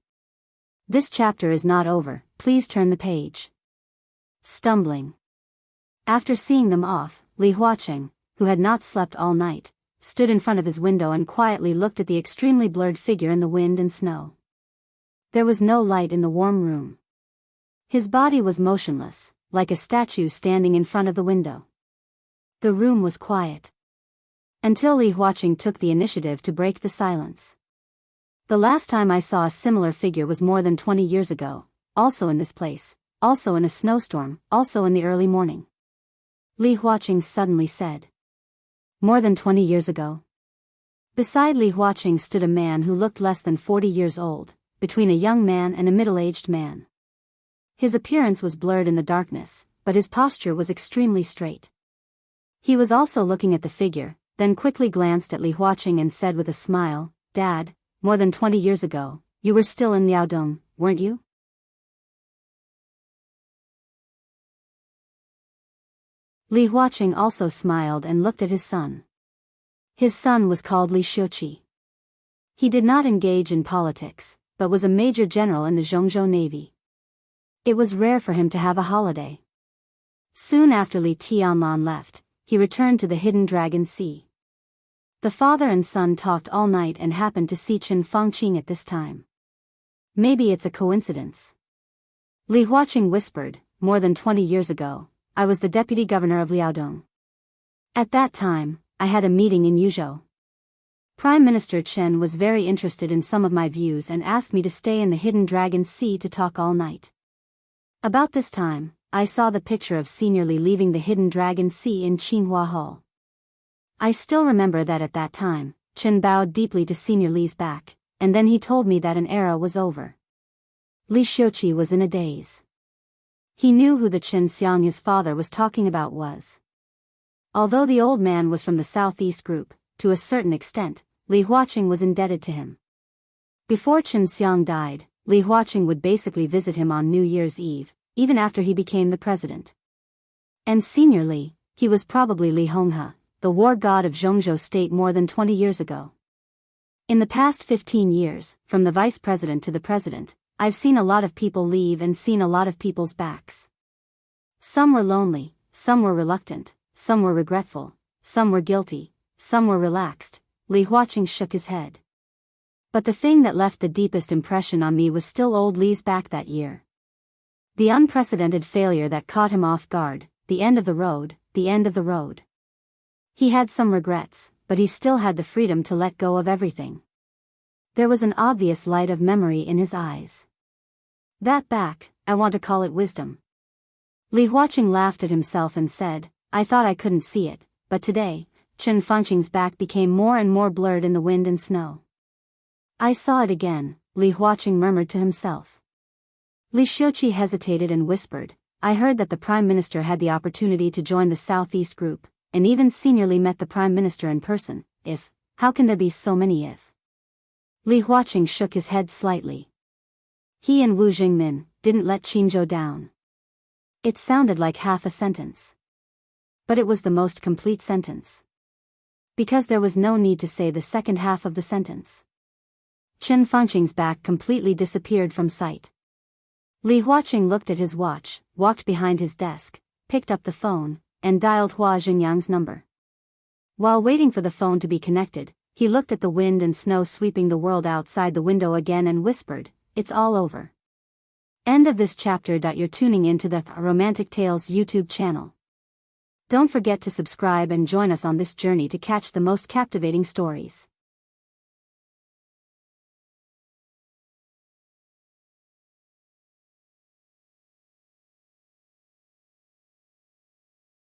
Speaker 1: This chapter is not over, please turn the page. Stumbling. After seeing them off, Li Huaqing, who had not slept all night, stood in front of his window and quietly looked at the extremely blurred figure in the wind and snow. There was no light in the warm room. His body was motionless, like a statue standing in front of the window. The room was quiet. Until Li Huaqing took the initiative to break the silence. "The last time I saw a similar figure was more than 20 years ago, also in this place, also in a snowstorm, also in the early morning." Li Huaqing suddenly said. "More than 20 years ago?" Beside Li Huaqing stood a man who looked less than 40 years old, between a young man and a middle-aged man. His appearance was blurred in the darkness, but his posture was extremely straight. He was also looking at the figure, then quickly glanced at Li Huaqing and said with a smile, "Dad, more than 20 years ago, you were still in Liaodong, weren't you?" Li Huaqing also smiled and looked at his son. His son was called Li Xiuqi. He did not engage in politics, but was a major general in the Zhongzhou Navy. It was rare for him to have a holiday. Soon after Li Tianlan left, he returned to the Hidden Dragon Sea. The father and son talked all night and happened to see Chen Fangqing at this time. Maybe it's a coincidence. Li Huaqing whispered, "More than 20 years ago, I was the deputy governor of Liaodong. At that time, I had a meeting in Yuzhou. Prime Minister Chen was very interested in some of my views and asked me to stay in the Hidden Dragon Sea to talk all night. About this time, I saw the picture of Senior Li leaving the Hidden Dragon Sea in Qinhua Hall. I still remember that at that time, Chen bowed deeply to Senior Li's back, and then he told me that an era was over." Li Xiuqi was in a daze. He knew who the Chen Xiang his father was talking about was. Although the old man was from the Southeast Group, to a certain extent, Li Huaqing was indebted to him. Before Chen Xiang died, Li Huaqing would basically visit him on New Year's Eve, even after he became the president. And Senior Li, he was probably Li Honghe, the war god of Zhongzhou State more than 20 years ago. In the past 15 years, from the vice president to the president, I've seen a lot of people leave and seen a lot of people's backs. Some were lonely, some were reluctant, some were regretful, some were guilty, some were relaxed. Li Huaqing shook his head. But the thing that left the deepest impression on me was still old Li's back that year. The unprecedented failure that caught him off guard, the end of the road, the end of the road. He had some regrets, but he still had the freedom to let go of everything. There was an obvious light of memory in his eyes. That back, I want to call it wisdom. Li Huaqing laughed at himself and said, I thought I couldn't see it, but today, Chen Fengqing's back became more and more blurred in the wind and snow. I saw it again, Li Huaqing murmured to himself. Li Xiuqi hesitated and whispered, I heard that the Prime Minister had the opportunity to join the Southeast Group, and even seniorly met the Prime Minister in person. How can there be so many if? Li Huaqing shook his head slightly. He and Wu Jingmin didn't let Qinzhou down. It sounded like half a sentence. But it was the most complete sentence. Because there was no need to say the second half of the sentence. Chen Fengqing's back completely disappeared from sight. Li Huaqing looked at his watch, walked behind his desk, picked up the phone, and dialed Hua Xingyang's number. While waiting for the phone to be connected, he looked at the wind and snow sweeping the world outside the window again and whispered, It's all over. End of this chapter. You're tuning into the Romantic Tales YouTube channel. Don't forget to subscribe and join us on this journey to catch the most captivating stories.